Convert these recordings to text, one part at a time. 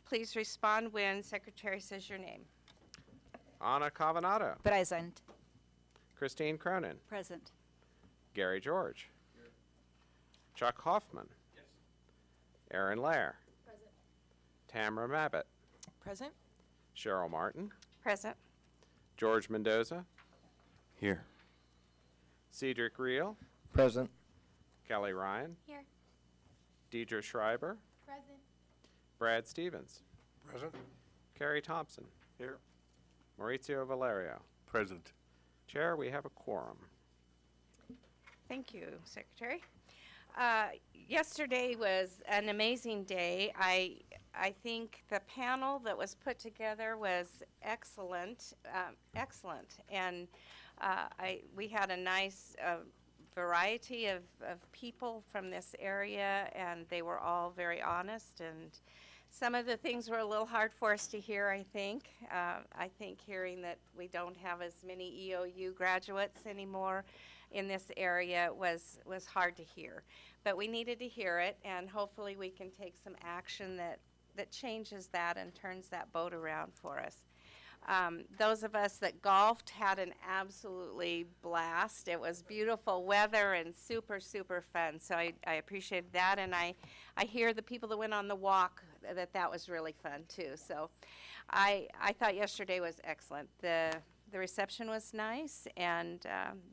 Please respond when Secretary says your name. Anna Cavanado. Present. Christine Cronin. Present. Gary George. Here. Chuck Hoffman. Yes. Aaron Lair. Present. Tamara Mabbitt. Present. Cheryl Martin. Present. George Mendoza. Here. Cedric Reel. Present. Kelly Ryan. Here. Deidre Schreiber. Present. Brad Stevens. Present. Carrie Thompson. Here. Maurizio Valerio. Present. Chair, we have a quorum. Thank you, Secretary. Yesterday was an amazing day. I think the panel that was put together was excellent, and we had a nice variety of people from this area, and they were all very honest, and some of the things were a little hard for us to hear, I think. I think hearing that we don't have as many EOU graduates anymore in this area was hard to hear. But we needed to hear it, and hopefully we can take some action that changes that and turns that boat around for us. Those of us that golfed had an absolutely blast. It was beautiful weather and super, super fun. So I appreciated that, and I hear the people that went on the walk that was really fun too. So I thought yesterday was excellent. The reception was nice, and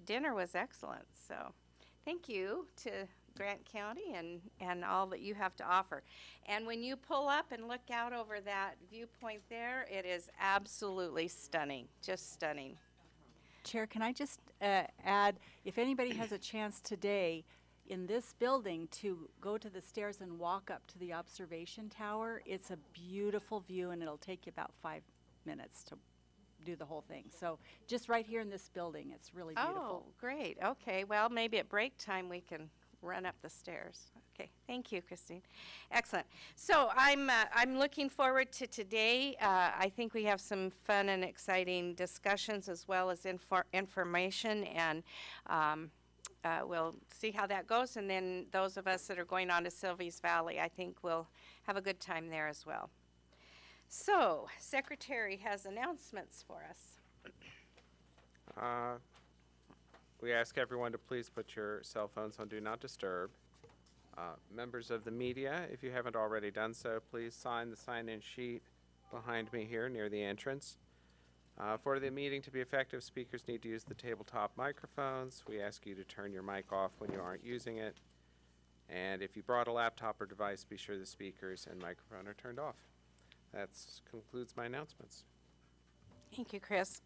dinner was excellent. So thank you to Grant County and all that you have to offer. And when you pull up and look out over that viewpoint there, it is absolutely stunning, just stunning. Chair, can I just add, if anybody has a chance today in this building to go to the stairs and walk up to the observation tower, it's a beautiful view, and it'll take you about 5 minutes to do the whole thing. So just right here in this building, it's really beautiful. Oh, great. Okay, well, maybe at break time we can run up the stairs. Okay, thank you, Christine. Excellent. So I'm looking forward to today. I think we have some fun and exciting discussions as well as information, and we'll see how that goes. And then those of us that are going on to Sylvia's Valley, I think we'll have a good time there as well. So, Secretary has announcements for us. We ask everyone to please put your cell phones on Do Not Disturb. Members of the media, if you haven't already done so, please sign the sign-in sheet behind me here near the entrance. For the meeting to be effective, speakers need to use the tabletop microphones. We ask you to turn your mic off when you aren't using it. And if you brought a laptop or device, be sure the speakers and microphone are turned off. That concludes my announcements. Thank you, Chris.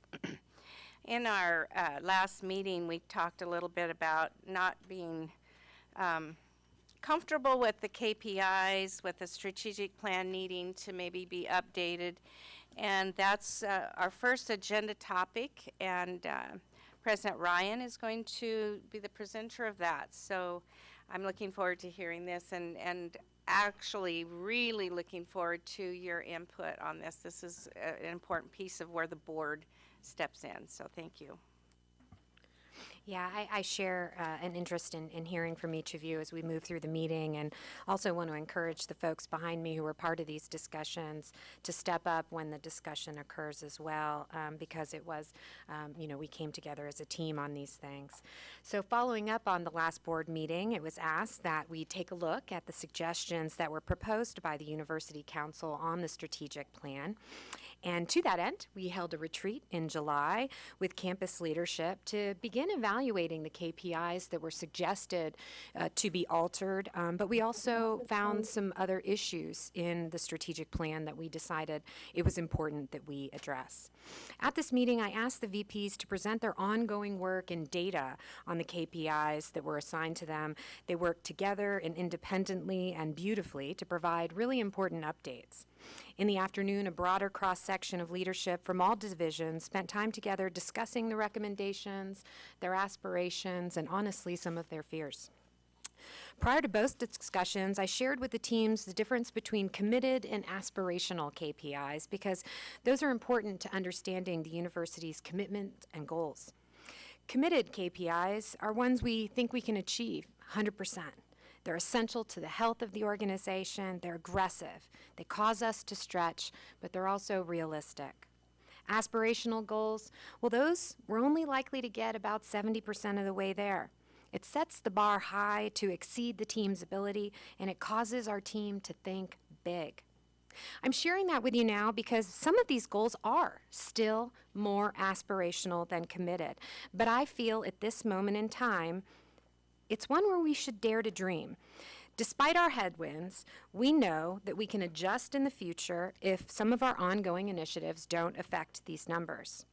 In our last meeting, we talked a little bit about not being comfortable with the KPIs, with the strategic plan needing to maybe be updated. And that's our first agenda topic, and President Ryan is going to be the presenter of that. So I'm looking forward to hearing this, and actually really looking forward to your input on this. This is an important piece of where the board steps in, so thank you. Yeah, I share an interest in hearing from each of you as we move through the meeting, and also want to encourage the folks behind me who are part of these discussions to step up when the discussion occurs as well, because it was, we came together as a team on these things. So following up on the last board meeting, it was asked that we take a look at the suggestions that were proposed by the University Council on the strategic plan. And to that end, we held a retreat in July with campus leadership to begin evaluating the KPIs that were suggested to be altered, but we also found some other issues in the strategic plan that we decided it was important that we address. At this meeting, I asked the VPs to present their ongoing work and data on the KPIs that were assigned to them. They worked together and independently and beautifully to provide really important updates. In the afternoon, a broader cross-section of leadership from all divisions spent time together discussing the recommendations, their aspirations, and honestly, some of their fears. Prior to both discussions, I shared with the teams the difference between committed and aspirational KPIs, because those are important to understanding the university's commitment and goals. Committed KPIs are ones we think we can achieve 100%. They're essential to the health of the organization. They're aggressive. They cause us to stretch, but they're also realistic. Aspirational goals, well, those we're only likely to get about 70% of the way there. It sets the bar high to exceed the team's ability, and it causes our team to think big. I'm sharing that with you now because some of these goals are still more aspirational than committed. But I feel at this moment in time, it's one where we should dare to dream. Despite our headwinds, we know that we can adjust in the future if some of our ongoing initiatives don't affect these numbers.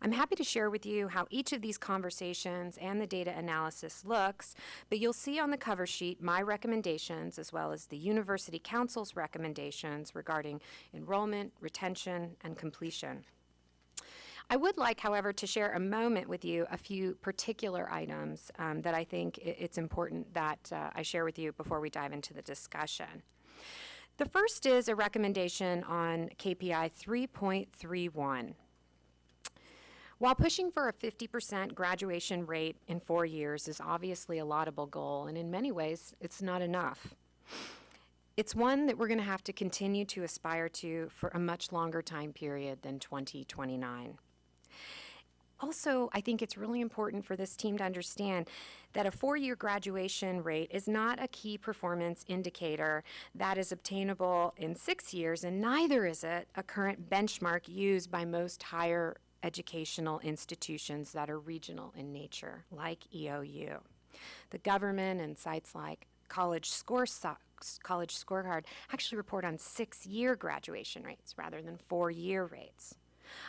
I'm happy to share with you how each of these conversations and the data analysis looks, but you'll see on the cover sheet my recommendations as well as the University Council's recommendations regarding enrollment, retention, and completion. I would like, however, to share a moment with you a few particular items that I think it's important that I share with you before we dive into the discussion. The first is a recommendation on KPI 3.31. While pushing for a 50% graduation rate in 4 years is obviously a laudable goal, and in many ways, it's not enough. It's one that we're going to have to continue to aspire to for a much longer time period than 2029. Also, I think it's really important for this team to understand that a 4-year graduation rate is not a key performance indicator that is obtainable in 6 years, and neither is it a current benchmark used by most higher educational institutions that are regional in nature, like EOU. The government and sites like College Scorecard actually report on 6-year graduation rates rather than 4-year rates.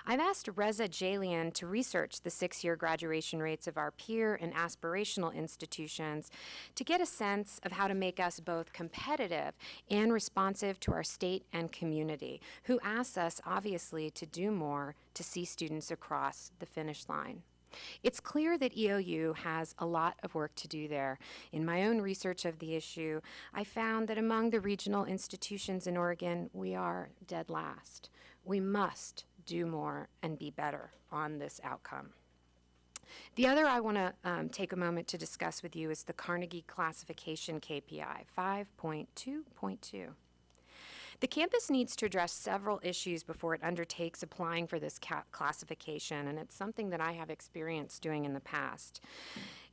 I've asked Reza Jalian to research the 6-year graduation rates of our peer and aspirational institutions to get a sense of how to make us both competitive and responsive to our state and community, who asks us, obviously, to do more to see students across the finish line. It's clear that EOU has a lot of work to do there. In my own research of the issue, I found that among the regional institutions in Oregon, we are dead last. We must do more and be better on this outcome. The other I want to take a moment to discuss with you is the Carnegie Classification KPI 5.2.2. The campus needs to address several issues before it undertakes applying for this classification, and it's something that I have experience doing in the past.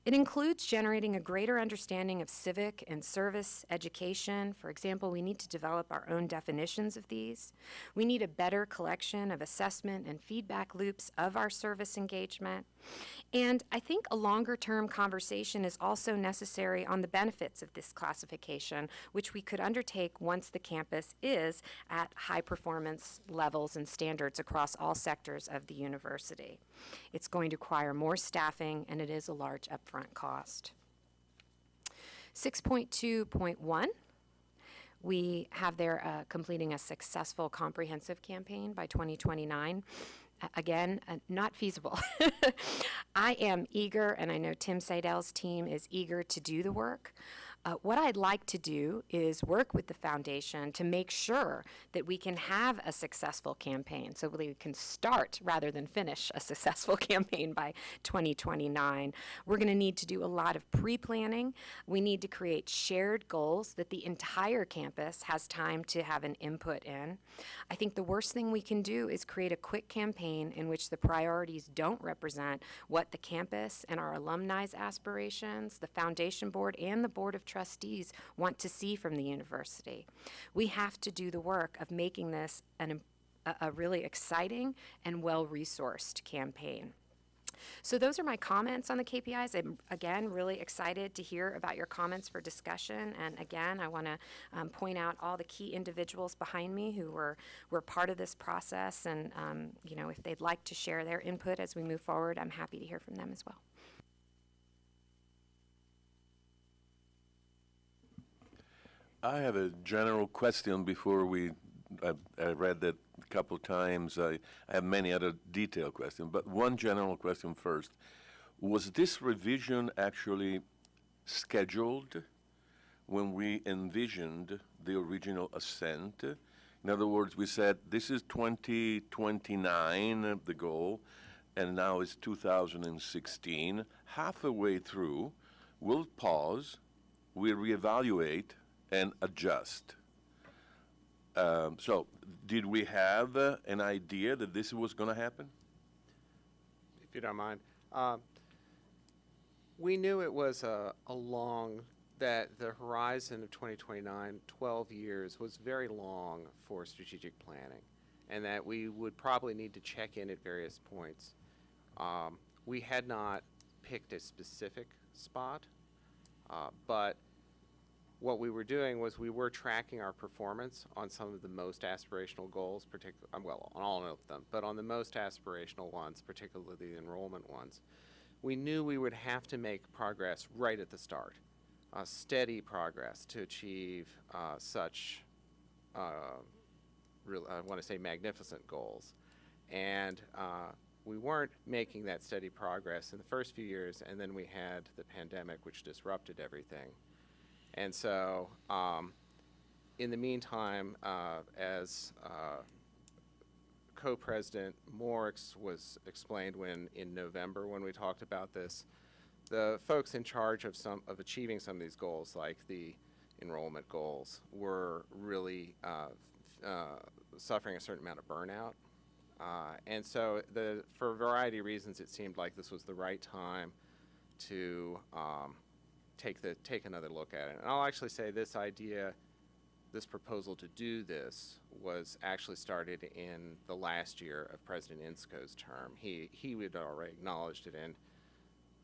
It includes generating a greater understanding of civic and service education. For example, we need to develop our own definitions of these. We need a better collection of assessment and feedback loops of our service engagement. And I think a longer-term conversation is also necessary on the benefits of this classification, which we could undertake once the campus is at high performance levels and standards across all sectors of the university. It's going to require more staffing, and it is a large upfront cost. 6.2.1. We have there completing a successful comprehensive campaign by 2029. Again, not feasible. I am eager, and I know Tim Seidel's team is eager to do the work. What I'd like to do is work with the foundation to make sure that we can have a successful campaign, so we can start rather than finish a successful campaign by 2029. We're going to need to do a lot of pre-planning. We need to create shared goals that the entire campus has time to have an input in. I think the worst thing we can do is create a quick campaign in which the priorities don't represent what the campus and our alumni's aspirations, the foundation board, and the board of trustees want to see from the university. We have to do the work of making this a really exciting and well-resourced campaign. So those are my comments on the KPIs. I'm, again, really excited to hear about your comments for discussion. And again, I want to point out all the key individuals behind me who were part of this process. And, you know, if they'd like to share their input as we move forward, I'm happy to hear from them as well. I have a general question before I read that a couple times. I have many other detailed questions, but one general question first. Was this revision actually scheduled when we envisioned the original ascent? In other words, we said this is 2029, the goal, and now it's 2016. Half the way through, we'll pause we reevaluate and adjust. So, did we have an idea that this was going to happen? If you don't mind. We knew it was a long, that the horizon of 2029, 12 years, was very long for strategic planning, and that we would probably need to check in at various points. We had not picked a specific spot, but what we were doing was we were tracking our performance on some of the most aspirational goals, well, on all of them, but on the most aspirational ones, particularly the enrollment ones. We knew we would have to make progress right at the start, steady progress to achieve such, I want to say, magnificent goals. And we weren't making that steady progress in the first few years, and then we had the pandemic, which disrupted everything. And so, in the meantime, as co-president Morix was explained in November when we talked about this, the folks in charge of achieving some of these goals, like the enrollment goals, were really suffering a certain amount of burnout. And so, for a variety of reasons, it seemed like this was the right time to take another look at it. And I'll actually say this proposal to do this was actually started in the last year of President Insco's term. He had already acknowledged it and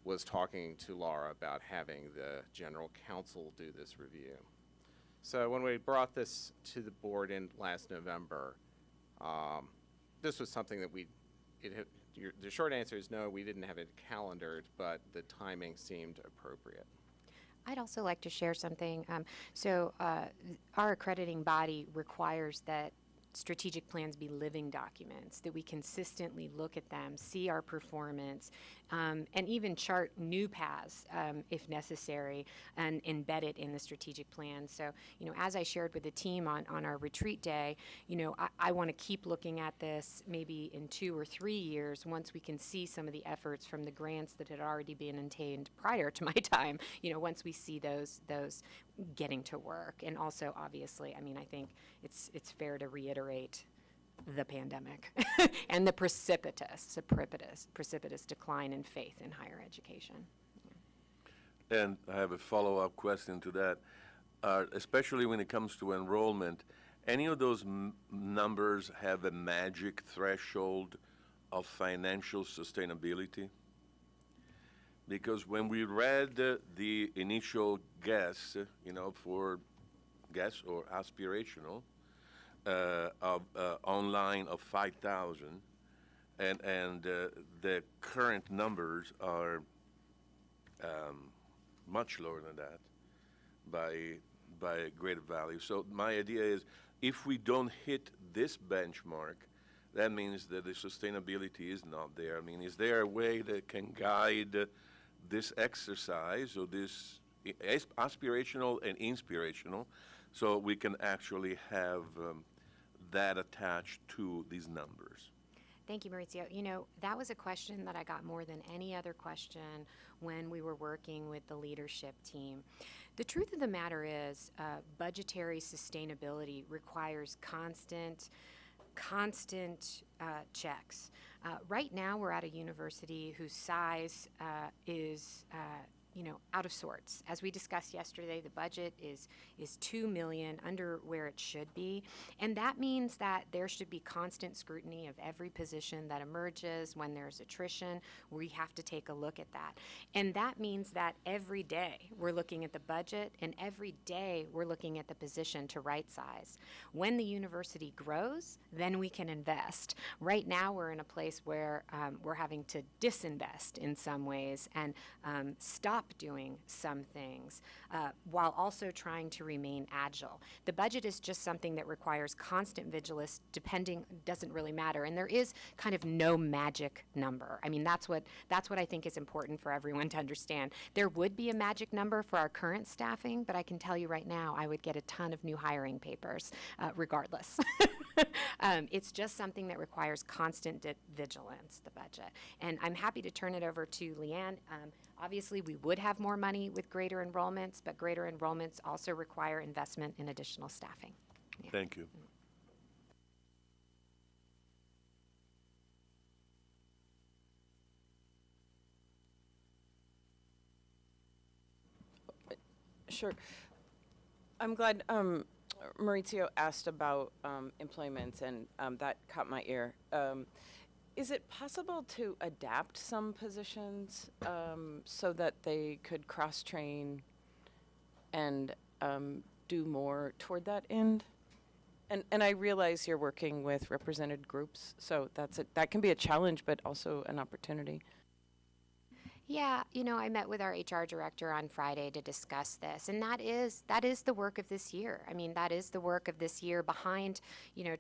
was talking to Laura about having the general counsel do this review. So when we brought this to the board in last November, this was something that the short answer is no, we didn't have it calendared, but the timing seemed appropriate. I'd also like to share something. Our accrediting body requires that strategic plans be living documents, that we consistently look at them, see our performance, and even chart new paths if necessary, and embed it in the strategic plan. So, as I shared with the team on our retreat day, I want to keep looking at this maybe in 2 or 3 years once we can see some of the efforts from the grants that had already been obtained prior to my time, once we see those getting to work. And also, obviously, I think it's fair to reiterate the pandemic and the precipitous decline in faith in higher education. And I have a follow-up question to that. Especially when it comes to enrollment, any of those numbers have a magic threshold of financial sustainability? Because when we read the initial guess, for guess or aspirational, of online of 5,000, and the current numbers are much lower than that by greater value. So my idea is, if we don't hit this benchmark, that means that the sustainability is not there. Is there a way that can guide this exercise, or this aspirational and inspirational, so we can actually have that attached to these numbers? Thank you, Maurizio. That was a question that I got more than any other question when we were working with the leadership team. The truth of the matter is, budgetary sustainability requires constant checks. Right now, we're at a university whose size is out of sorts. As we discussed yesterday, the budget is $2 million, under where it should be, and that means that there should be constant scrutiny of every position that emerges. When there's attrition, we have to take a look at that, and that means that every day we're looking at the budget, and every day we're looking at the position to right size. When the university grows, then we can invest. Right now, we're in a place where we're having to disinvest in some ways and stop doing some things while also trying to remain agile. The budget is just something that requires constant vigilance, doesn't really matter, and there is kind of no magic number. That's what I think is important for everyone to understand. There would be a magic number for our current staffing, but I can tell you right now, I would get a ton of new hiring papers regardless. It's just something that requires constant vigilance, the budget. And I'm happy to turn it over to Leanne. Obviously, we would have more money with greater enrollments, but greater enrollments also require investment in additional staffing. Yeah. Thank you. Sure. I'm glad Maurizio asked about employment, and that caught my ear. Is it possible to adapt some positions so that they could cross-train and do more toward that end? And I realize you're working with represented groups, so that can be a challenge, but also an opportunity. Yeah, I met with our HR director on Friday to discuss this, and that is the work of this year. I mean, that is the work of this year behind,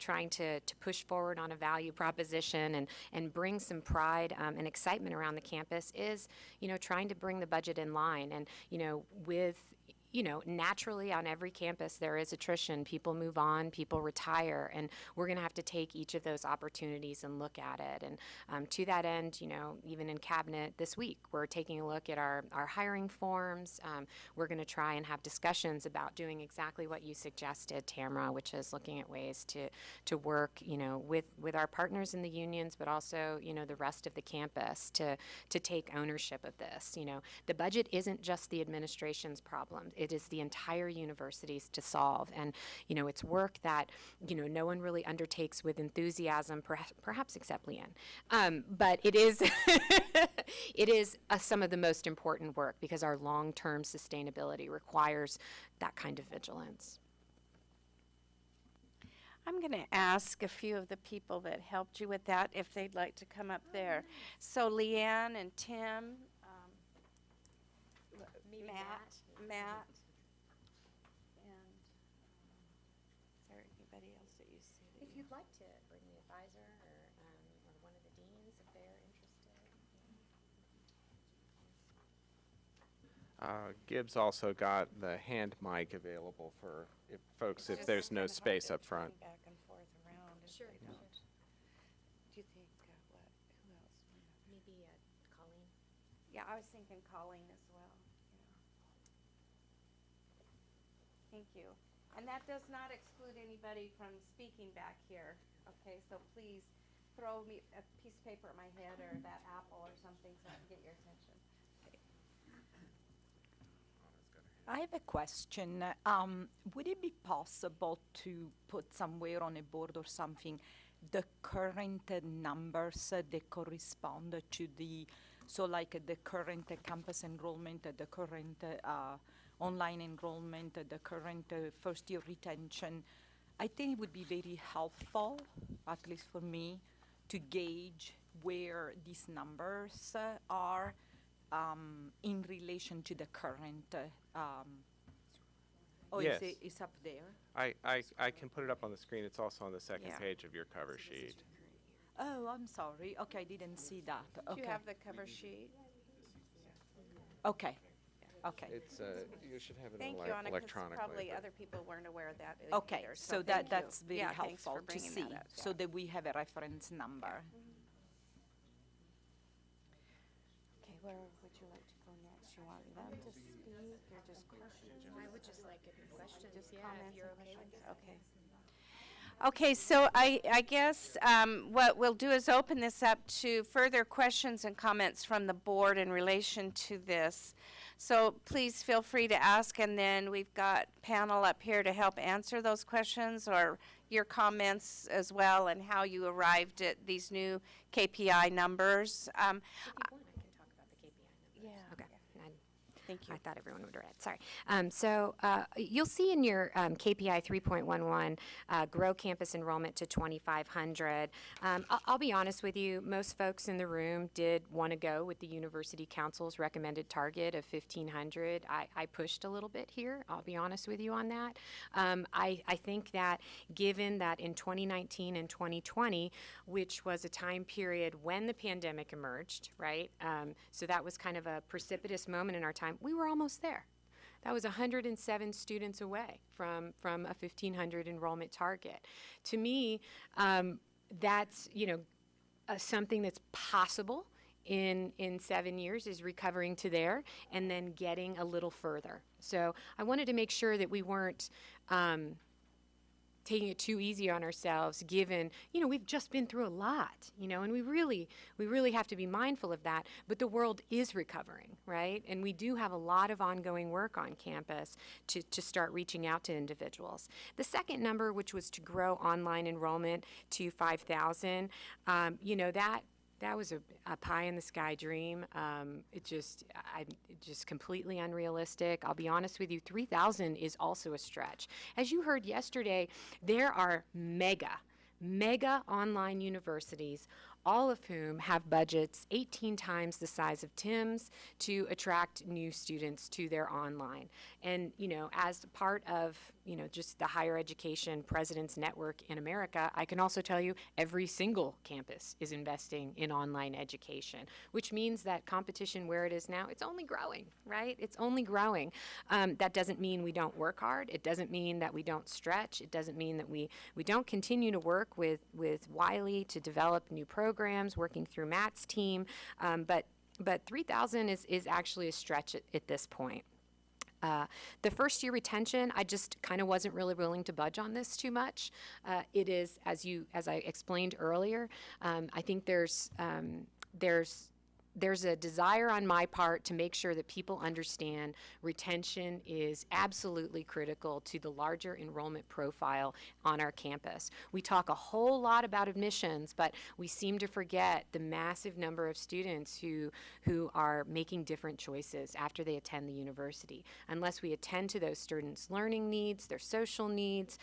trying to push forward on a value proposition and bring some pride and excitement around the campus is, trying to bring the budget in line. And, with naturally on every campus there is attrition. People move on, people retire, and we're going to have to take each of those opportunities and look at it. And to that end, even in cabinet this week, we're taking a look at our hiring forms. We're going to try and have discussions about doing exactly what you suggested, Tamara, which is looking at ways to work, with our partners in the unions, but also, the rest of the campus to take ownership of this. The budget isn't just the administration's problem. It is the entire university's to solve. And, it's work that, no one really undertakes with enthusiasm, perhaps except Leanne. But it is, it is some of the most important work because our long-term sustainability requires that kind of vigilance. I'm going to ask a few of the people that helped you with that if they'd like to come up there. So Leanne and Tim, Matt, and is there anybody else that you see? If you'd like to bring the advisor or one of the deans if they're interested. Gibbs also got the hand mic available for folks if there's no space up front. Back and forth around if Sure, they don't. sure. Do you think, who else? Maybe Colleen. Yeah, I was thinking Colleen as well. Thank you. And that does not exclude anybody from speaking back here. Okay, so please throw me a piece of paper at my head or that apple or something so I can get your attention. I have a question. Would it be possible to put somewhere on a board or something the current numbers that correspond to the current campus enrollment, the current online enrollment, the current first-year retention? I think it would be very helpful, at least for me, to gauge where these numbers are in relation to the current. Yes. It's up there? I can put it up on the screen. It's also on the second Yeah. page of your cover sheet. Oh, I'm sorry. Okay, I didn't see that. Do Okay. you have the cover sheet? Okay. Okay. It's you should have it Thank you, Anna, because electronically. probably but- other people weren't aware of that Okay, either. so thank you. that's very Yeah, thanks for helpful to bringing see, that up, so yeah. that we have a reference number. Okay, where would you like to go next? You want them to speak or just questions? I would just like questions, Just yeah, comments if you're and okay with questions? that. Okay. Okay, so I guess what we'll do is open this up to further questions and comments from the board in relation to this. So please feel free to ask, and then we've got panel up here to help answer those questions or your comments as well and how you arrived at these new KPI numbers. If you want, I can talk about the KPI numbers. Yeah. Okay. Thank you. I thought everyone would have read. Sorry. So you'll see in your KPI 3.11, grow campus enrollment to 2,500. I'll be honest with you, most folks in the room did want to go with the University Council's recommended target of 1,500. I pushed a little bit here. I'll be honest with you on that. I think that given that in 2019 and 2020, which was a time period when the pandemic emerged, right? So that was kind of a precipitous moment in our time. We were almost there. That was 107 students away from a 1,500 enrollment target. To me, that's, something that's possible in 7 years, is recovering to there and then getting a little further. So I wanted to make sure that we weren't taking it too easy on ourselves, given, we've just been through a lot, and we really have to be mindful of that. But the world is recovering, right? And we do have a lot of ongoing work on campus to start reaching out to individuals. The second number, which was to grow online enrollment to 5,000, that was a pie in the sky dream. It just completely unrealistic. I'll be honest with you, 3,000 is also a stretch. As you heard yesterday, there are mega online universities, all of whom have budgets 18 times the size of Tim's to attract new students to their online. And, as part of, just the higher education president's network in America, I can also tell you every single campus is investing in online education, which means that competition where it is now, it's only growing, right? It's only growing. That doesn't mean we don't work hard. It doesn't mean that we don't stretch. It doesn't mean that we don't continue to work with Wiley to develop new programs, working through Matt's team. But 3,000 is actually a stretch at this point. The first year retention, I just kind of wasn't really willing to budge on this too much. It is, as I explained earlier, I think there's a desire on my part to make sure that people understand retention is absolutely critical to the larger enrollment profile on our campus. We talk a whole lot about admissions, but we seem to forget the massive number of students who are making different choices after they attend the university. Unless we attend to those students' learning needs, their social needs,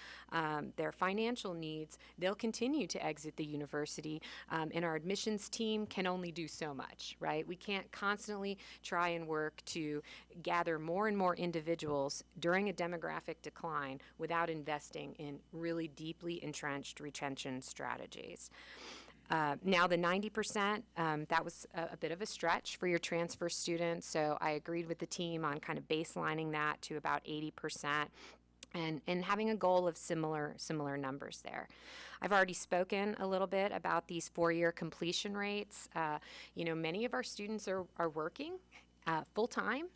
their financial needs, they'll continue to exit the university, and our admissions team can only do so much. Right? We can't constantly try and work to gather more and more individuals during a demographic decline without investing in really deeply entrenched retention strategies. Now the 90%, that was a bit of a stretch for your transfer students, so I agreed with the team on kind of baselining that to about 80%. And having a goal of similar numbers there. I've already spoken a little bit about these 4-year completion rates. Many of our students are working full-time.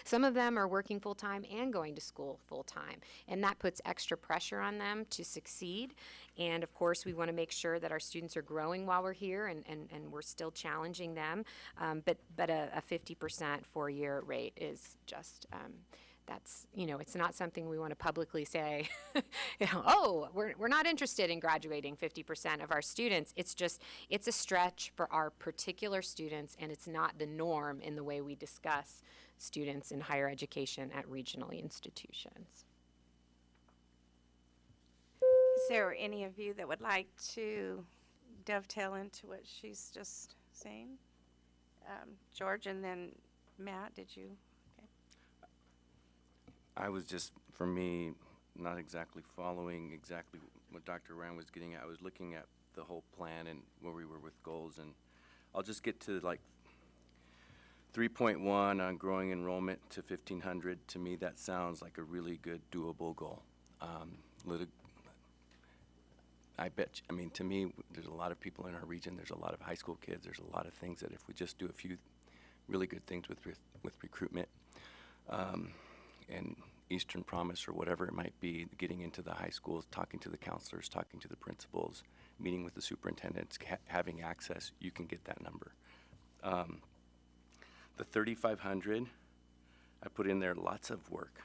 Some of them are working full-time and going to school full-time, and that puts extra pressure on them to succeed. And of course, we want to make sure that our students are growing while we're here, and we're still challenging them. But a 50% 4-year rate is just that's, it's not something we want to publicly say, oh, we're not interested in graduating 50% of our students. It's a stretch for our particular students, and it's not the norm in the way we discuss students in higher education at regional institutions. Is there any of you that would like to dovetail into what she's just saying? George, and then Matt, did you? I was just, for me, not exactly following exactly what Dr. Rand was getting at. I was looking at the whole plan and where we were with goals, and I'll just get to like 3.1 on growing enrollment to 1,500. To me, that sounds like a really good, doable goal. To me, there's a lot of people in our region. There's a lot of high school kids. There's a lot of things that if we just do a few really good things with recruitment, and Eastern Promise or whatever it might be, getting into the high schools, talking to the counselors, talking to the principals, meeting with the superintendents, having access, you can get that number. The 3,500, I put in there lots of work.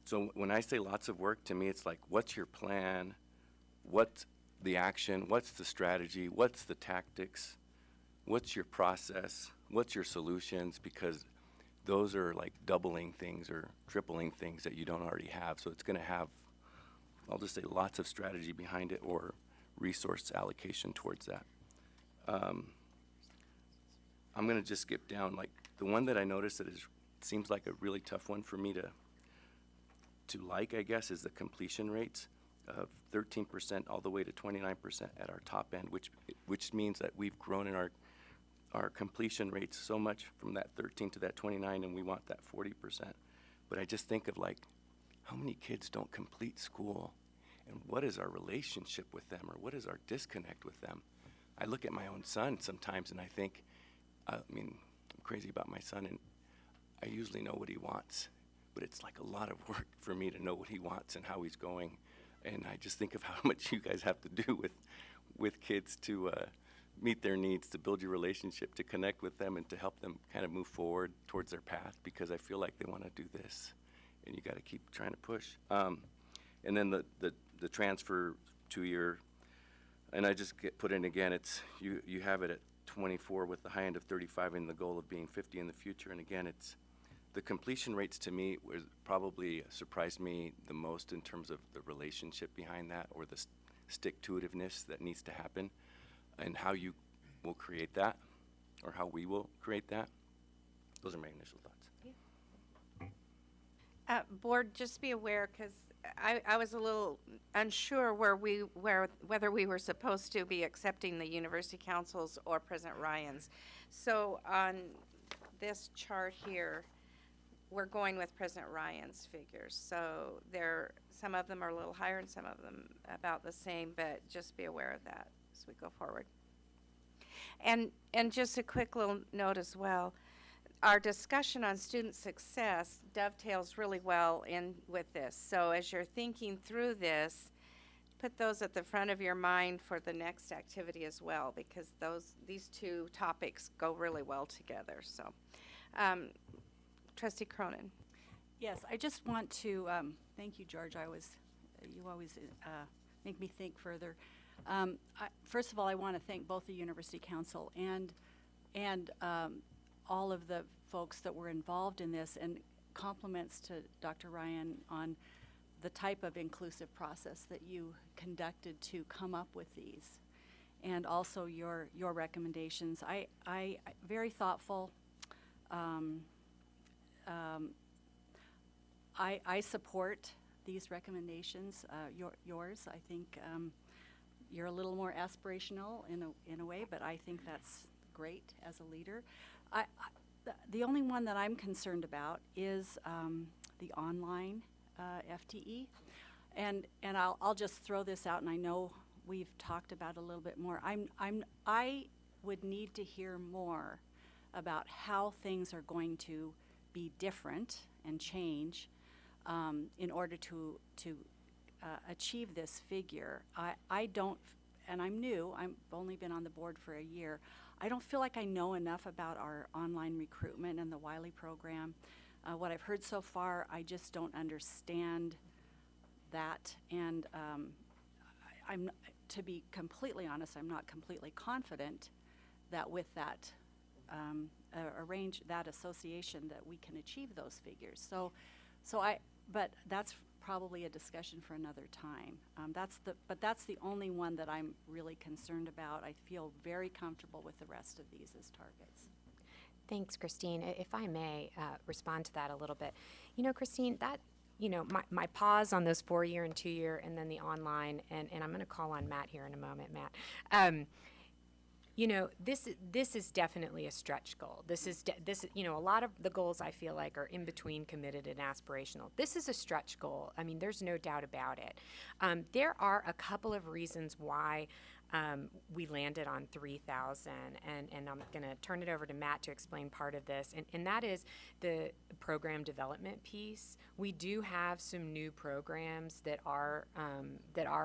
So when I say lots of work, to me it's like, what's your plan? What's the action? What's the strategy? What's the tactics? What's your process? What's your solutions? Because those are like doubling things or tripling things that you don't already have. So it's going to have, I'll just say, lots of strategy behind it or resource allocation towards that. I'm going to just skip down. Like the one that I noticed that seems like a really tough one for me to like, I guess, is the completion rates of 13% all the way to 29% at our top end, which means that we've grown in our completion rates so much from that 13 to that 29, and we want that 40%. But I just think of like, how many kids don't complete school, and what is our relationship with them, or what is our disconnect with them? I look at my own son sometimes and I think, I mean, I'm crazy about my son, and I usually know what he wants, but it's like a lot of work for me to know what he wants and how he's going. And I just think of how much you guys have to do with kids to meet their needs, to build your relationship, to connect with them, and to help them kind of move forward towards their path, because I feel like they want to do this, and you got to keep trying to push. And then the transfer 2-year, and I just put in again, it's you have it at 24 with the high end of 35 and the goal of being 50 in the future. And again, it's the completion rates to me was probably surprised me the most in terms of the relationship behind that, or the stick-to-itiveness that needs to happen, and how you will create that, or how we will create that. Those are my initial thoughts. Board, just be aware, because I was a little unsure whether we were supposed to be accepting the University Council's or President Ryan's. So on this chart here, we're going with President Ryan's figures. So some of them are a little higher and some of them about the same, but just be aware of that as we go forward. And just a quick little note as well. Our discussion on student success dovetails really well in with this. So as you're thinking through this, put those at the front of your mind for the next activity as well, because these two topics go really well together. So, Trustee Cronin. Yes, I just want to thank you, George. You always make me think further. First of all, I want to thank both the University Council and all of the folks that were involved in this, and compliments to Dr. Ryan on the type of inclusive process that you conducted to come up with these, and also your recommendations. I very thoughtful. I support these recommendations. Yours, I think, you're a little more aspirational in a way, but I think that's great as a leader. The only one that I'm concerned about is the online FTE, and I'll just throw this out, and I know we've talked about it a little bit more. I would need to hear more about how things are going to be different and change in order to achieve this figure. I don't, and I'm new, I've only been on the board for a year. I don't feel like I know enough about our online recruitment and the Wiley program. What I've heard so far, I just don't understand that, and to be completely honest, I'm not completely confident that with that that association, that we can achieve those figures. But that's probably a discussion for another time. But that's the only one that I'm really concerned about. I feel very comfortable with the rest of these as targets. Thanks, Christine. If I may respond to that a little bit. You know, Christine, my pause on those 4-year and 2-year and then the online, and I'm going to call on Matt here in a moment, Matt. This is definitely a stretch goal. This is a lot of the goals I feel like are in between committed and aspirational. This is a stretch goal. I mean, there's no doubt about it. There are a couple of reasons why we landed on 3,000, and I'm going to turn it over to Matt to explain part of this, and that is the program development piece. We do have some new programs that are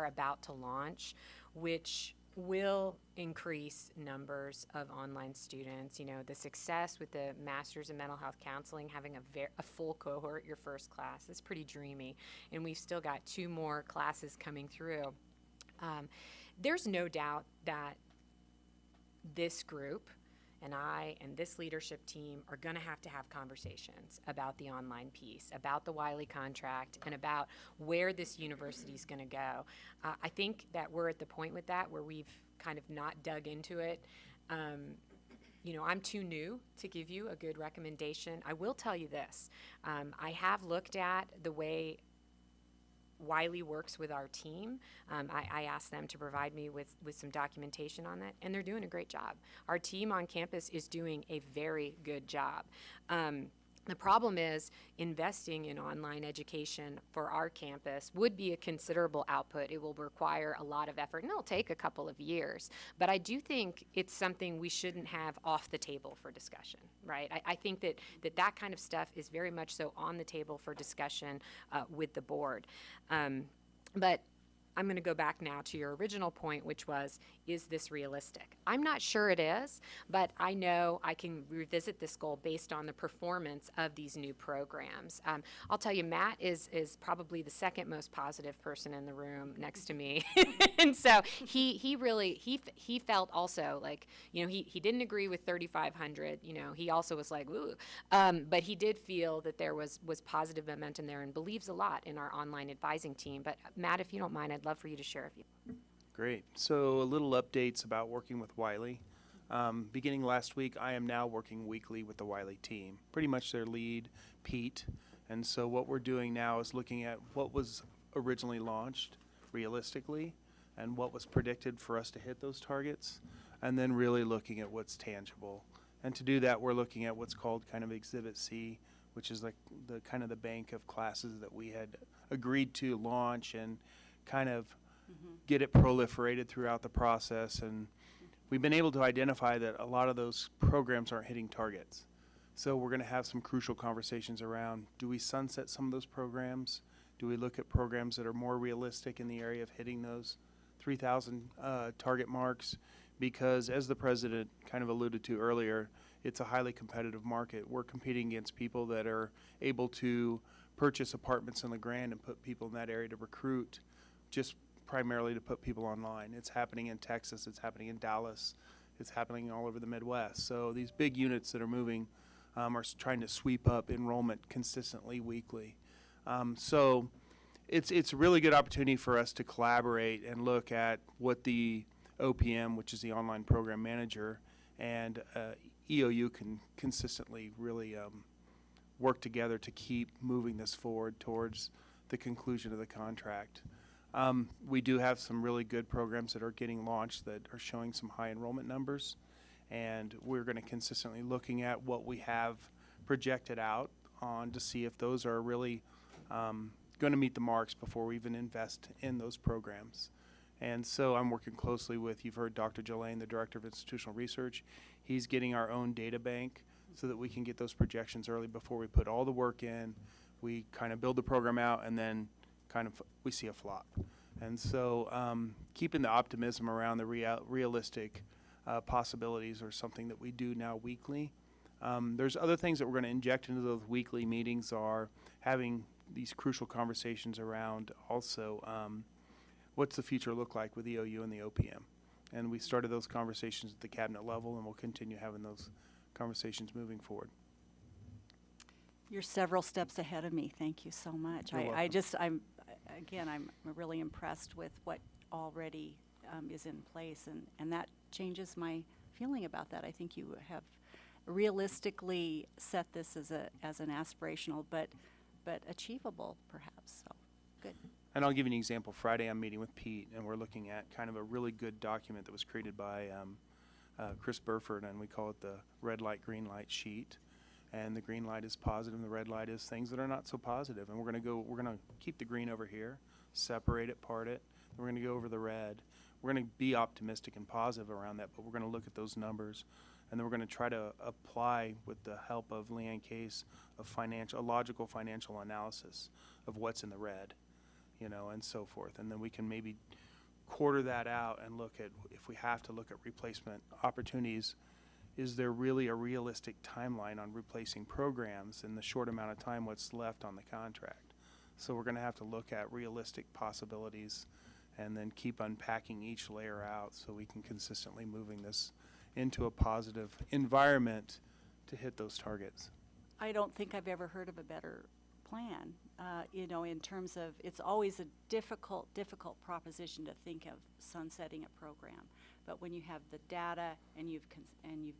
about to launch, which will increase numbers of online students. You know, the success with the Masters in Mental Health Counseling, having a full cohort your first class, is pretty dreamy. And we've still got 2 more classes coming through. There's no doubt that this group and I and this leadership team are going to have conversations about the online piece, about the Wiley contract, and about where this university is going to go. I think that we're at the point with that where we've kind of not dug into it. I'm too new to give you a good recommendation. I will tell you this. I have looked at the way Wiley works with our team. I asked them to provide me with some documentation on that, and they're doing a great job. Our team on campus is doing a very good job. The problem is investing in online education for our campus would be a considerable output. It will require a lot of effort, and it'll take a couple of years. But I do think it's something we shouldn't have off the table for discussion, right? I think that kind of stuff is very much so on the table for discussion with the board. But I'm going to go back now to your original point, which was, is this realistic? I'm not sure it is, but I know I can revisit this goal based on the performance of these new programs. I'll tell you, Matt is probably the second most positive person in the room next to me. And so he really felt also like, he didn't agree with 3,500. He also was like, ooh. But he did feel that there was positive momentum there and believes a lot in our online advising team. But Matt, if you don't mind, I'd love for you to share if you. Great. So a little updates about working with Wiley. Beginning last week, I am now working weekly with the Wiley team, pretty much their lead, Pete. And so what we're doing now is looking at what was originally launched realistically and what was predicted for us to hit those targets, and then really looking at what's tangible. And to do that, we're looking at what's called kind of Exhibit C, which is like the kind of the bank of classes that we had agreed to launch and kind of get it proliferated throughout the process. And we've been able to identify that a lot of those programs aren't hitting targets. So we're going to have some crucial conversations around, do we sunset some of those programs? Do we look at programs that are more realistic in the area of hitting those 3,000 target marks? Because as the president kind of alluded to earlier, it's a highly competitive market. We're competing against people that are able to purchase apartments in LeGrand and put people in that area to recruit, just primarily to put people online. It's happening in Texas, it's happening in Dallas, it's happening all over the Midwest. So these big units that are moving are trying to sweep up enrollment consistently weekly. So it's a really good opportunity for us to collaborate and look at what the OPM, which is the online program manager, and EOU can consistently really work together to keep moving this forward towards the conclusion of the contract. We do have some really good programs that are getting launched that are showing some high enrollment numbers, and we're going to consistently looking at what we have projected out on to see if those are really going to meet the marks before we even invest in those programs. And so I'm working closely with, you've heard Dr. Jolane, the Director of Institutional Research. He's getting our own data bank so that we can get those projections early before we put all the work in. We kind of build the program out and then kind of we see a flop. And so keeping the optimism around the realistic possibilities are something that we do now weekly. There's other things that we're going to inject into those weekly meetings are having these crucial conversations around also what's the future look like with EOU and the OPM. And we started those conversations at the cabinet level, and we'll continue having those conversations moving forward. You're several steps ahead of me. Thank you so much. I'm really impressed with what already is in place, and that changes my feeling about that. I think you have realistically set this as an aspirational but achievable, perhaps. So good. And I'll give you an example. Friday I'm meeting with Pete, and we're looking at kind of a really good document that was created by Chris Burford, and we call it the red light, green light sheet. And the green light is positive, and the red light is things that are not so positive. And we're going to keep the green over here, separate it, part it. Then we're going to go over the red. We're going to be optimistic and positive around that, but we're going to look at those numbers. And then we're going to try to apply, with the help of Leanne Case, a logical financial analysis of what's in the red, and so forth. And then we can maybe quarter that out and look at, if we have to look at replacement opportunities, is there really a realistic timeline on replacing programs in the short amount of time what's left on the contract? So we're going to have to look at realistic possibilities and then keep unpacking each layer out so we can consistently moving this into a positive environment to hit those targets. I don't think I've ever heard of a better plan, in terms of, it's always a difficult proposition to think of sunsetting a program. But when you have the data and you've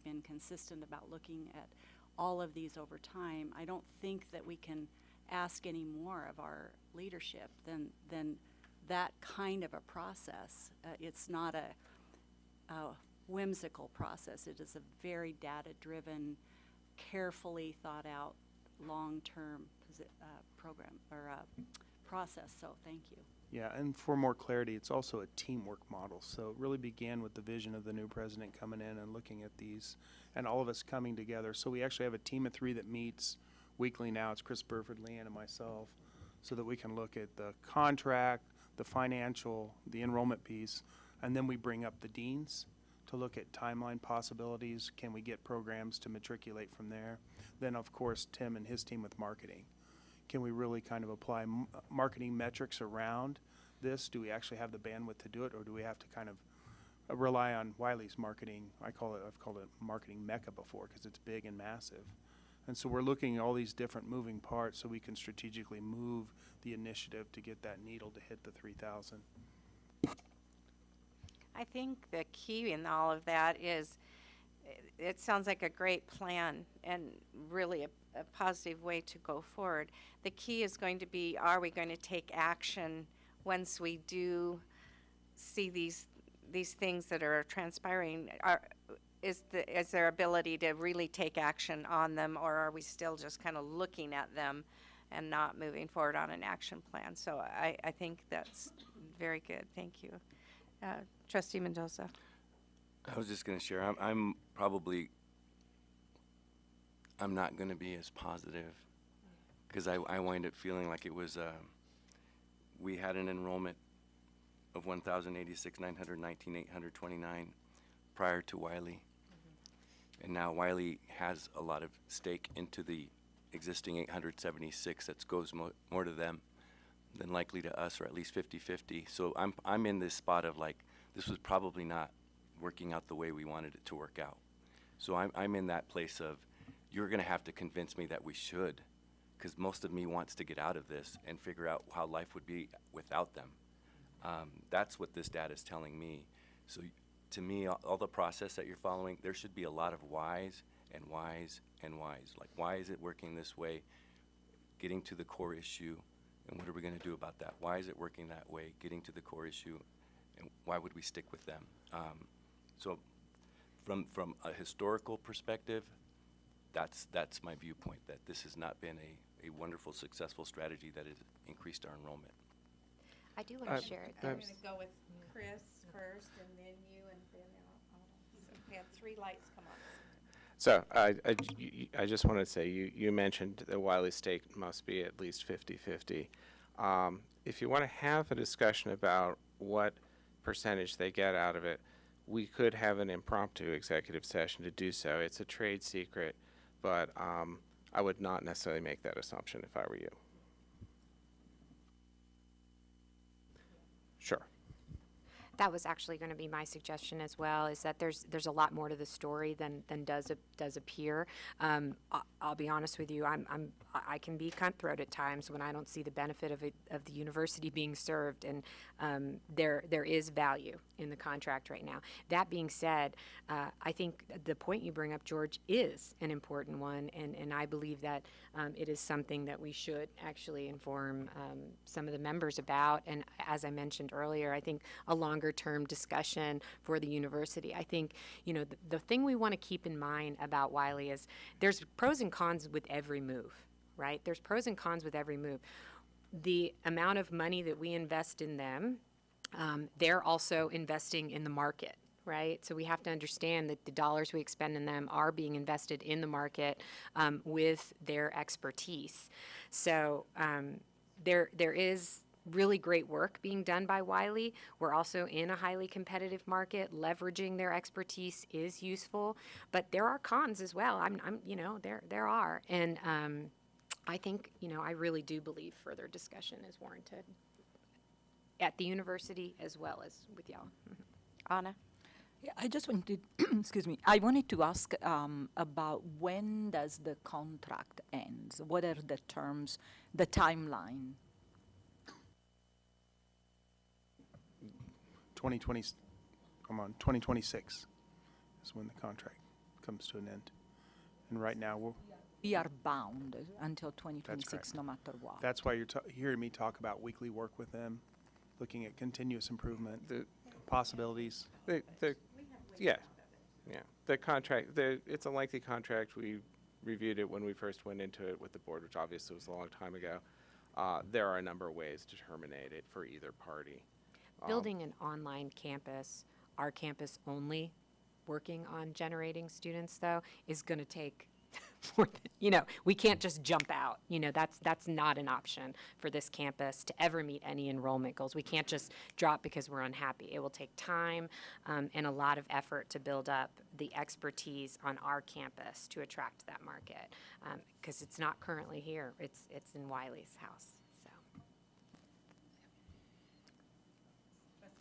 been consistent about looking at all of these over time, I don't think that we can ask any more of our leadership, then that kind of a process, it's not a whimsical process. It is a very data-driven, carefully thought-out, long-term program or process. So thank you. Yeah, and for more clarity, it's also a teamwork model. So it really began with the vision of the new president coming in and looking at these, and all of us coming together. So we actually have a team of 3 that meets weekly now. It's Chris Burford, Leanne, and myself, so that we can look at the contract, the financial, the enrollment piece, and then we bring up the deans to look at timeline possibilities. Can we get programs to matriculate from there? Then, of course, Tim and his team with marketing. Can we really kind of apply marketing metrics around this? Do we actually have the bandwidth to do it, or do we have to kind of rely on Wiley's marketing? I've called it marketing mecca before because it's big and massive. And so we're looking at all these different moving parts so we can strategically move the initiative to get that needle to hit the 3,000. I think the key in all of that is it sounds like a great plan and really a positive way to go forward. The key is going to be, are we going to take action once we do see these things that are transpiring? Is there ability to really take action on them, or are we still just kind of looking at them and not moving forward on an action plan? So I think that's very good. Thank you. Trustee Mendoza. I was just going to share, I'm not going to be as positive because I wind up feeling like it was, we had an enrollment of 1,086, 919, 829 prior to Wiley. And now Wiley has a lot of stake into the existing 876 that goes more to them than likely to us, or at least 50-50. So I'm in this spot of like, this was probably not working out the way we wanted it to work out. So I'm in that place of, you're going to have to convince me that we should, because most of me wants to get out of this and figure out how life would be without them. That's what this data is telling me. So to me, all the process that you're following, there should be a lot of whys and whys and whys. Like, why is it working this way? Getting to the core issue, and what are we going to do about that? Why is it working that way? Getting to the core issue, and why would we stick with them? So from a historical perspective, that's my viewpoint, that this has not been a wonderful, successful strategy that has increased our enrollment. I do want to share it. I'm going to go with Chris first, and then you, and then Anna. So we have 3 lights come on. So I just wanted to say, you mentioned the Wiley stake must be at least 50-50. If you want to have a discussion about what percentage they get out of it, we could have an impromptu executive session to do so. It's a trade secret, but I would not necessarily make that assumption if I were you. Sure. That was actually going to be my suggestion as well, is that there's a lot more to the story than does appear. I'll be honest with you, I can be cutthroat at times when I don't see the benefit of the university being served, and there is value in the contract right now. That being said, I think the point you bring up, George, is an important one, and I believe that it is something that we should actually inform some of the members about. And as I mentioned earlier, I think a longer-term discussion for the university. I think, the thing we want to keep in mind about Wiley is there's pros and cons with every move, right? There's pros and cons with every move. The amount of money that we invest in them, they're also investing in the market, right? So we have to understand that the dollars we expend in them are being invested in the market with their expertise. So there is really great work being done by Wiley. We're also in a highly competitive market. Leveraging their expertise is useful, but there are cons as well. There are, and I think, I really do believe further discussion is warranted at the university as well as with y'all. Anna? Yeah, I just wanted, excuse me, I wanted to ask about when does the contract end? What are the terms, the timeline? 2026 is when the contract comes to an end. And right now, we are bound until 2026 no matter what. That's why you're hearing me talk about weekly work with them, looking at continuous improvement, possibilities. Yeah, yeah. The contract, it's a lengthy contract. We reviewed it when we first went into it with the board, which obviously was a long time ago. There are a number of ways to terminate it for either party. Building an online campus, our campus only, working on generating students, though, is going to take more than, we can't just jump out. That's not an option for this campus to ever meet any enrollment goals. We can't just drop because we're unhappy. It will take time and a lot of effort to build up the expertise on our campus to attract that market, because it's not currently here. It's in Wiley's house. So,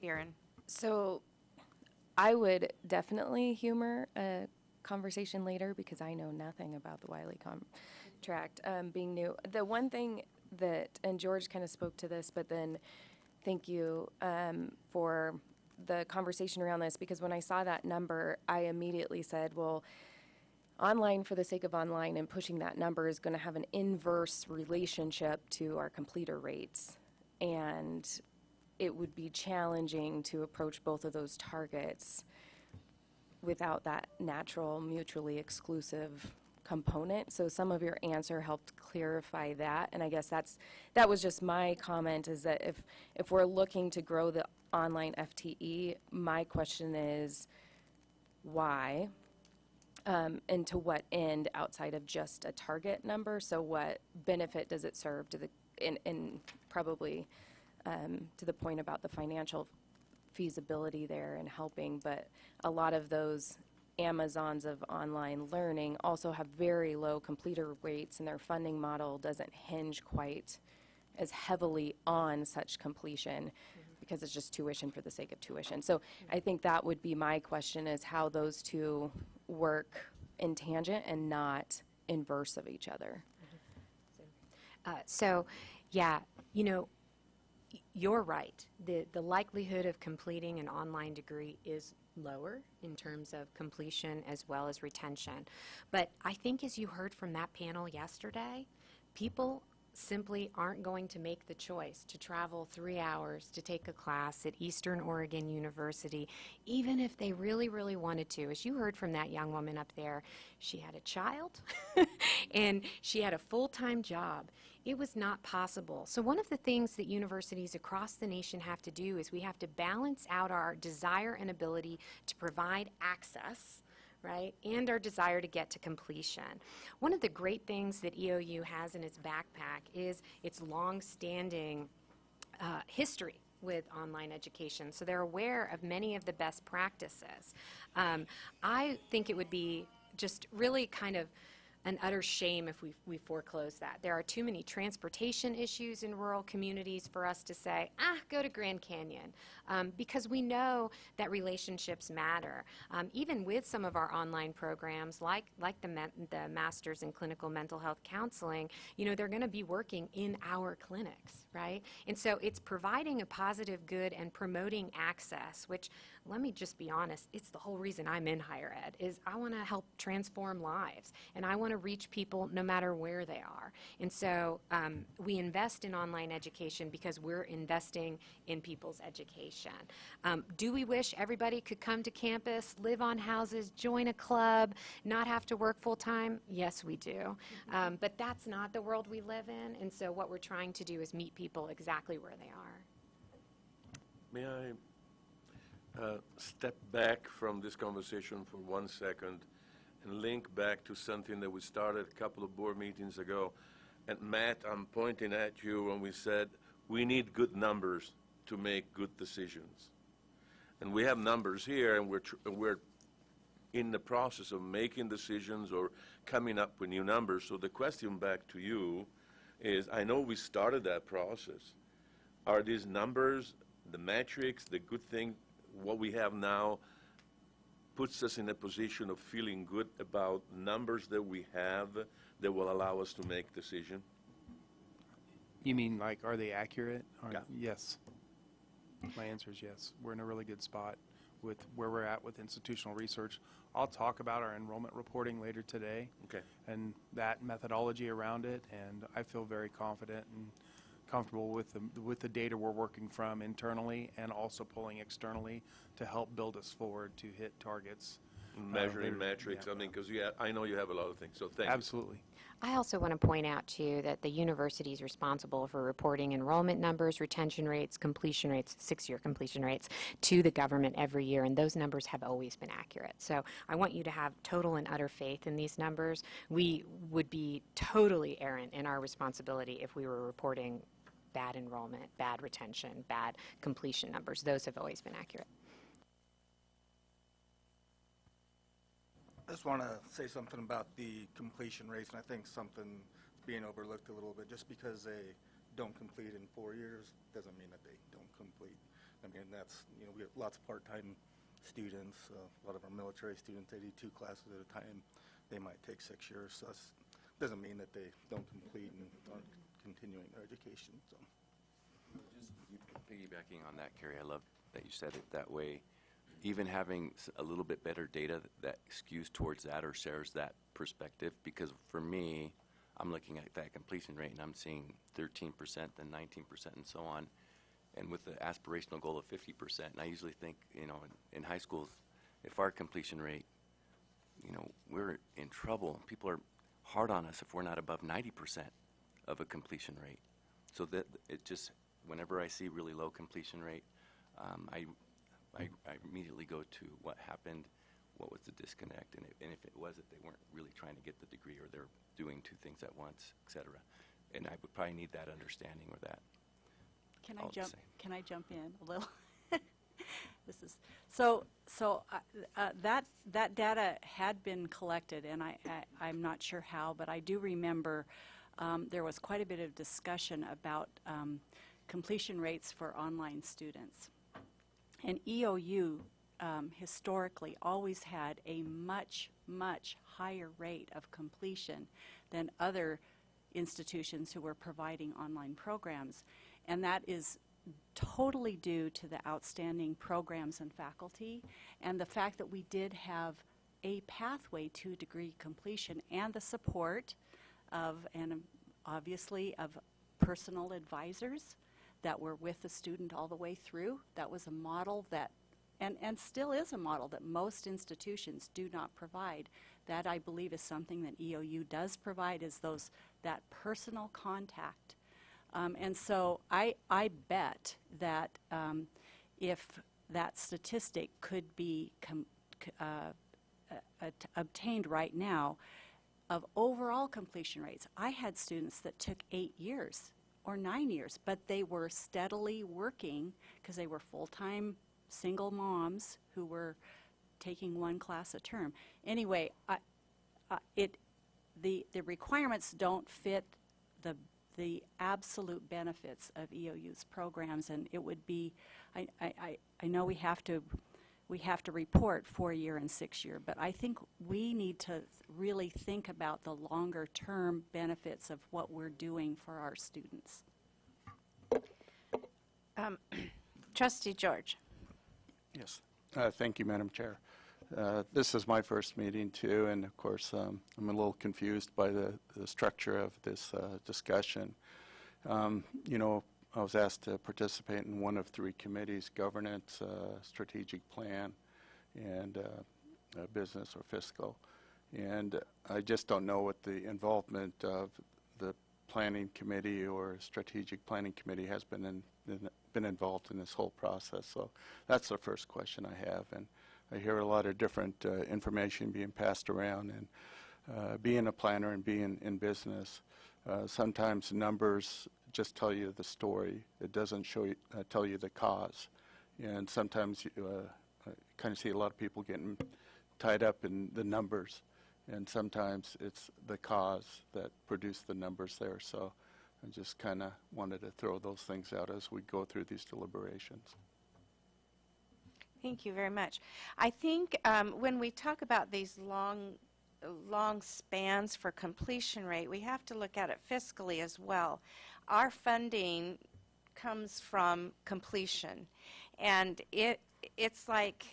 Erin. So I would definitely humor a conversation later because I know nothing about the Wiley contract being new. The one thing that, and George kind of spoke to this, but then thank you for the conversation around this, because when I saw that number, I immediately said, well, online for the sake of online and pushing that number is going to have an inverse relationship to our completer rates. And it would be challenging to approach both of those targets without that natural, mutually exclusive component. So some of your answer helped clarify that, and I guess that was just my comment, is that if we're looking to grow the online FTE, my question is why, and to what end outside of just a target number? So what benefit does it serve to the, and probably to the point about the financial feasibility there and helping, but a lot of those Amazons of online learning also have very low completer rates, and their funding model doesn't hinge quite as heavily on such completion because it's just tuition for the sake of tuition. So I think that would be my question, is how those two work in tangent and not inverse of each other. So, yeah, you're right. The likelihood of completing an online degree is lower in terms of completion as well as retention. But I think, as you heard from that panel yesterday, people simply aren't going to make the choice to travel 3 hours to take a class at Eastern Oregon University, even if they really, really wanted to. As you heard from that young woman up there, she had a child and she had a full-time job. It was not possible. So one of the things that universities across the nation have to do is we have to balance out our desire and ability to provide access, right, and our desire to get to completion. One of the great things that EOU has in its backpack is its long-standing history with online education. So they're aware of many of the best practices. I think it would be just really kind of an utter shame if we foreclose that. There are too many transportation issues in rural communities for us to say, go to Grand Canyon, because we know that relationships matter. Even with some of our online programs, like the Masters in Clinical Mental Health Counseling, they're going to be working in our clinics, right? And so it's providing a positive good and promoting access, which, let me just be honest, it's the whole reason I'm in higher ed, is I want to help transform lives, and I want to reach people no matter where they are. And so we invest in online education because we're investing in people's education. Do we wish everybody could come to campus, live on houses, join a club, not have to work full time? Yes, we do. But that's not the world we live in, and so what we're trying to do is meet people exactly where they are. May I step back from this conversation for 1 second and link back to something that we started a couple of board meetings ago? And Matt, I'm pointing at you when we said we need good numbers to make good decisions. And we have numbers here, and we're in the process of making decisions or coming up with new numbers. So the question back to you is, I know we started that process. Are these numbers, the metrics, the good thing, what we have now puts us in a position of feeling good about numbers that we have that will allow us to make decisions? You mean, like, are they accurate? Yeah. Yes. My answer is yes. We're in a really good spot. with where we're at with institutional research. I'll talk about our enrollment reporting later today. Okay. And that methodology around it, and I feel very confident and comfortable with the data we're working from internally and also pulling externally to help build us forward to hit targets. Measuring later- metrics, yeah. I mean, because I know you have a lot of things, so thank you. Absolutely. I also want to point out, too, that the university is responsible for reporting enrollment numbers, retention rates, completion rates, 6-year completion rates, to the government every year, and those numbers have always been accurate. So I want you to have total and utter faith in these numbers. We would be totally errant in our responsibility if we were reporting bad enrollment, bad retention, bad completion numbers. Those have always been accurate. I just want to say something about the completion rates, and I think something being overlooked a little bit. Just because they don't complete in 4 years doesn't mean that they don't complete. I mean, that's, you know, we have lots of part-time students, a lot of our military students, they do 2 classes at a time. They might take 6 years, so it doesn't mean that they don't complete and aren't continuing their education. So. Just piggybacking on that, Carrie, I love that you said it that way. Even having a little bit better data that skews towards that or shares that perspective, because for me, I'm looking at that completion rate and I'm seeing 13%, then 19%, and so on. And with the aspirational goal of 50%, and I usually think, you know, in high schools, if our completion rate, you know, we're in trouble. People are hard on us if we're not above 90% of a completion rate. So that it just, whenever I see really low completion rate, I immediately go to what happened, what was the disconnect, and if it was that they weren't really trying to get the degree or they're doing 2 things at once, et cetera. And I would probably need that understanding or that. Can all I to jump? say. Can I jump in a little? This is so. That data had been collected, and I'm not sure how, but I do remember there was quite a bit of discussion about completion rates for online students. And EOU historically always had a much, much higher rate of completion than other institutions who were providing online programs. And that is totally due to the outstanding programs and faculty and the fact that we did have a pathway to degree completion and the support of, and obviously, of personal advisors that were with the student all the way through. That was a model that, and still is a model that most institutions do not provide. That, I believe, is something that EOU does provide, is that personal contact. And so I bet that if that statistic could be obtained right now of overall completion rates, I had students that took 8 years or 9 years, but they were steadily working because they were full-time single moms who were taking 1 class a term. Anyway, the requirements don't fit the absolute benefits of EOU's programs, and it would be, I know we have to report 4-year and 6-year, but I think we need to really think about the longer term benefits of what we're doing for our students. Trustee George. Yes. Thank you, Madam Chair. This is my first meeting, too, and of course, I'm a little confused by the structure of this discussion. You know, I was asked to participate in one of 3 committees: governance, strategic plan, and business or fiscal. And I just don't know what the involvement of the planning committee or strategic planning committee has been involved in this whole process. So that's the first question I have. And I hear a lot of different information being passed around, and being a planner and being in business, sometimes numbers just tell you the story. It doesn't tell you the cause. And sometimes you kind of see a lot of people getting tied up in the numbers, and sometimes it's the cause that produced the numbers there. So I just kind of wanted to throw those things out as we go through these deliberations. Thank you very much. I think when we talk about these long spans for completion rate, we have to look at it fiscally as well. Our funding comes from completion, and it's like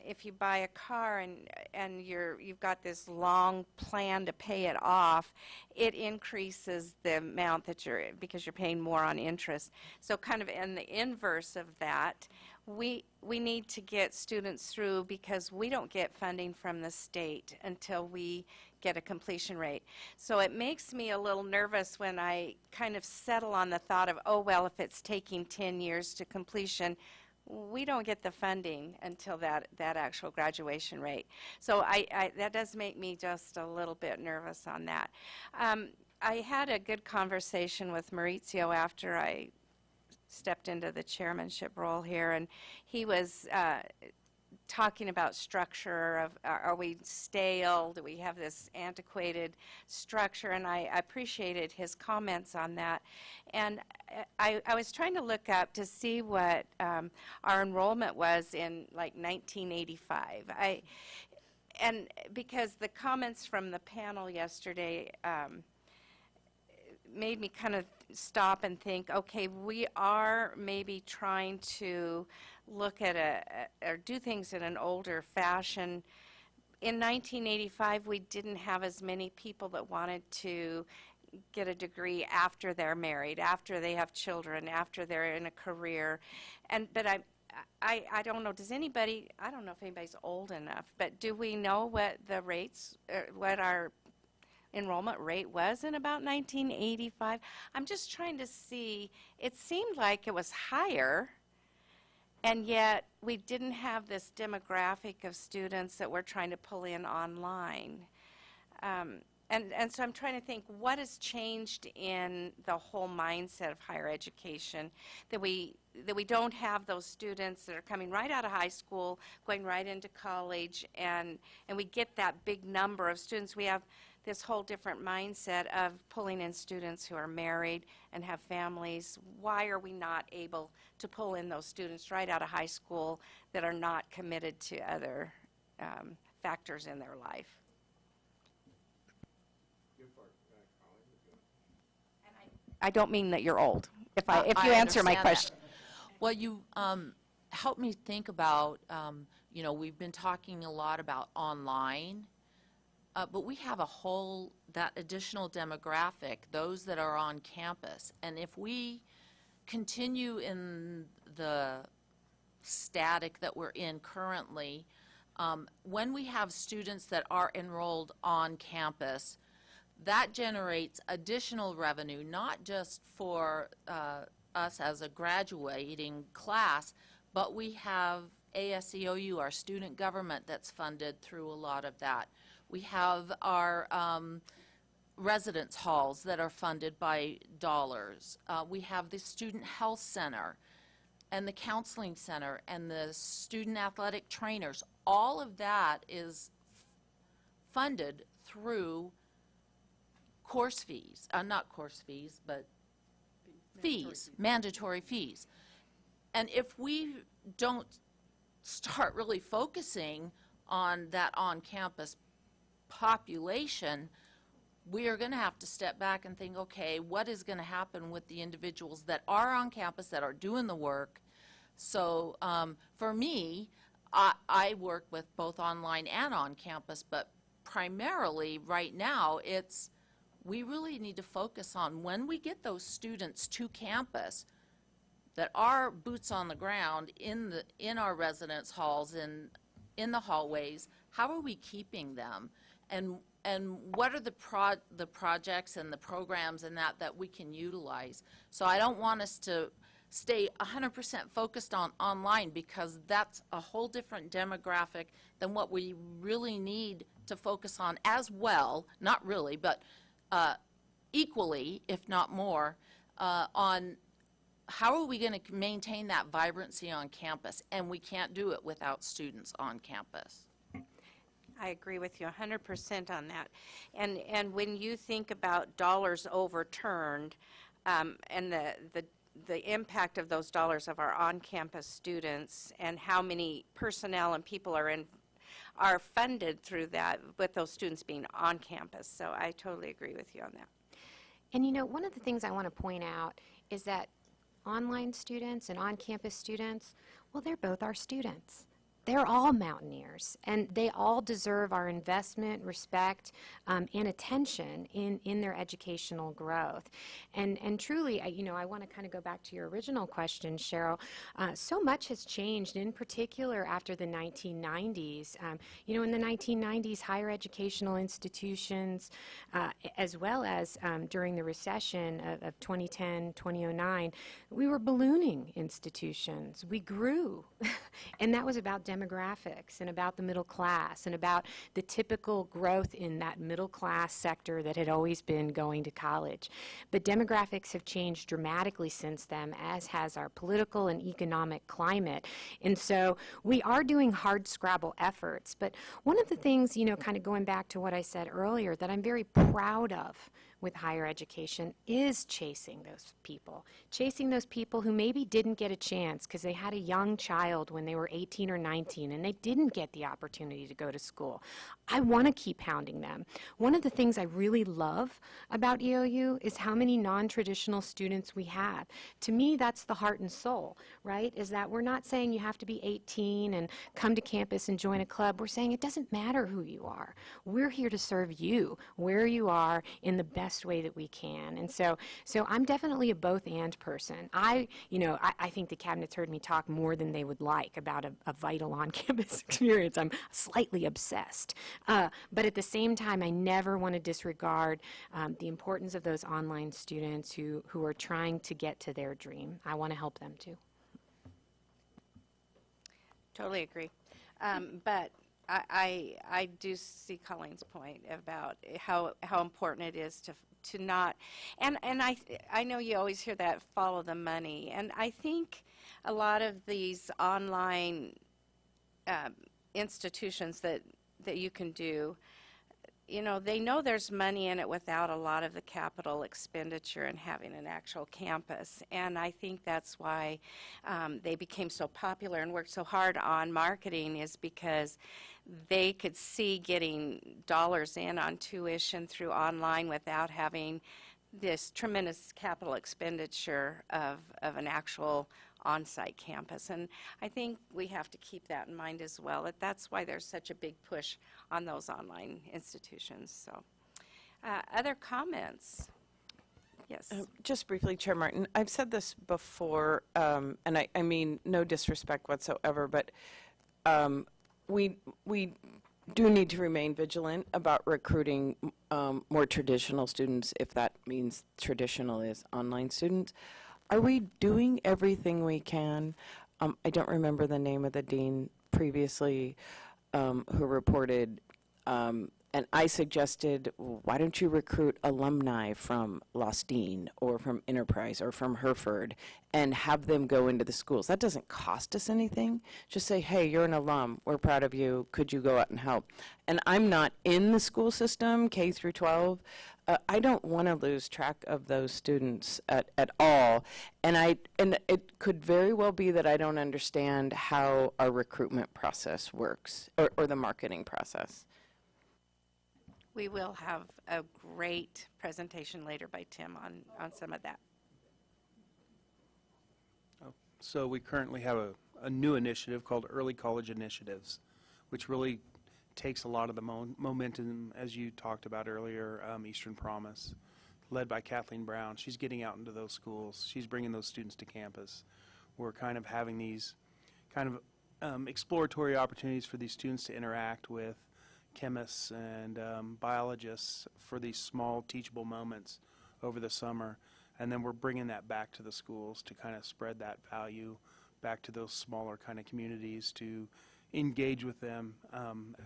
if you buy a car and you've got this long plan to pay it off, it increases the amount that because you're paying more on interest. So kind of in the inverse of that, we need to get students through because we don't get funding from the state until we get a completion rate. So it makes me a little nervous when I kind of settle on the thought of, oh, well, if it's taking 10 years to completion, we don't get the funding until that actual graduation rate. So that does make me just a little bit nervous on that. I had a good conversation with Maurizio after I stepped into the chairmanship role here, and he was talking about structure of are we stale, do we have this antiquated structure, and I appreciated his comments on that. And I was trying to look up to see what our enrollment was in like 1985. And because the comments from the panel yesterday made me kind of stop and think, okay, we are maybe trying to look at or do things in an older fashion. In 1985, we didn't have as many people that wanted to get a degree after they're married, after they have children, after they're in a career. But I don't know, does anybody, I don't know if anybody's old enough, but do we know what the rates, what our enrollment rate was in about 1985? I'm just trying to see, it seemed like it was higher, and yet we didn't have this demographic of students that we're trying to pull in online. And so I'm trying to think what has changed in the whole mindset of higher education, that we don't have those students that are coming right out of high school, going right into college, and we get that big number of students. We have this whole different mindset of pulling in students who are married and have families. Why are we not able to pull in those students right out of high school that are not committed to other factors in their life? I don't mean that you're old, if you answer my understand question. that. Well, you helped me think about, we've been talking a lot about online, but we have that additional demographic, those that are on campus. And if we continue in the static that we're in currently, when we have students that are enrolled on campus, that generates additional revenue, not just for us as a graduating class, but we have ASEOU, our student government, that's funded through a lot of that. We have our residence halls that are funded by dollars. We have the student health center and the counseling center and the student athletic trainers. All of that is funded through course fees, not course fees, but mandatory fees. And if we don't start really focusing on that on-campus population, we are going to have to step back and think, okay, what is going to happen with the individuals that are on campus, that are doing the work? So for me, I work with both online and on campus, but primarily right now we really need to focus on when we get those students to campus that are boots on the ground in our residence halls and in the hallways. How are we keeping them, and what are the projects and the programs and that we can utilize? So I don't want us to stay 100% focused on online, because that's a whole different demographic than what we really need to focus on as well, not really, but equally, if not more, on how are we going to maintain that vibrancy on campus, and we can't do it without students on campus. I agree with you 100% on that. And when you think about dollars overturned, and the impact of those dollars of our on-campus students, and how many personnel and people are funded through that, with those students being on campus. So I totally agree with you on that. And one of the things I want to point out is that online students and on-campus students, well, they're both our students. they're all mountaineers, and they all deserve our investment, respect, and attention in their educational growth. And truly, I want to kind of go back to your original question, Cheryl. So much has changed, in particular after the 1990s. In the 1990s, higher educational institutions, as well as during the recession of 2010, 2009, we were ballooning institutions. We grew. And that was about demographics and about the middle class and about the typical growth in that middle class sector that had always been going to college. But demographics have changed dramatically since then, as has our political and economic climate. And so we are doing hard scrabble efforts. But one of the things, kind of going back to what I said earlier, that I'm very proud of with higher education is chasing those people who maybe didn't get a chance because they had a young child when they were 18 or 19 and they didn't get the opportunity to go to school. I want to keep hounding them. One of the things I really love about EOU is how many non-traditional students we have. To me, that's the heart and soul, right? Is that we're not saying you have to be 18 and come to campus and join a club. We're saying it doesn't matter who you are. We're here to serve you where you are in the best way that we can. And so I'm definitely a both and person. I think the cabinet's heard me talk more than they would like about a vital on-campus experience. I'm slightly obsessed. But at the same time, I never want to disregard the importance of those online students who are trying to get to their dream. I want to help them too. Totally agree. But I do see Colleen's point about how important it is to not, and I know you always hear that follow the money, and I think a lot of these online institutions that you can do, they know there's money in it without a lot of the capital expenditure and having an actual campus. And I think that's why they became so popular and worked so hard on marketing, is because they could see getting dollars in on tuition through online without having this tremendous capital expenditure of an actual on-site campus. And I think we have to keep that in mind as well. That's why there's such a big push on those online institutions. So, other comments? Yes. Just briefly, Chair Martin, I've said this before, and I mean no disrespect whatsoever, but we do need to remain vigilant about recruiting more traditional students, if that means traditional is online students. Are we doing everything we can? I don't remember the name of the dean previously who reported, and I suggested, why don't you recruit alumni from Lostine or from Enterprise or from Hereford and have them go into the schools? That doesn't cost us anything. Just say, hey, you're an alum. We're proud of you. Could you go out and help? And I'm not in the school system, K through 12. I don't want to lose track of those students at all. And it could very well be that I don't understand how our recruitment process works or the marketing process. We will have a great presentation later by Tim on some of that. So we currently have a new initiative called Early College Initiatives, which really takes a lot of the momentum, as you talked about earlier, Eastern Promise, led by Kathleen Brown. She's getting out into those schools. She's bringing those students to campus. We're kind of having these kind of exploratory opportunities for these students to interact with chemists and biologists for these small teachable moments over the summer. And then we're bringing that back to the schools to kind of spread that value back to those smaller kind of communities to engage with them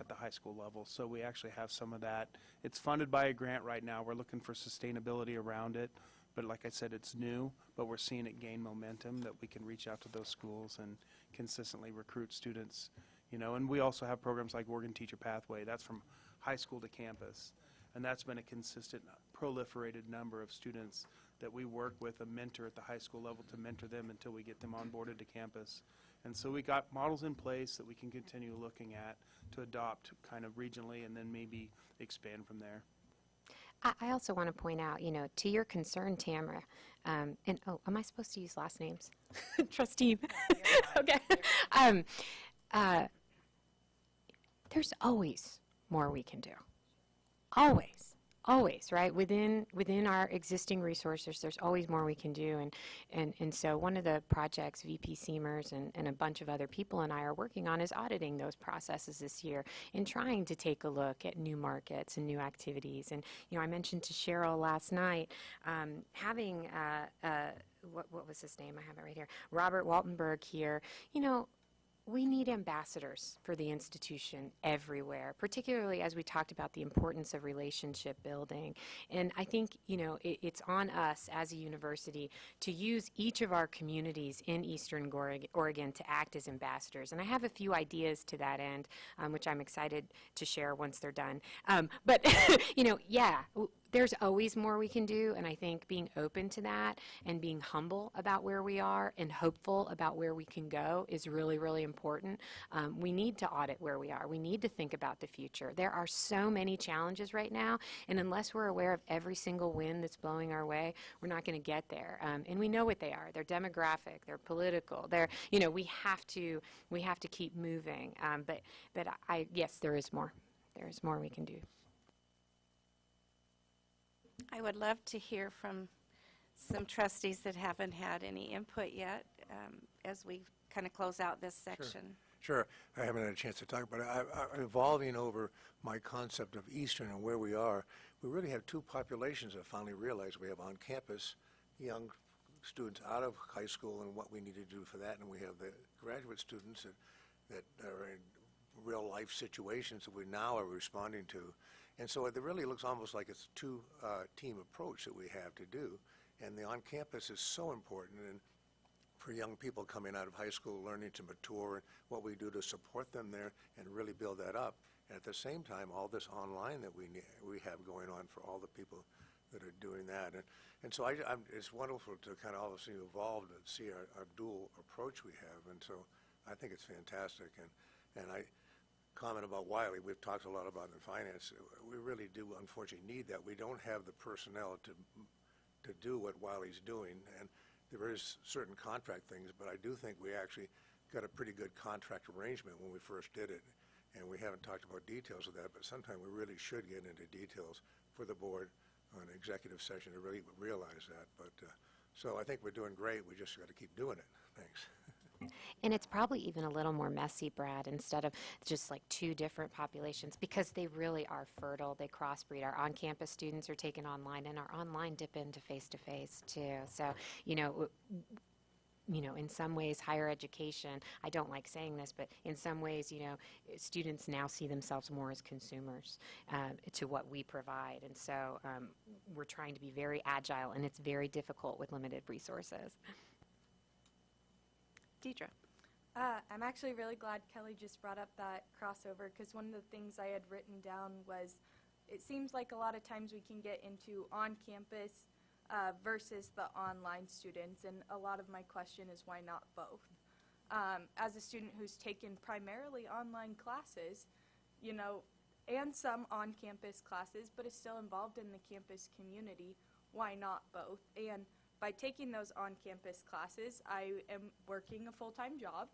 at the high school level. So we actually have some of that. It's funded by a grant right now. We're looking for sustainability around it. But like I said, it's new, but we're seeing it gain momentum that we can reach out to those schools and consistently recruit students. And we also have programs like Oregon Teacher Pathway. That's from high school to campus. And that's been a consistent, proliferated number of students that we work with a mentor at the high school level to mentor them until we get them onboarded to campus. And so we got models in place that we can continue looking at to adopt kind of regionally and then maybe expand from there. I also want to point out, to your concern, Tamara, and am I supposed to use last names? Trustee. Okay. there's always more we can do. Always, right? Within our existing resources, there's always more we can do. And so one of the projects VP Seamers and a bunch of other people and I are working on is auditing those processes this year and trying to take a look at new markets and new activities. And, I mentioned to Cheryl last night, having, what was his name? I have it right here. Robert Waltenberg here. We need ambassadors for the institution everywhere, particularly as we talked about the importance of relationship building. And I think, it's on us as a university to use each of our communities in Eastern Oregon to act as ambassadors. And I have a few ideas to that end, which I'm excited to share once they're done. But, there's always more we can do, and I think being open to that and being humble about where we are and hopeful about where we can go is really, really important. We need to audit where we are. We need to think about the future. There are so many challenges right now, and unless we're aware of every single wind that's blowing our way, we're not going to get there. And we know what they are. They're demographic. They're political. We have to keep moving. But yes, there is more. There is more we can do. I would love to hear from some trustees that haven't had any input yet as we kind of close out this section. Sure. I haven't had a chance to talk, but I'm evolving over my concept of Eastern and where we are. We really have two populations that finally realize we have on campus young students out of high school and what we need to do for that, and we have the graduate students that are in real life situations that we now are responding to. And so it really looks almost like it's a two-team approach that we have to do. And the on-campus is so important and for young people coming out of high school, learning to mature, and what we do to support them there and really build that up. And at the same time, all this online that we have going on for all the people that are doing that. And so it's wonderful to kind of all see evolve and see our dual approach we have. And so I think it's fantastic. And I comment about Wiley, we've talked a lot about in finance. We really do unfortunately need that. We don't have the personnel to do what Wiley's doing, and there is certain contract things, but I do think we actually got a pretty good contract arrangement when we first did it, and we haven't talked about details of that, but sometime we really should get into details for the board on an executive session to really realize that. But so I think we're doing great. We just got to keep doing it. Thanks. And it's probably even a little more messy, Brad, instead of just like two different populations, because they really are fertile. They crossbreed. Our on-campus students are taken online, and our online dip into face-to-face too. So, in some ways, higher education, I don't like saying this, but in some ways, students now see themselves more as consumers to what we provide. And so we're trying to be very agile, and it's very difficult with limited resources. Deidre. I'm actually really glad Kelly just brought up that crossover, because one of the things I had written down was it seems like a lot of times we can get into on-campus versus the online students, and a lot of my question is why not both? As a student who's taken primarily online classes, and some on-campus classes, but is still involved in the campus community, why not both? And by taking those on-campus classes, I am working a full-time job.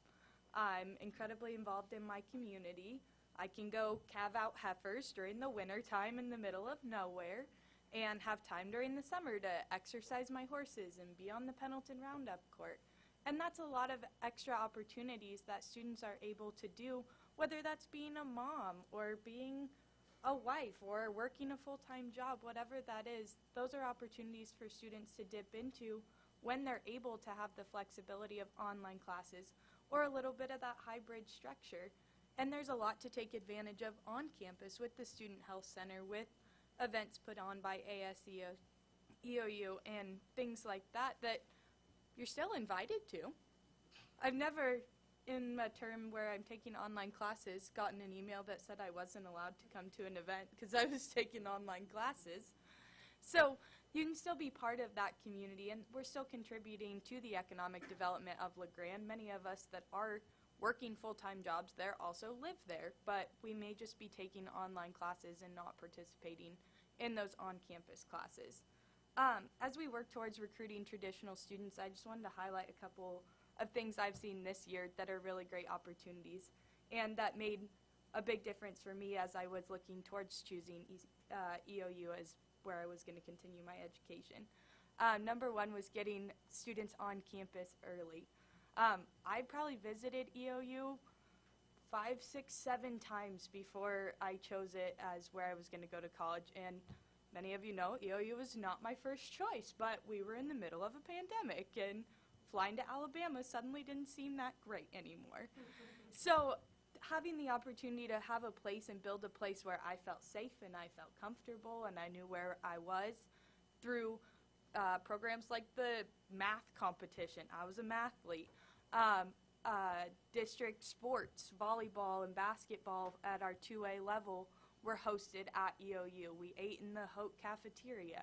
I'm incredibly involved in my community. I can go calve out heifers during the winter time in the middle of nowhere and have time during the summer to exercise my horses and be on the Pendleton Roundup court. And that's a lot of extra opportunities that students are able to do, whether that's being a mom or being a wife or working a full-time job, whatever that is. Those are opportunities for students to dip into when they're able to have the flexibility of online classes or a little bit of that hybrid structure. And there's a lot to take advantage of on campus with the Student Health Center, with events put on by ASEO, EOU, and things like that you're still invited to. I've never, in a term where I'm taking online classes, gotten an email that said I wasn't allowed to come to an event because I was taking online classes. So you can still be part of that community, and we're still contributing to the economic development of LeGrand. Many of us that are working full-time jobs there also live there, but we may just be taking online classes and not participating in those on-campus classes. As we work towards recruiting traditional students, I just wanted to highlight a couple of things I've seen this year that are really great opportunities and that made a big difference for me as I was looking towards choosing EOU as where I was going to continue my education. Number one was getting students on campus early. I probably visited EOU 5, 6, 7 times before I chose it as where I was going to go to college. And many of you know EOU was not my first choice, but we were in the middle of a pandemic, and flying to Alabama suddenly didn't seem that great anymore. So having the opportunity to have a place and build a place where I felt safe and I felt comfortable and I knew where I was through programs like the math competition. I was a mathlete. District sports, volleyball and basketball at our 2A level were hosted at EOU. We ate in the Hope cafeteria.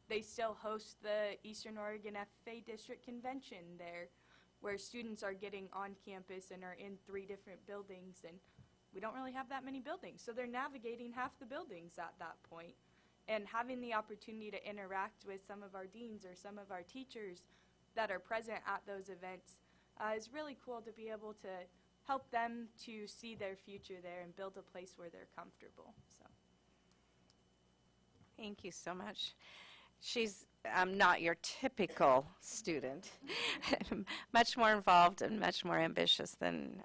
They still host the Eastern Oregon FFA District Convention there, where students are getting on campus and are in 3 different buildings, and we don't really have that many buildings, so they're navigating half the buildings at that point. And having the opportunity to interact with some of our deans or some of our teachers that are present at those events is really cool to be able to help them to see their future there and build a place where they're comfortable. So, Thank you so much. She's not your typical student, much more involved and much more ambitious than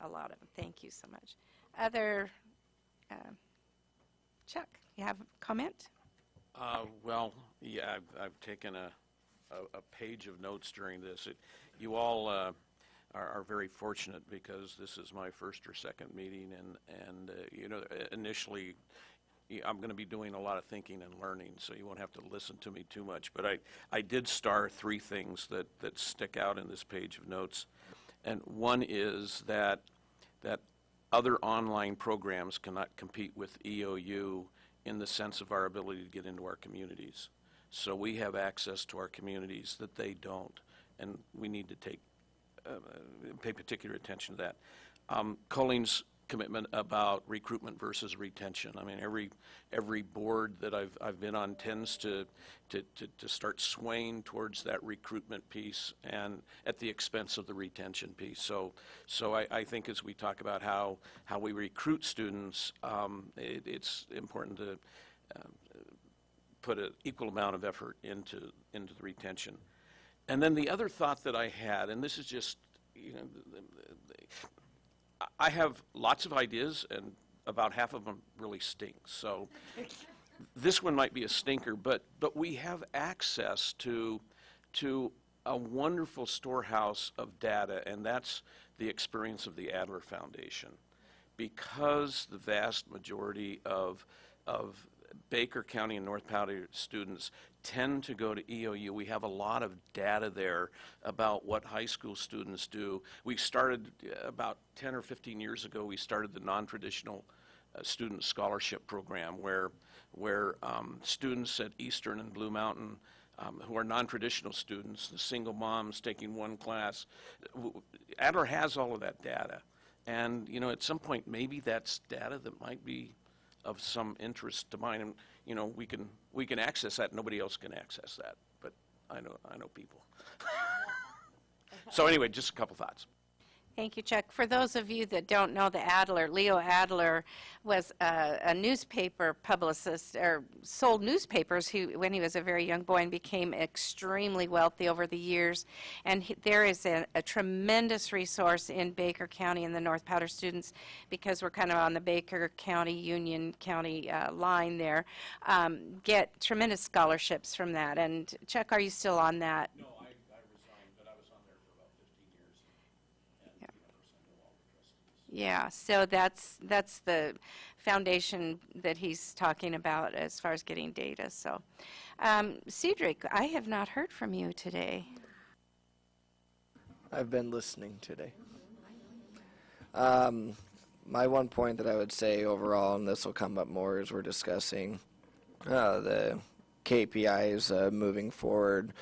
a lot of them. Thank you so much. Other, Chuck, you have a comment? Well, yeah, I've taken a page of notes during this. You all are very fortunate because this is my first or second meeting, and you know, initially I'm going to be doing a lot of thinking and learning, so you won't have to listen to me too much. But I did star 3 things that stick out in this page of notes, and one is that other online programs cannot compete with EOU in the sense of our ability to get into our communities. So we have access to our communities that they don't, and we need to pay particular attention to that. Colleen's commitment about recruitment versus retention. I mean, every board that I've been on tends to start swaying towards that recruitment piece and at the expense of the retention piece. So I think as we talk about how we recruit students, it's important to put an equal amount of effort into the retention. And then the other thought that I had, and this is just, you know, I have lots of ideas, and about half of them really stink. So this one might be a stinker, but we have access to a wonderful storehouse of data, and that's the experience of the Adler Foundation. Because the vast majority of Baker County and North Powder students tend to go to EOU. We have a lot of data there about what high school students do. We started about 10 or 15 years ago, we started the non-traditional student scholarship program where students at Eastern and Blue Mountain who are non-traditional students, the single moms taking one class, Adler has all of that data. And, you know, at some point, maybe that's data that might be of some interest to mine, and you know, we can access that. Nobody else can access that, but I know people. So anyway, just a couple thoughts. Thank you, Chuck. For those of you that don't know the Adler, Leo Adler was a newspaper publicist, or sold newspapers when he was a very young boy, and became extremely wealthy over the years. And there is a tremendous resource in Baker County and the North Powder students, because we're kind of on the Baker County, Union County line there, get tremendous scholarships from that. And Chuck, are you still on that? No, I resigned, but I was on there for about 15 years. Yeah, so that's the foundation that he's talking about as far as getting data. So, Cedric, I have not heard from you today. I've been listening today. My one point that I would say overall, and this will come up more as we're discussing the KPIs moving forward,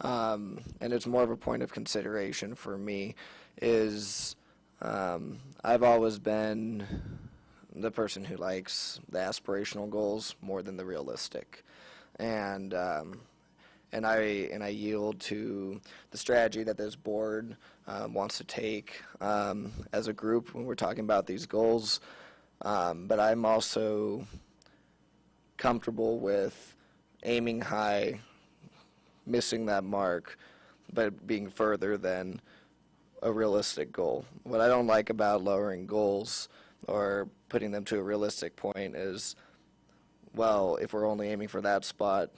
and it's more of a point of consideration for me, is I've always been the person who likes the aspirational goals more than the realistic, and I yield to the strategy that this board wants to take as a group when we're talking about these goals. But I'm also comfortable with aiming high, missing that mark, but being further than a realistic goal. What I don't like about lowering goals or putting them to a realistic point is, well, if we're only aiming for that spot,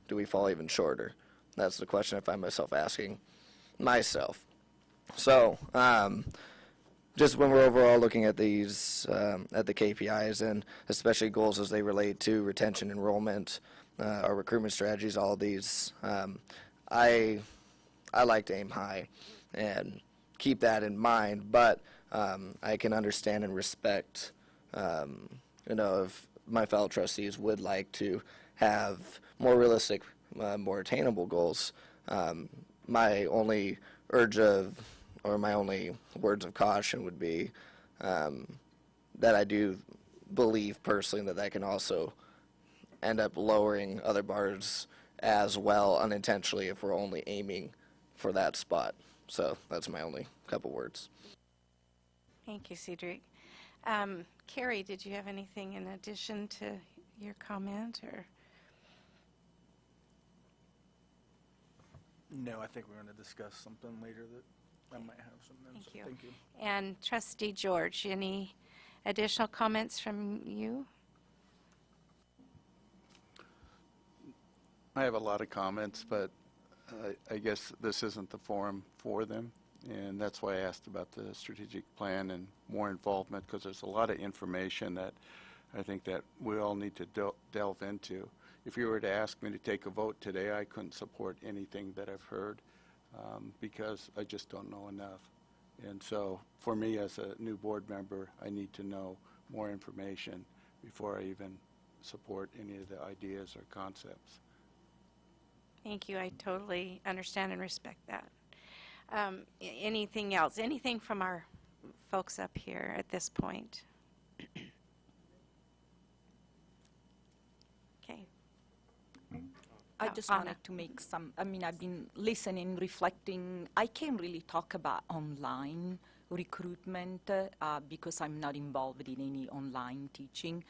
do we fall even shorter? That's the question I find myself asking myself. So, just when we're overall looking at these, at the KPIs and especially goals as they relate to retention, enrollment, our recruitment strategies, all of these, I like to aim high and keep that in mind, but I can understand and respect, if my fellow trustees would like to have more realistic, more attainable goals. My only my only words of caution would be that I do believe personally that can also end up lowering other bars as well unintentionally if we're only aiming for that spot. So that's my only couple words. Thank you, Cedric. Carrie, did you have anything in addition to your comment, or? No, I think we're going to discuss something later that I might have something. Thank you. Thank you. And Trustee George, any additional comments from you? I have a lot of comments, but I guess this isn't the forum for them, and that's why I asked about the strategic plan and more involvement, because there's a lot of information that I think that we all need to delve into. If you were to ask me to take a vote today, I couldn't support anything that I've heard because I just don't know enough. And so for me as a new board member, I need to know more information before I even support any of the ideas or concepts. Thank you. I totally understand and respect that. Anything else? Anything from our folks up here at this point? Okay. I just Anna. wanted to make I've been listening, reflecting. I can't really talk about online recruitment because I'm not involved in any online teaching.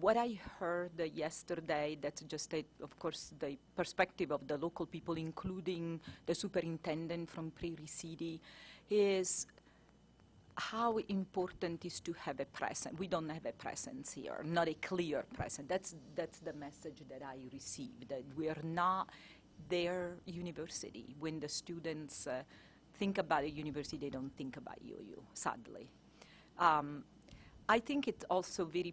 What I heard yesterday, that's just, of course, the perspective of the local people, including the superintendent from Prairie City, is how important is to have a presence. We don't have a presence here, not a clear presence. That's the message that I received, that we are not their university. When the students think about a university, they don't think about UU, sadly. I think it's also very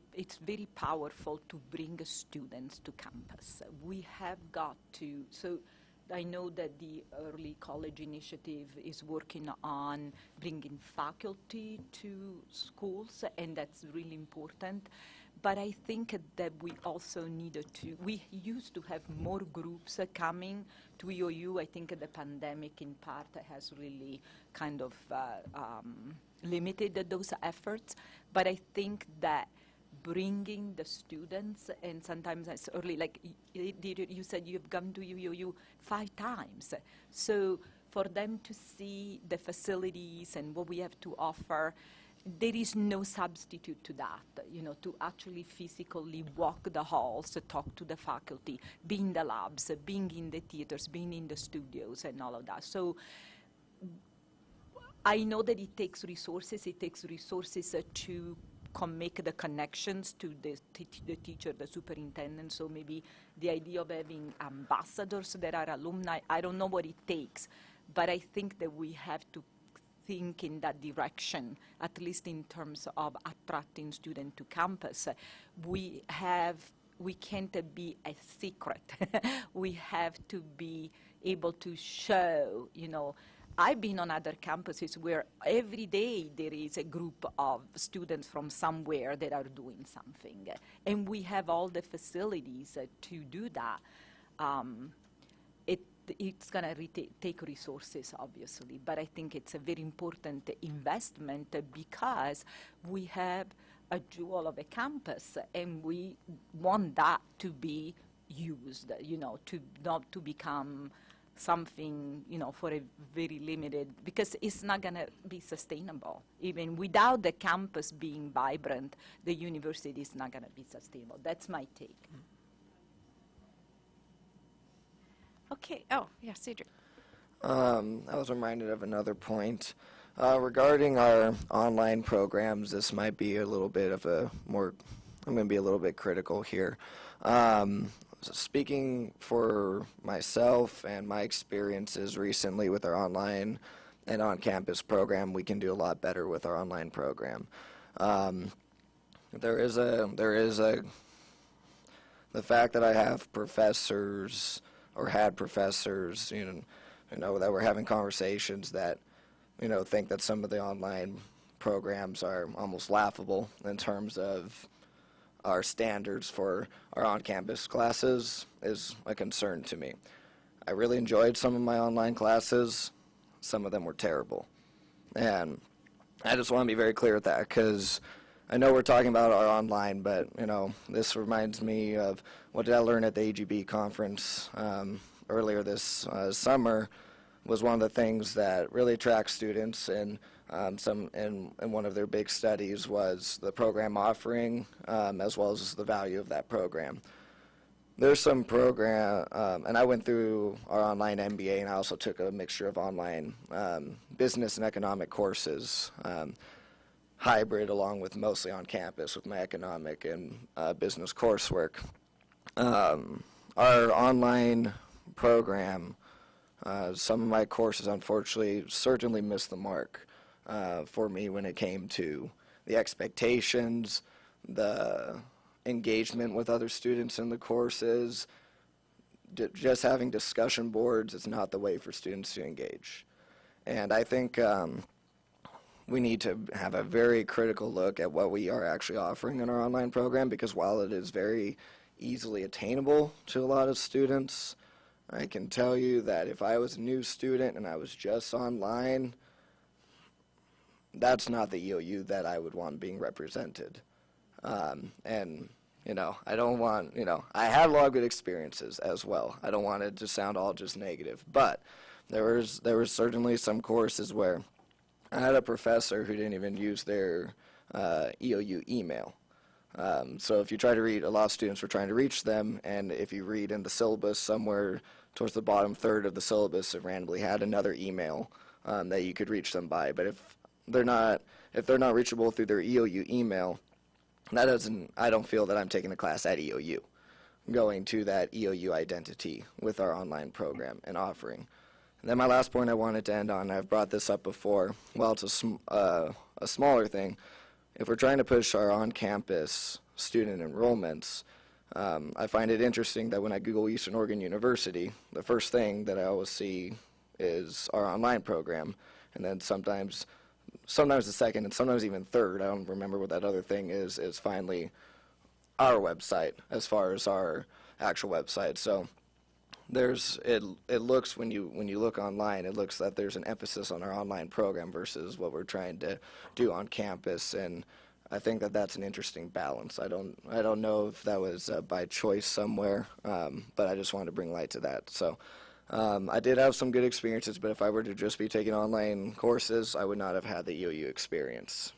powerful to bring students to campus. We have got to, so I know that the Early College Initiative is working on bringing faculty to schools, and that's really important. But I think that we also needed we used to have more groups coming to UOU. I think the pandemic in part has really kind of limited those efforts. But I think that bringing the students, and sometimes it's early, like you said you've come to UOU 5 times. So for them to see the facilities and what we have to offer, there is no substitute to that, to actually physically walk the halls, talk to the faculty, be in the labs, being in the theaters, being in the studios and all of that. So I know that it takes resources. It takes resources to make the connections to the teacher, the superintendent. So maybe the idea of having ambassadors that are alumni, I don't know what it takes, but I think that we have to think in that direction, at least in terms of attracting students to campus. We can't be a secret. We have to be able to show, I've been on other campuses where every day there is a group of students from somewhere that are doing something. And we have all the facilities to do that. It's going to take resources, obviously, but I think it's a very important investment because we have a jewel of a campus, and we want that to be used, not to become something, for a very limited, because it's not going to be sustainable. Even without the campus being vibrant, the university is not going to be sustainable. That's my take. Okay, oh, yeah, Cedric. I was reminded of another point. Regarding our online programs, this might be a little bit of I'm going to be a little bit critical here. Speaking for myself and my experiences recently with our online and on-campus program, we can do a lot better with our online program. The fact that I have professors or had professors, that we're having conversations that, think that some of the online programs are almost laughable in terms of our standards for our on-campus classes is a concern to me. I really enjoyed some of my online classes. Some of them were terrible. And I just want to be very clear with that, because I know we're talking about our online, but, this reminds me of what did I learn at the AGB conference earlier this summer. Was one of the things that really attracts students, and one of their big studies was the program offering, as well as the value of that program. There's some program, and I went through our online MBA, and I also took a mixture of online business and economic courses, hybrid, along with mostly on campus with my economic and business coursework. Our online program, some of my courses, unfortunately, certainly missed the mark for me when it came to the expectations, the engagement with other students in the courses. Just having discussion boards is not the way for students to engage. And I think we need to have a very critical look at what we are actually offering in our online program, because while it is very easily attainable to a lot of students, I can tell you that if I was a new student and I was just online, that's not the EOU that I would want being represented. And, I don't want, I had a lot of good experiences as well. I don't want it to sound all just negative. But there was certainly some courses where I had a professor who didn't even use their EOU email. So if you try to read, a lot of students were trying to reach them, and if you read in the syllabus somewhere towards the bottom third of the syllabus, it randomly had another email that you could reach them by. But if they're not reachable through their EOU email, I don't feel that I'm taking a class at EOU, going to that EOU identity with our online program and offering. And then my last point I wanted to end on, I've brought this up before, well, it's a smaller thing. If we're trying to push our on-campus student enrollments, I find it interesting that when I Google Eastern Oregon University, the first thing that I always see is our online program, and then sometimes the second, and sometimes even third, I don't remember what that other thing is finally our website as far as our actual website. So it looks, when you look online, it looks that there's an emphasis on our online program versus what we're trying to do on campus, and I think that that's an interesting balance. I don't know if that was by choice somewhere, but I just wanted to bring light to that. So I did have some good experiences, but if I were to just be taking online courses, I would not have had the EOU experience.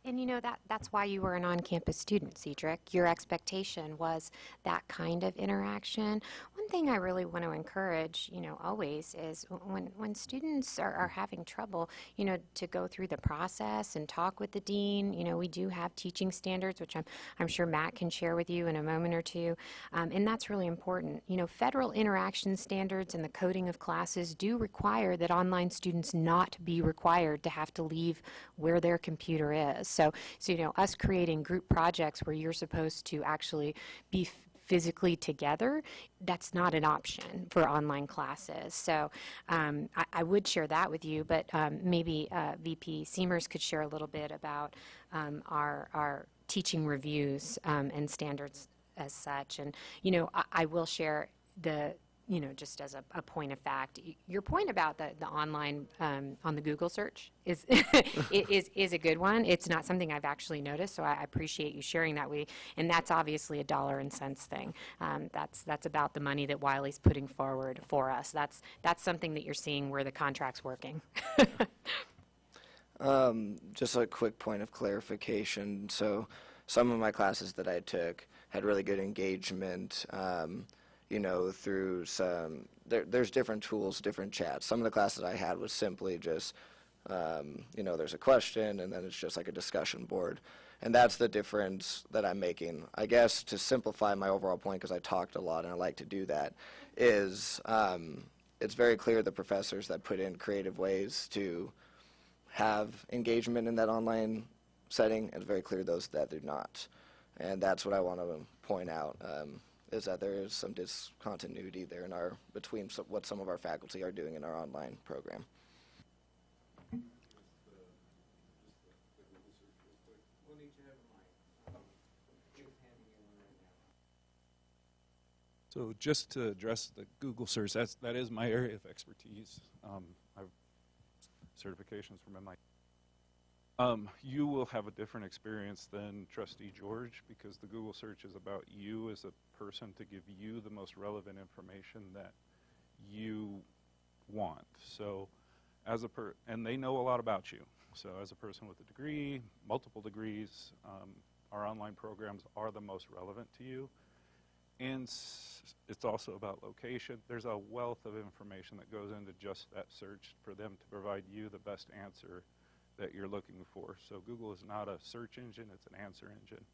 And that's why you were an on-campus student, Cedric. Your expectation was that kind of interaction. One thing I really want to encourage, always is when students are having trouble, to go through the process and talk with the dean. We do have teaching standards, which I'm sure Matt can share with you in a moment or two, and that's really important. Federal interaction standards and the coding of classes do require that online students not be required to have to leave where their computer is. So us creating group projects where you're supposed to actually be physically together, that's not an option for online classes. So I would share that with you, but maybe VP Seamers could share a little bit about our teaching reviews and standards as such. And, I will share just as a point of fact, your point about the online on the Google search is is a good one. It's not something I've actually noticed, so I appreciate you sharing that. And that's obviously a dollar and cents thing. That's about the money that Wiley's putting forward for us. That's something that you're seeing where the contract's working. Just a quick point of clarification. So some of my classes that I took had really good engagement, through there's different tools, different chats. Some of the classes I had was simply just, there's a question and then it's just like a discussion board. And that's the difference that I'm making. I guess to simplify my overall point, because I talked a lot and I like to do that, is it's very clear the professors that put in creative ways to have engagement in that online setting, and it's very clear those that do not. And that's what I want to point out, is that there is some discontinuity there between what some of our faculty are doing in our online program. So just to address the Google search, that is my area of expertise. I've certifications from MIT. You will have a different experience than Trustee George, because the Google search is about you as a person to give you the most relevant information that you want. So as and they know a lot about you. So as a person with a degree, multiple degrees, our online programs are the most relevant to you. And it's also about location. There's a wealth of information that goes into just that search for them to provide you the best answer that you're looking for. So Google is not a search engine, it's an answer engine.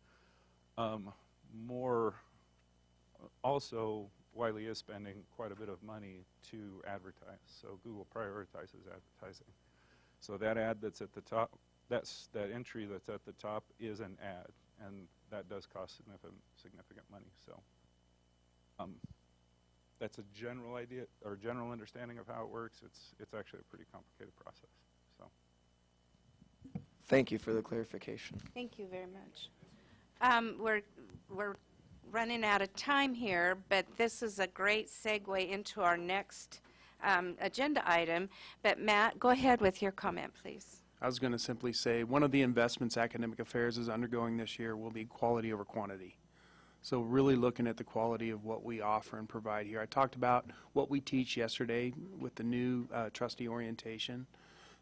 Also, Wiley is spending quite a bit of money to advertise. So Google prioritizes advertising. So that ad that's at the top, that entry that's at the top is an ad, and that does cost significant money. So that's a general idea or general understanding of how it works. It's actually a pretty complicated process. So thank you for the clarification. Thank you very much. We're running out of time here, but this is a great segue into our next agenda item. But Matt, go ahead with your comment, please. I was going to simply say one of the investments Academic Affairs is undergoing this year will be quality over quantity. So really looking at the quality of what we offer and provide here. I talked about what we teach yesterday with the new trustee orientation.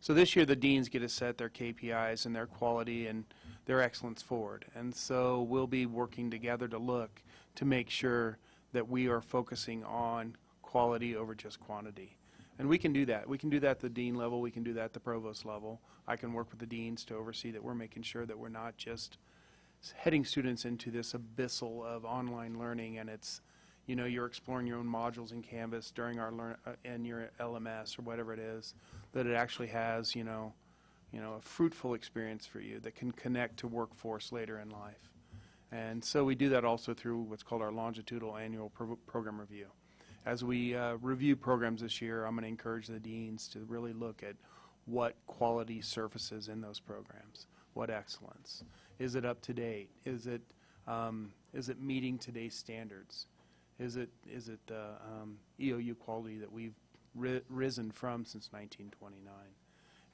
So this year the deans get to set their KPIs and their quality and their excellence forward. And so we'll be working together to look to make sure that we are focusing on quality over just quantity. And we can do that. We can do that at the dean level. We can do that at the provost level. I can work with the deans to oversee that we're making sure that we're not just heading students into this abyssal of online learning, and it's, you're exploring your own modules in Canvas during our and your LMS or whatever it is, that it actually has, a fruitful experience for you that can connect to workforce later in life. And so we do that also through what's called our longitudinal annual program review. As we review programs this year, I'm going to encourage the deans to really look at what quality surfaces in those programs, what excellence. Is it up to date? Is it meeting today's standards? Is it the EOU quality that we've risen from since 1929?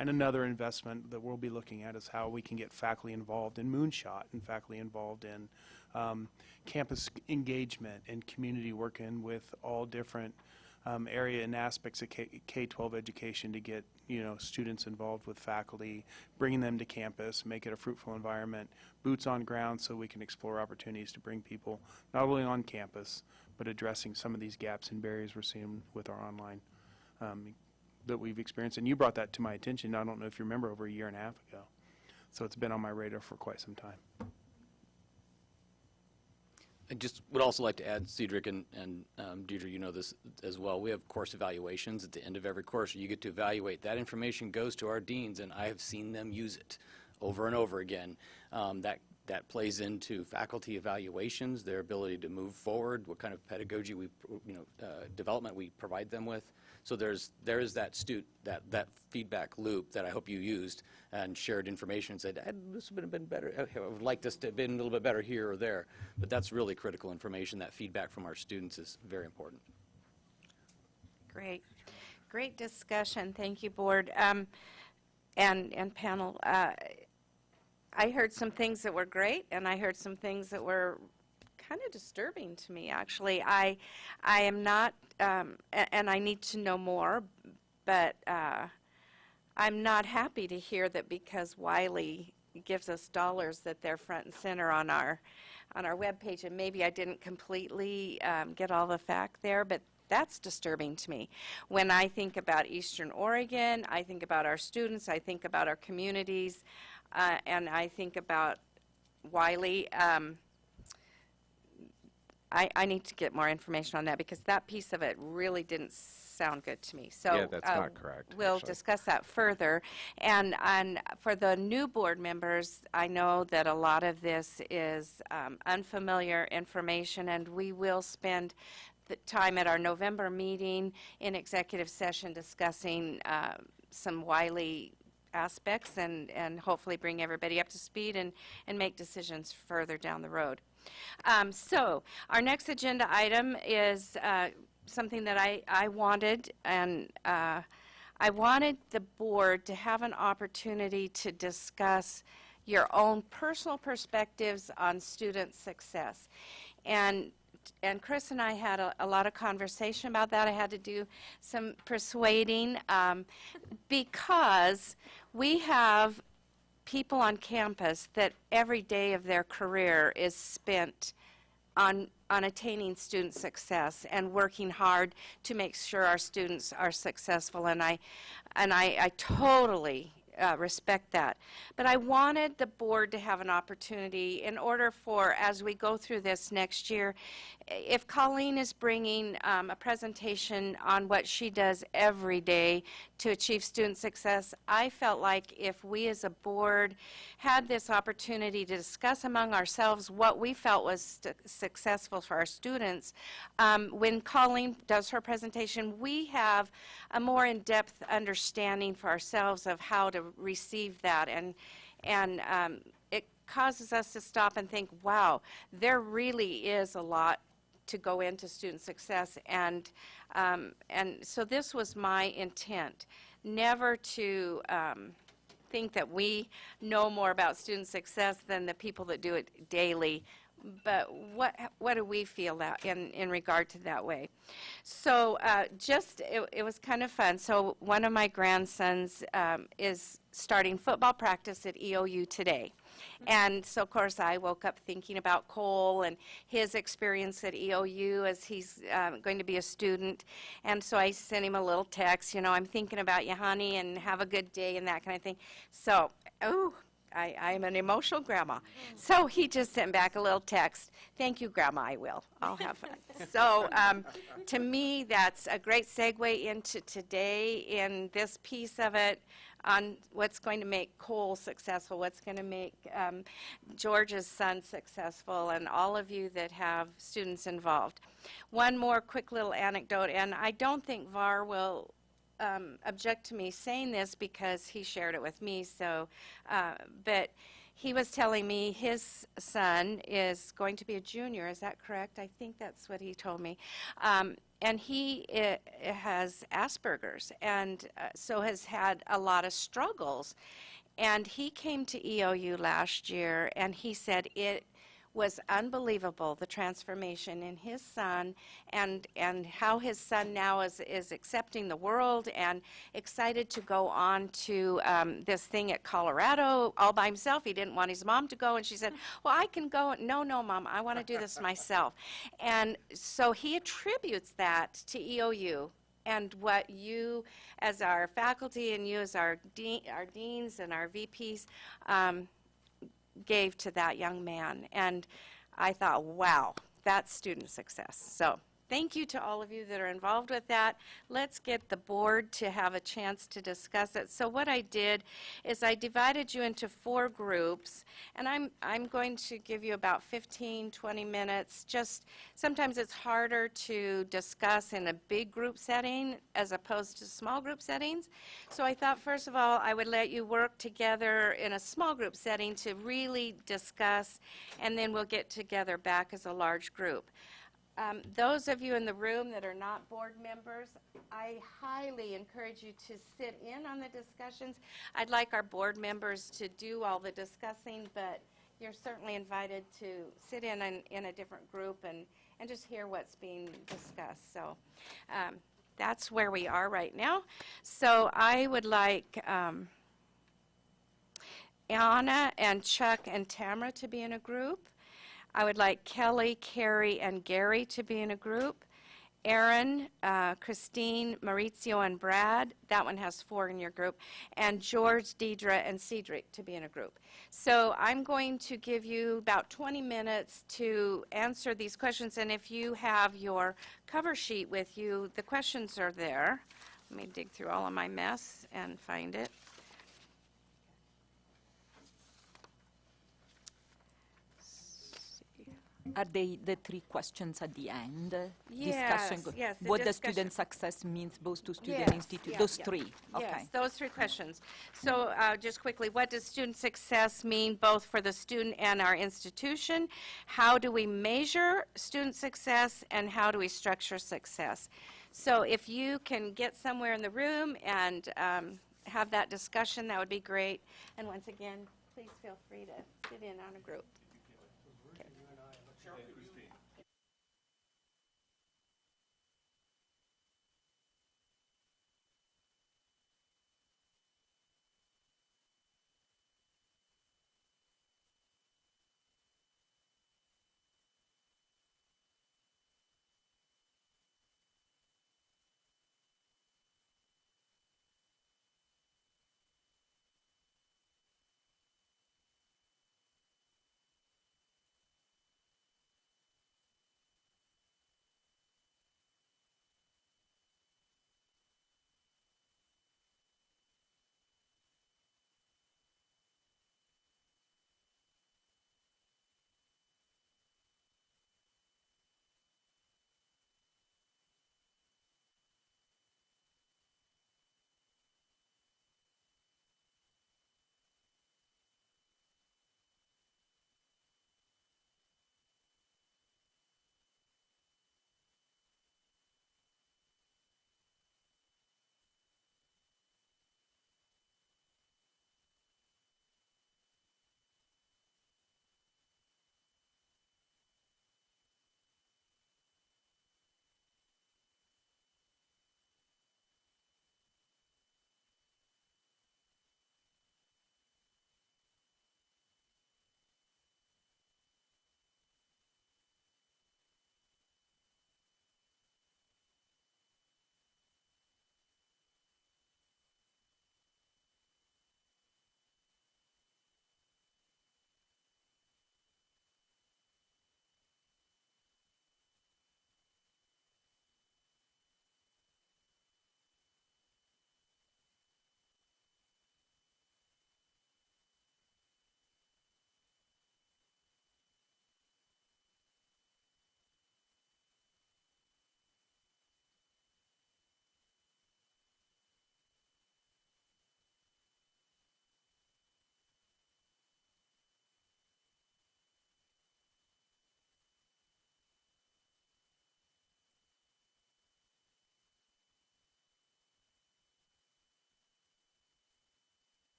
And another investment that we'll be looking at is how we can get faculty involved in Moonshot and faculty involved in campus engagement and community working with all different area and aspects of K-12 education to get students involved with faculty, bringing them to campus, make it a fruitful environment, boots on ground so we can explore opportunities to bring people not only on campus but addressing some of these gaps and barriers we're seeing with our online that we've experienced. And you brought that to my attention, I don't know if you remember, over a year and a half ago. So it's been on my radar for quite some time. I just would also like to add, Cedric and Deidre, you know this as well. We have course evaluations at the end of every course. You get to evaluate. That information goes to our deans, and I have seen them use it over and over again. That plays into faculty evaluations, their ability to move forward, what kind of pedagogy development we provide them with. So there is that feedback loop that I hope you used and shared information and said, this would have been better. I would like this to have been a little bit better here or there. But that's really critical information. That feedback from our students is very important. Great. Great discussion. Thank you, board, and panel. I heard some things that were great, and I heard some things that were kind of disturbing to me, actually. I am not, and I need to know more, but I'm not happy to hear that because Wiley gives us dollars that they're front and center on our webpage, and maybe I didn't completely get all the fact there, but that's disturbing to me. When I think about Eastern Oregon, I think about our students, I think about our communities, and I think about Wiley. I need to get more information on that because that piece of it really didn't sound good to me. So Yeah, that's not correct, We'll actually. discuss that further. And for the new board members, I know that a lot of this is unfamiliar information, and we will spend the time at our November meeting in executive session discussing some Wiley aspects and hopefully bring everybody up to speed and make decisions further down the road. So our next agenda item is something that I wanted, and I wanted the board to have an opportunity to discuss your own personal perspectives on student success. And Chris and I had a lot of conversation about that. I had to do some persuading because we have people on campus that every day of their career is spent on attaining student success and working hard to make sure our students are successful, and I totally respect that. But I wanted the board to have an opportunity in order for, as we go through this next year, if Colleen is bringing a presentation on what she does every day to achieve student success, I felt like if we as a board had this opportunity to discuss among ourselves what we felt was successful for our students, when Colleen does her presentation, we have a more in-depth understanding for ourselves of how to receive that, and it causes us to stop and think, wow, there really is a lot to go into student success, and so this was my intent, never to think that we know more about student success than the people that do it daily, but what do we feel that in regard to that way? So it was kind of fun. So one of my grandsons is starting football practice at EOU today. And so, of course, I woke up thinking about Cole and his experience at EOU as he's going to be a student. And so I sent him a little text, you know, I'm thinking about you, honey, and have a good day and that kind of thing. So, I'm an emotional grandma. So he just sent back a little text. Thank you, Grandma, I will. I'll have fun. So to me, that's a great segue into today in this piece of it on what's going to make Cole successful, what's going to make George's son successful, and all of you that have students involved. One more quick little anecdote, and I don't think VAR will object to me saying this because he shared it with me, so but he was telling me his son is going to be a junior. Is that correct? I think that's what he told me. And he has Asperger's, and so has had a lot of struggles. And he came to EOU last year, and he said it was unbelievable, the transformation in his son, and how his son now is accepting the world and excited to go on to this thing at Colorado all by himself. He didn't want his mom to go, and she said, well, I can go. No, Mom, I want to do this myself. And so he attributes that to EOU and what you as our faculty and you as our deans and our VPs gave to that young man. And I thought, wow, that's student success. So thank you to all of you that are involved with that. Let's get the board to have a chance to discuss it. So what I did is I divided you into 4 groups, and I'm going to give you about 15, 20 minutes. Just sometimes it's harder to discuss in a big group setting as opposed to small group settings. So I thought, first of all, I would let you work together in a small group setting to really discuss, and then we'll get together back as a large group. Those of you in the room that are not board members, I highly encourage you to sit in on the discussions. I'd like our board members to do all the discussing, but you're certainly invited to sit in a different group and just hear what's being discussed. So that's where we are right now. So I would like Anna and Chuck and Tamara to be in a group. I would like Kelly, Carrie, and Gary to be in a group. Aaron, Christine, Maurizio, and Brad, that one has 4 in your group, and George, Deidre, and Cedric to be in a group. So I'm going to give you about 20 minutes to answer these questions, and if you have your cover sheet with you, the questions are there. Let me dig through all of my mess and find it. Are they the 3 questions at the end? Yes, Discussion. yes, the What does discussion. student success means both to student Yes, institute? yeah, Those yeah. 3. Okay. Yes, those 3 questions. So just quickly, what does student success mean both for the student and our institution? How do we measure student success, and how do we structure success? So if you can get somewhere in the room and have that discussion, that would be great. And once again, please feel free to sit in on a group.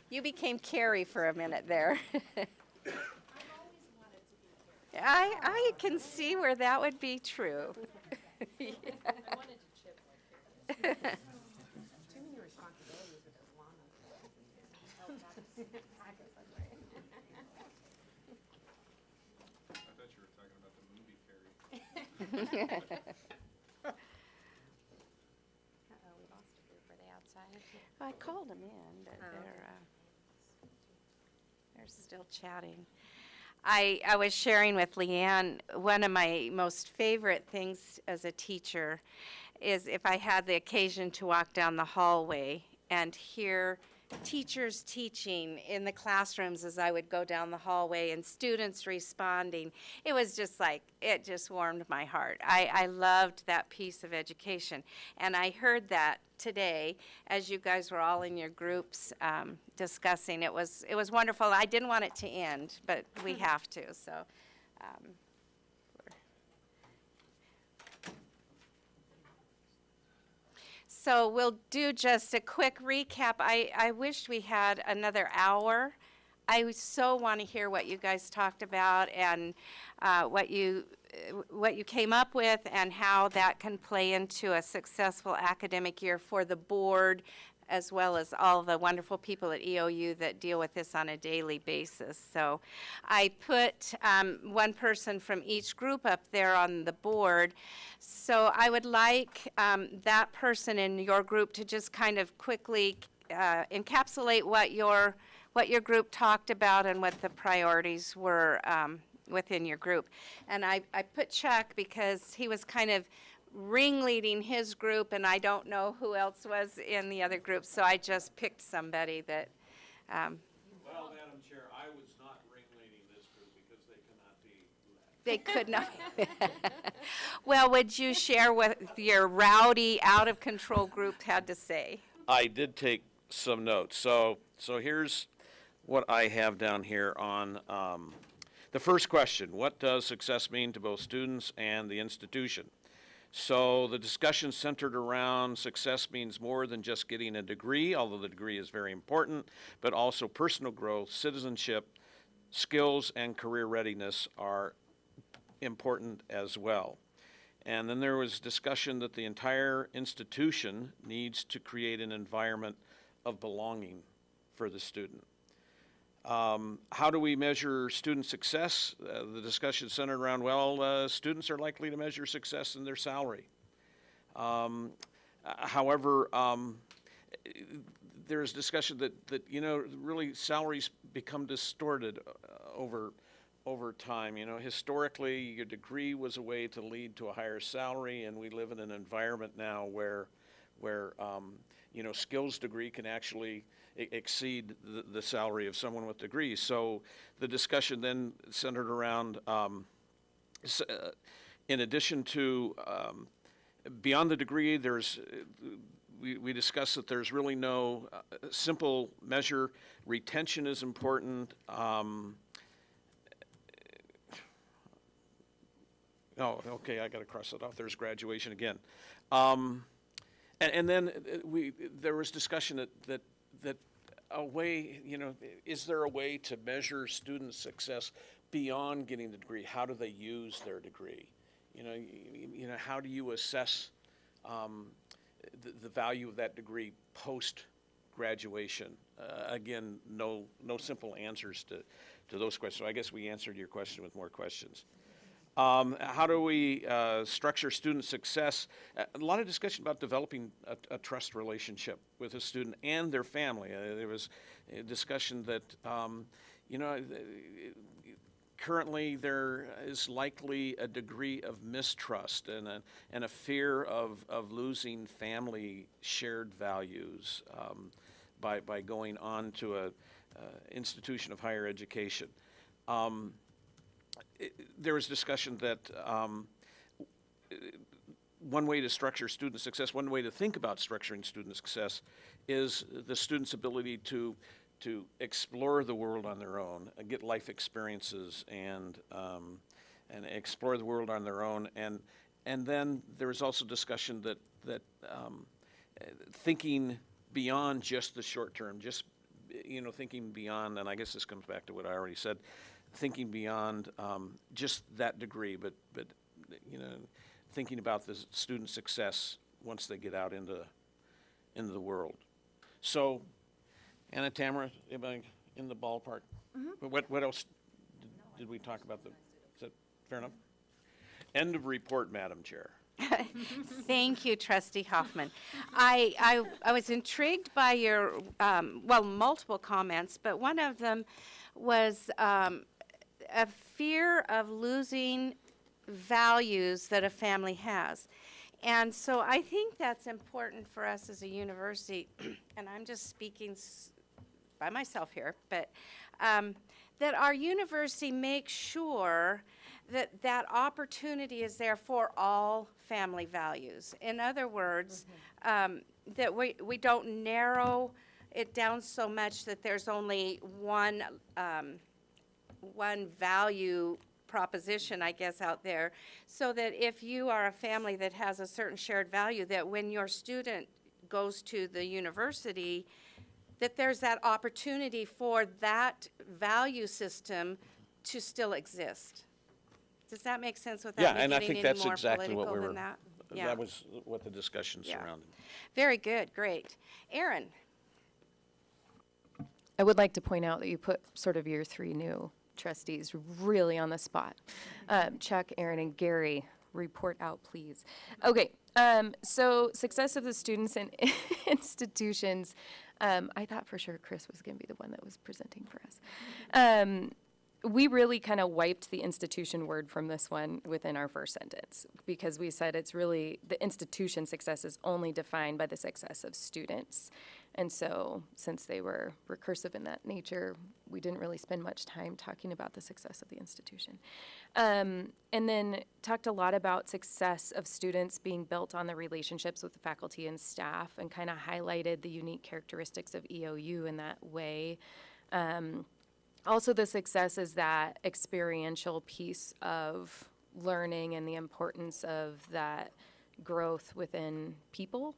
You became Carrie for a minute there. I can see where that would be true. Yeah. I called them in, but they're still chatting. I was sharing with Leanne, one of my most favorite things as a teacher is if I had the occasion to walk down the hallway and hear teachers teaching in the classrooms as I would go down the hallway and students responding. It was just like, it just warmed my heart. I loved that piece of education. And I heard that today as you guys were all in your groups discussing. It was wonderful. I didn't want it to end, but we have to. So. So we'll do just a quick recap. I wish we had another hour. I so want to hear what you guys talked about and what you came up with and how that can play into a successful academic year for the board, as well as all the wonderful people at EOU that deal with this on a daily basis. So I put one person from each group up there on the board. So I would like that person in your group to just kind of quickly encapsulate what your group talked about and what the priorities were within your group. And I put Chuck because he was kind of ringleading his group, and I don't know who else was in the other group, so I just picked somebody that. Well, Madam Chair, I was not ringleading this group because they cannot be led. They could not. Well, would you share what your rowdy, out-of-control group had to say? I did take some notes. So here's what I have down here on the first question. What does success mean to both students and the institution? So the discussion centered around success means more than just getting a degree, although the degree is very important, but also personal growth, citizenship, skills, and career readiness are important as well. And then there was discussion that the entire institution needs to create an environment of belonging for the student. How do we measure student success? The discussion centered around, well, students are likely to measure success in their salary. However, there's discussion that really salaries become distorted over time. Historically, your degree was a way to lead to a higher salary, and we live in an environment now where skills degree can actually exceed the salary of someone with degrees. So the discussion then centered around, in addition to beyond the degree, we discussed that there's really no simple measure. Retention is important. Oh, okay, I got to cross it off. There's graduation again. And then there was discussion that a way, is there a way to measure student success beyond getting the degree? How do they use their degree? How do you assess the value of that degree post-graduation? Again, no simple answers to those questions. So I guess we answered your question with more questions. How do we structure student success? A lot of discussion about developing a trust relationship with a student and their family. There was a discussion that, currently there is likely a degree of mistrust and a fear of losing family shared values by going on to a institution of higher education. There was discussion that one way to structure student success, one way to think about structuring student success is the student's ability to explore the world on their own, get life experiences and explore the world on their own. And then there was also discussion that thinking beyond just the short term, just, thinking beyond, and I guess this comes back to what I already said, thinking beyond just that degree, but thinking about the student success once they get out into the world. So, Anna, Tamara, am I in the ballpark? Mm-hmm. What else did we talk about? Is that fair enough? End of report, Madam Chair. Thank you, Trustee Hoffman. I was intrigued by your, multiple comments, but one of them was a fear of losing values that a family has. And so I think that's important for us as a university, and I'm just speaking by myself here, but that our university makes sure that that opportunity is there for all family values. In other words, that we don't narrow it down so much that there's only one value proposition, I guess, out there, so that if you are a family that has a certain shared value, that when your student goes to the university, that there's that opportunity for that value system to still exist. Does that make sense without Yeah, me and I getting think any that's more exactly what political we than were, that? Yeah. that was what the discussion Yeah. surrounded. Very good, great. Aaron? I would like to point out that you put sort of your three new trustees really on the spot. Chuck, Aaron, and Gary, report out, please. Okay, so success of the students and institutions. I thought for sure Chris was going to be the one that was presenting for us. We really kind of wiped the institution word from this one within our first sentence, because we said it's really, the institution success is only defined by the success of students. And so since they were recursive in that nature, we didn't really spend much time talking about the success of the institution. And then talked a lot about success of students being built on the relationships with the faculty and staff, and kind of highlighted the unique characteristics of EOU in that way. Also, the success is that experiential piece of learning and the importance of that growth within people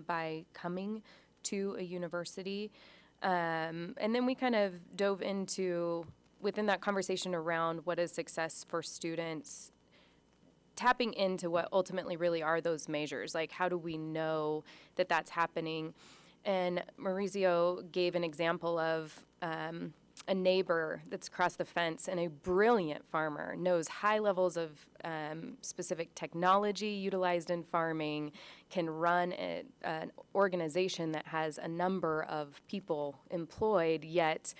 by coming to a university. And then we kind of dove into, within that conversation around what is success for students, tapping into what ultimately really are those measures. Like, how do we know that that's happening? And Maurizio gave an example of a neighbor that's across the fence, and a brilliant farmer, knows high levels of specific technology utilized in farming, can run an organization that has a number of people employed, yet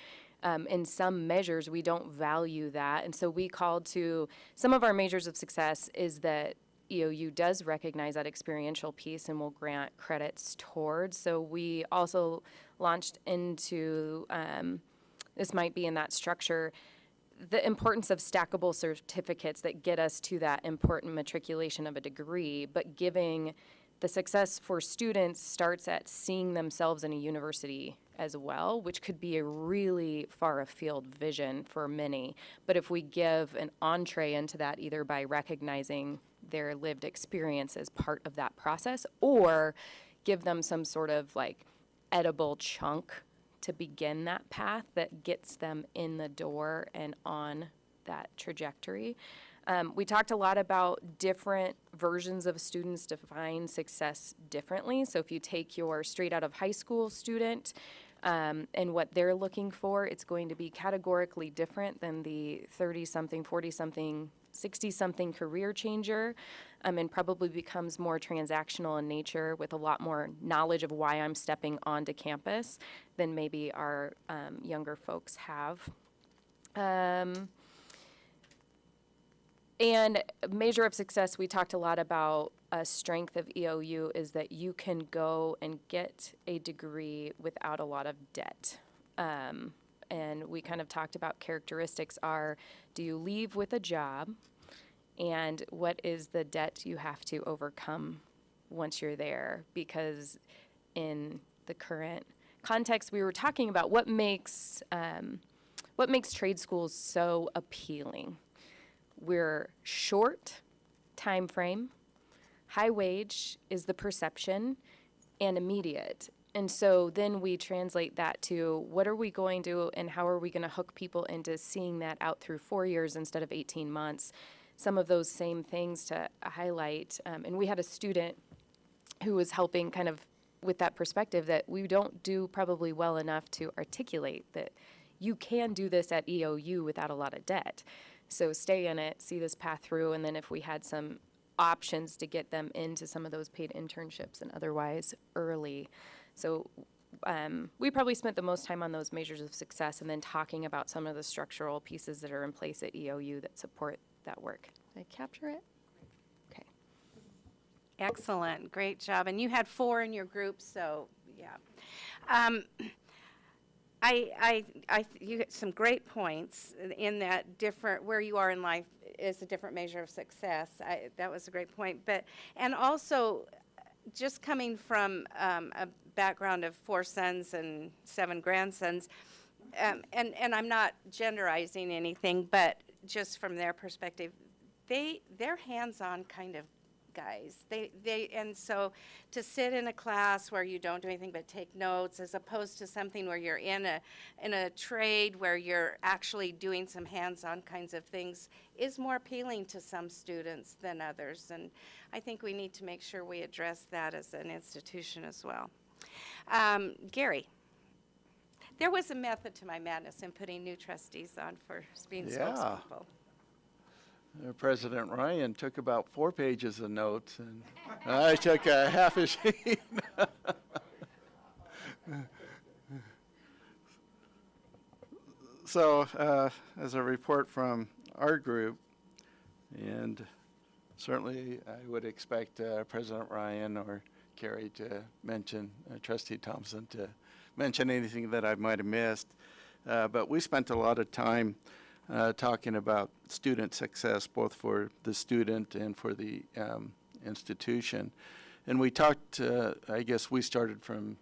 in some measures we don't value that. And so we called to, some of our measures of success is that EOU does recognize that experiential piece and will grant credits towards. So we also launched into, this might be in that structure, the importance of stackable certificates that get us to that important matriculation of a degree, but giving the success for students starts at seeing themselves in a university as well, which could be a really far afield vision for many. But if we give an entree into that, either by recognizing their lived experience as part of that process, or give them some sort of like edible chunk to begin that path that gets them in the door and on that trajectory. We talked a lot about different versions of students define success differently. So if you take your straight out of high school student and what they're looking for, it's going to be categorically different than the 30-something, 40-something, 60-something career changer, and probably becomes more transactional in nature with a lot more knowledge of why I'm stepping onto campus than maybe our younger folks have. And a measure of success, we talked a lot about a strength of EOU is that you can go and get a degree without a lot of debt. And we kind of talked about characteristics are, do you leave with a job? And what is the debt you have to overcome once you're there? Because in the current context, we were talking about what makes trade schools so appealing. We're short time frame, high wage is the perception, and immediate. And so then we translate that to what are we going to and how are we going to hook people into seeing that out through 4 years instead of 18 months. Some of those same things to highlight. And we had a student who was helping kind of with that perspective that we don't do probably well enough to articulate that you can do this at EOU without a lot of debt. So stay in it, see this path through, and then if we had some options to get them into some of those paid internships and otherwise early. So we probably spent the most time on those measures of success and then talking about some of the structural pieces that are in place at EOU that support that work. Did I capture it? Okay. Excellent, great job. And you had 4 in your group, so yeah. You had some great points in that different, where you are in life is a different measure of success. That was a great point. And also, just coming from a background of 4 sons and 7 grandsons, and I'm not genderizing anything, but just from their perspective, they're hands-on kind of guys. And so to sit in a class where you don't do anything but take notes, as opposed to something where you're in a trade where you're actually doing some hands-on kinds of things, is more appealing to some students than others. And I think we need to make sure we address that as an institution as well. Gary, there was a method to my madness in putting new trustees on for being spokespeople. President Ryan took about 4 pages of notes, and I took a half a sheet. So, as a report from our group, and certainly I would expect President Ryan or Carrie to mention, Trustee Thompson to mention anything that I might have missed, but we spent a lot of time talking about student success, both for the student and for the institution. And we talked, I guess we started from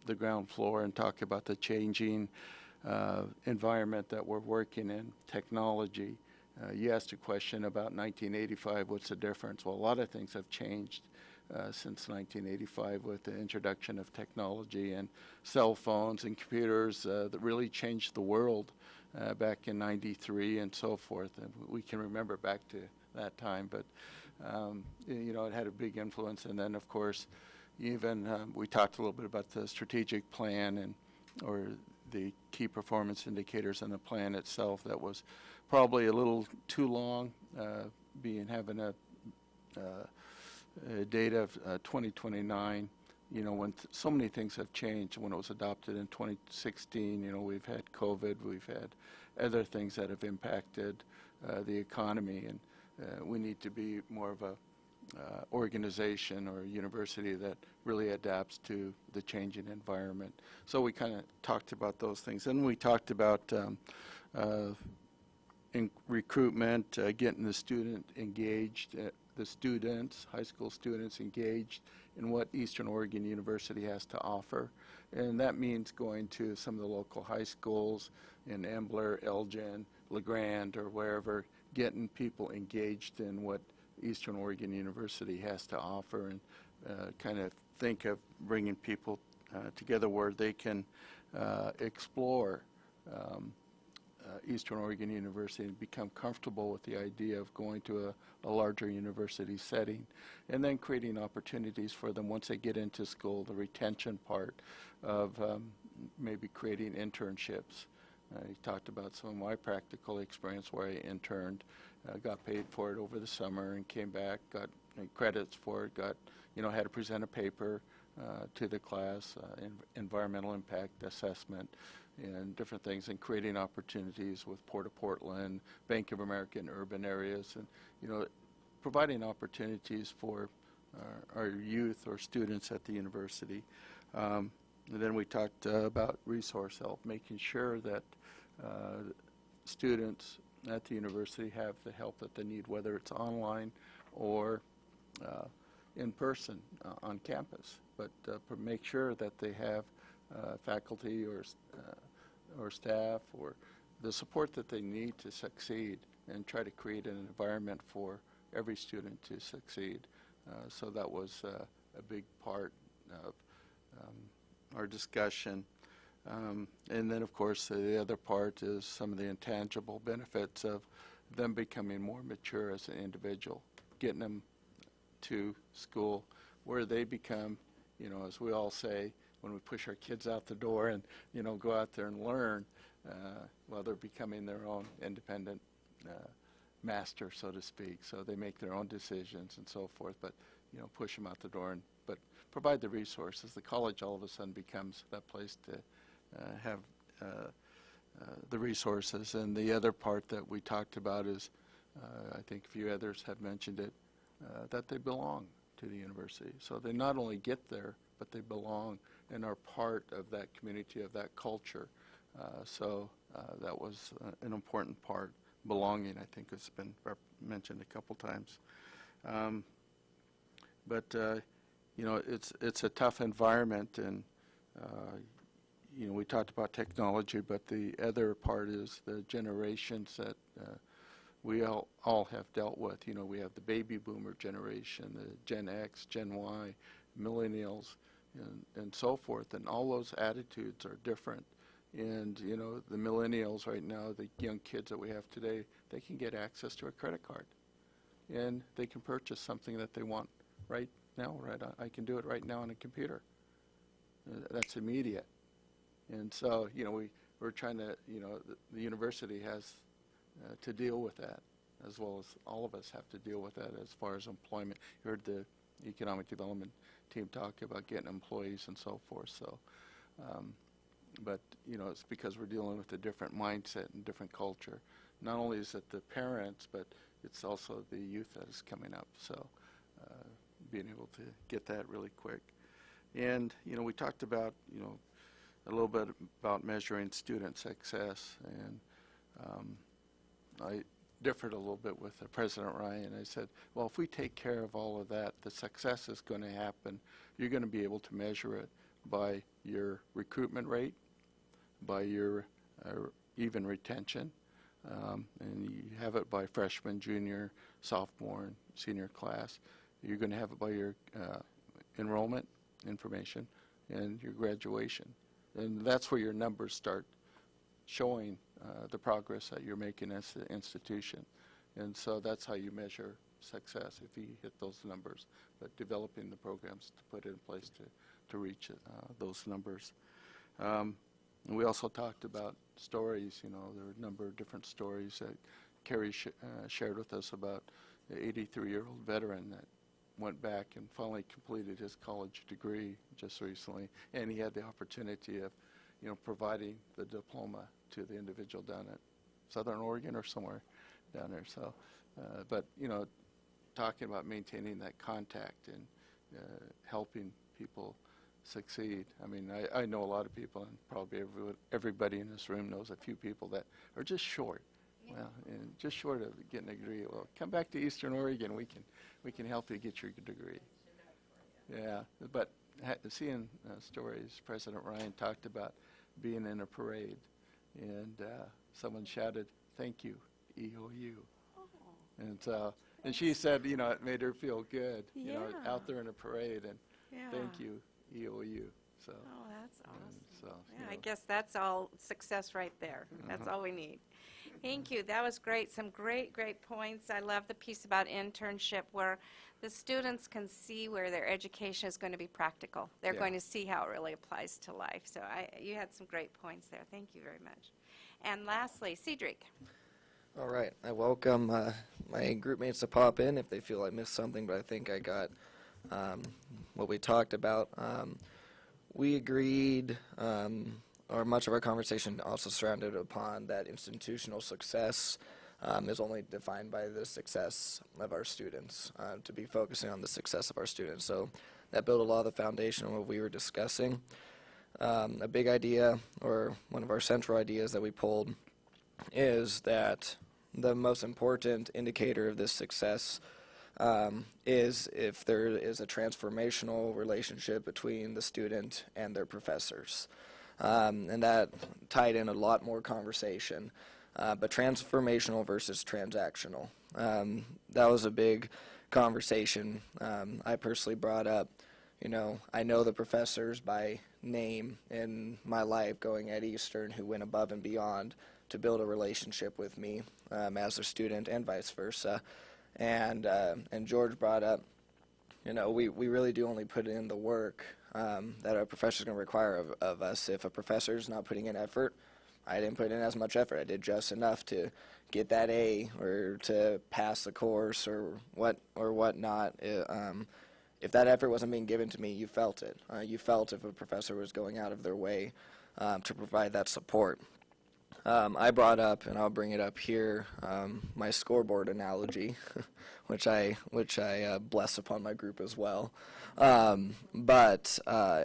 the ground floor and talked about the changing environment that we're working in, technology. You asked a question about 1985, what's the difference? Well, a lot of things have changed since 1985 with the introduction of technology and cell phones and computers that really changed the world. Back in '93 and so forth, and we can remember back to that time. But you know, it had a big influence. And then, of course, even we talked a little bit about the strategic plan or the key performance indicators in the plan itself. That was probably a little too long, having a date of 2029. You know, when so many things have changed. When it was adopted in 2016, you know, we've had COVID, we've had other things that have impacted the economy, and we need to be more of a organization or a university that really adapts to the changing environment. So we kind of talked about those things. And we talked about recruitment, getting the student engaged, the students, high school students engaged in what Eastern Oregon University has to offer. And that means going to some of the local high schools in Ambler, Elgin, LeGrand, or wherever, getting people engaged in what Eastern Oregon University has to offer, and kind of think of bringing people together where they can explore Eastern Oregon University and become comfortable with the idea of going to a larger university setting, and then creating opportunities for them once they get into school, the retention part of maybe creating internships. He talked about some of my practical experience where I interned, got paid for it over the summer and came back, got credits for it, had to present a paper to the class, environmental impact assessment, and different things, and creating opportunities with Port of Portland, Bank of America in urban areas, and providing opportunities for our youth or students at the university. And then we talked about resource help, making sure that students at the university have the help that they need, whether it's online or in person on campus, but make sure that they have faculty or staff or the support that they need to succeed, and try to create an environment for every student to succeed. So that was a big part of our discussion. And then, of course, the other part is some of the intangible benefits of them becoming more mature as an individual, getting them to school where they become, as we all say, when we push our kids out the door and, go out there and learn, well, they're becoming their own independent master, so to speak. So they make their own decisions and so forth, but, push them out the door, but provide the resources. The college all of a sudden becomes that place to have the resources. And the other part that we talked about is, I think a few others have mentioned it, that they belong to the university. So they not only get there, but they belong and are part of that community, of that culture. So that was an important part. Belonging, I think, has been mentioned a couple times. But it's a tough environment, and we talked about technology, but the other part is the generations that we all have dealt with. We have the baby boomer generation, the Gen X, Gen Y, millennials, and so forth, and all those attitudes are different. And, the millennials right now, the young kids that we have today, they can get access to a credit card. And they can purchase something that they want right now. I can do it right now on a computer. That's immediate. And so, we're trying to, the university has to deal with that, as well as all of us have to deal with that as far as employment. You heard the economic development team talk about getting employees and so forth. So, but, it's because we're dealing with a different mindset and different culture. Not only is it the parents, but it's also the youth that is coming up. So, being able to get that really quick. And, we talked about, a little bit about measuring student success, and I differed a little bit with President Ryan. I said, well, if we take care of all of that, the success is going to happen. You're going to be able to measure it by your recruitment rate, by your even retention, and you have it by freshman, junior, sophomore, and senior class. You're going to have it by your enrollment information and your graduation. And that's where your numbers start showing the progress that you're making as an institution. And so that's how you measure success, if you hit those numbers, but developing the programs to put in place to reach those numbers. And we also talked about stories. There are a number of different stories that Kerry shared with us about the 83-year-old veteran that went back and finally completed his college degree just recently, and he had the opportunity of, providing the diploma to the individual down at Southern Oregon or somewhere down there. So, but talking about maintaining that contact and helping people succeed. I mean, I know a lot of people, and probably everybody in this room knows a few people that are just short. Yeah. Well, and just short of getting a degree. Well, come back to Eastern Oregon. We can help you get your degree. Yeah, but seeing stories, President Ryan talked about being in a parade, and someone shouted, "Thank you, EOU." Oh. And so, and she said, it made her feel good, out there in a parade, and thank you, EOU. So. Oh, that's awesome. So, I guess that's all success right there. That's all we need. Thank you. That was great. Some great points. I love the piece about internship where the students can see where their education is going to be practical. They're going to see how it really applies to life. So you had some great points there. Thank you very much. And lastly, Cedric. All right. I welcome my group mates to pop in if they feel I missed something, but I think I got what we talked about. We agreed, or much of our conversation also surrounded upon that institutional success is only defined by the success of our students, to be focusing on the success of our students. So that built a lot of the foundation of what we were discussing. A big idea, or one of our central ideas that we pulled, is that the most important indicator of this success is if there is a transformational relationship between the student and their professors. And that tied in a lot more conversation, but transformational versus transactional. That was a big conversation. I personally brought up, I know the professors by name in my life going at Eastern who went above and beyond to build a relationship with me as a student and vice versa. And George brought up, we really do only put in the work that a professor is going to require of us. If a professor is not putting in effort, I didn't put in as much effort. I did just enough to get that A or to pass the course or whatnot. If that effort wasn't being given to me, you felt it. You felt if a professor was going out of their way to provide that support. I brought up, and I'll bring it up here, my scoreboard analogy, which I bless upon my group as well. But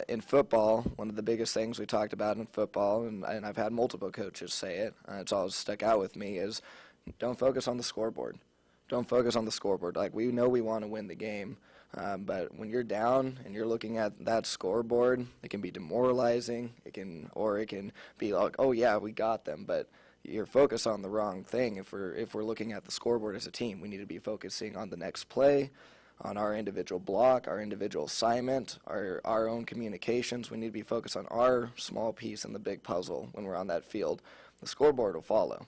in football, one of the biggest things we talked about in football, and I've had multiple coaches say it, it's always stuck out with me, is don't focus on the scoreboard. Don't focus on the scoreboard. Like, we know we want to win the game, but when you're down and you're looking at that scoreboard, it can be demoralizing. It can be like, oh yeah, we got them, but you're focused on the wrong thing. If we're looking at the scoreboard as a team, we need to be focusing on the next play, on our individual block, our individual assignment, our own communications. We need to be focused on our small piece in the big puzzle when we're on that field. The scoreboard will follow.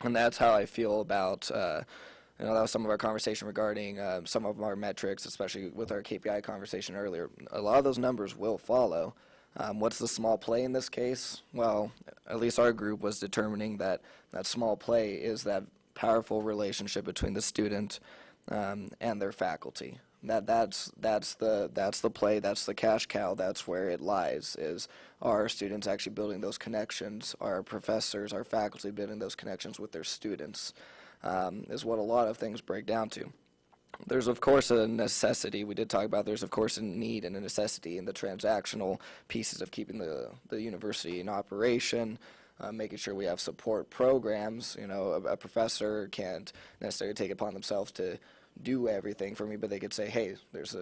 And that's how I feel about, that was some of our conversation regarding some of our metrics, especially with our KPI conversation earlier. A lot of those numbers will follow. What's the small play in this case? Well, at least our group was determining that small play is that powerful relationship between the student and their faculty. That's the play, that's the cash cow, that's where it lies, is our students actually building those connections, our professors, our faculty building those connections with their students, is what a lot of things break down to. There's, of course, a necessity. We did talk about there's, of course, a need and a necessity in the transactional pieces of keeping the university in operation, making sure we have support programs. A professor can't necessarily take it upon themselves to do everything for me, but they could say, hey, there's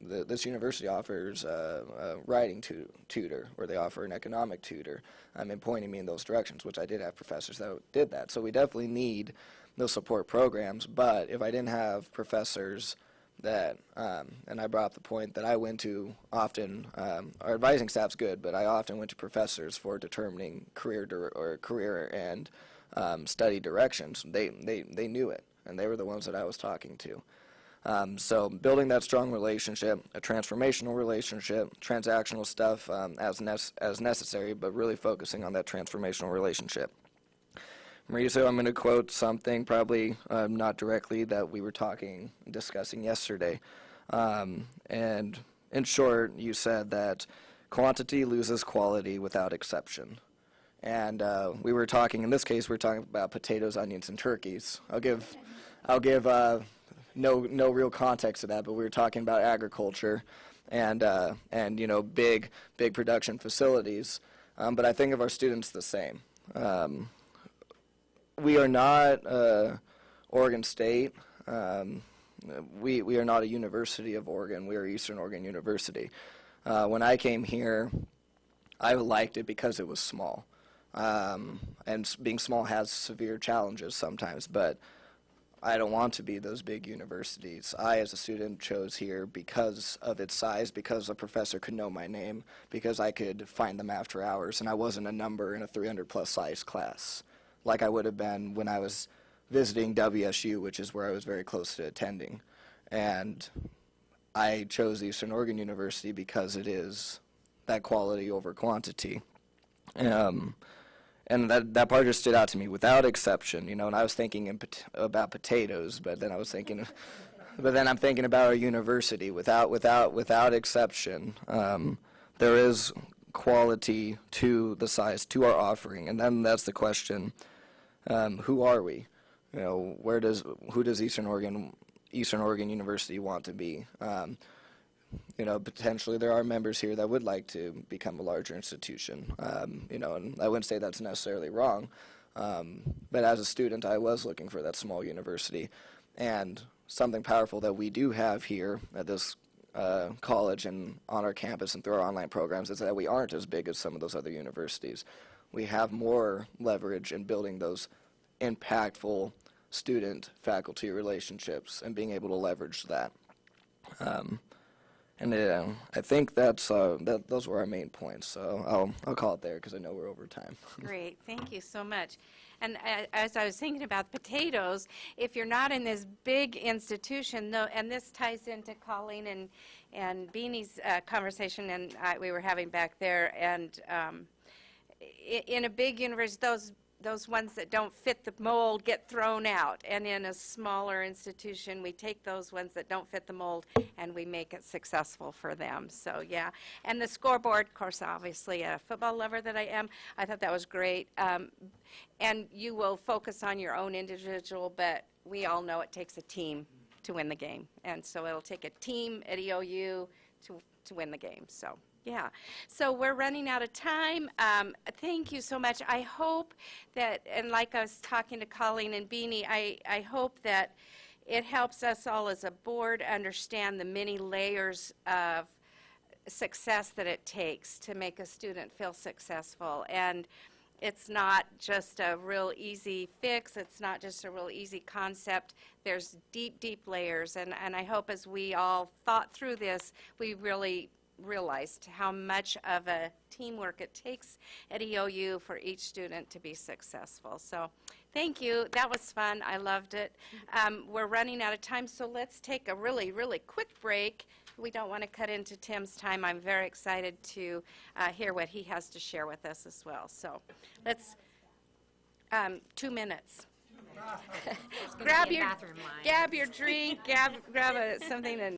this university offers a writing tutor, or they offer an economic tutor, and pointing me in those directions, which I did have professors that did that. So we definitely need those support programs, but if I didn't have professors that, and I brought up the point that I went to often, our advising staff's good, but I often went to professors for determining career and study directions. They knew it, and they were the ones that I was talking to. So building that strong relationship, a transformational relationship, transactional stuff as necessary, but really focusing on that transformational relationship. Mauricio, I'm going to quote something, probably not directly, that we were discussing yesterday. And in short, you said that quantity loses quality without exception. And we were talking, in this case, we were talking about potatoes, onions, and turkeys. I'll give no real context to that, but we were talking about agriculture and big production facilities. But I think of our students the same. We are not Oregon State. We are not a University of Oregon. We are Eastern Oregon University. When I came here, I liked it because it was small. And being small has severe challenges sometimes, but I don't want to be those big universities. I, as a student, chose here because of its size, because a professor could know my name, because I could find them after hours, and I wasn't a number in a 300-plus size class, like I would have been when I was visiting WSU, which is where I was very close to attending. And I chose Eastern Oregon University because it is that quality over quantity. And that part just stood out to me without exception, and I was thinking about potatoes, but then I'm thinking about our university without exception. There is quality to the size, to our offering, and then that's the question: who are we? Who does Eastern Oregon University want to be? Potentially there are members here that would like to become a larger institution, and I wouldn't say that's necessarily wrong, but as a student, I was looking for that small university, and something powerful that we do have here at this college and on our campus and through our online programs is that we aren't as big as some of those other universities. We have more leverage in building those impactful student-faculty relationships and being able to leverage that. And I think those were our main points. So I'll call it there because I know we're over time. Great, thank you so much. And as I was thinking about potatoes, if you're not in this big institution, and this ties into Colleen and Beanie's conversation, and we were having back there, and in a big university, those ones that don't fit the mold get thrown out. And in a smaller institution, we take those ones that don't fit the mold and we make it successful for them. So, yeah. And the scoreboard, of course, obviously, a football lover that I am, I thought that was great. And you will focus on your own individual, but we all know it takes a team to win the game. And so it'll take a team at EOU to win the game. So. Yeah, so we're running out of time. Thank you so much. I hope that, and like I was talking to Colleen and Beanie, I hope that it helps us all as a board understand the many layers of success that it takes to make a student feel successful. And it's not just a real easy fix. It's not just a real easy concept. There's deep, deep layers. And I hope as we all thought through this, we really realized how much of a teamwork it takes at EOU for each student to be successful. So thank you. That was fun. I loved it. We're running out of time, so let's take a really, really quick break. We don't want to cut into Tim's time. I'm very excited to hear what he has to share with us as well. So let's, 2 minutes. grab your drink, grab something and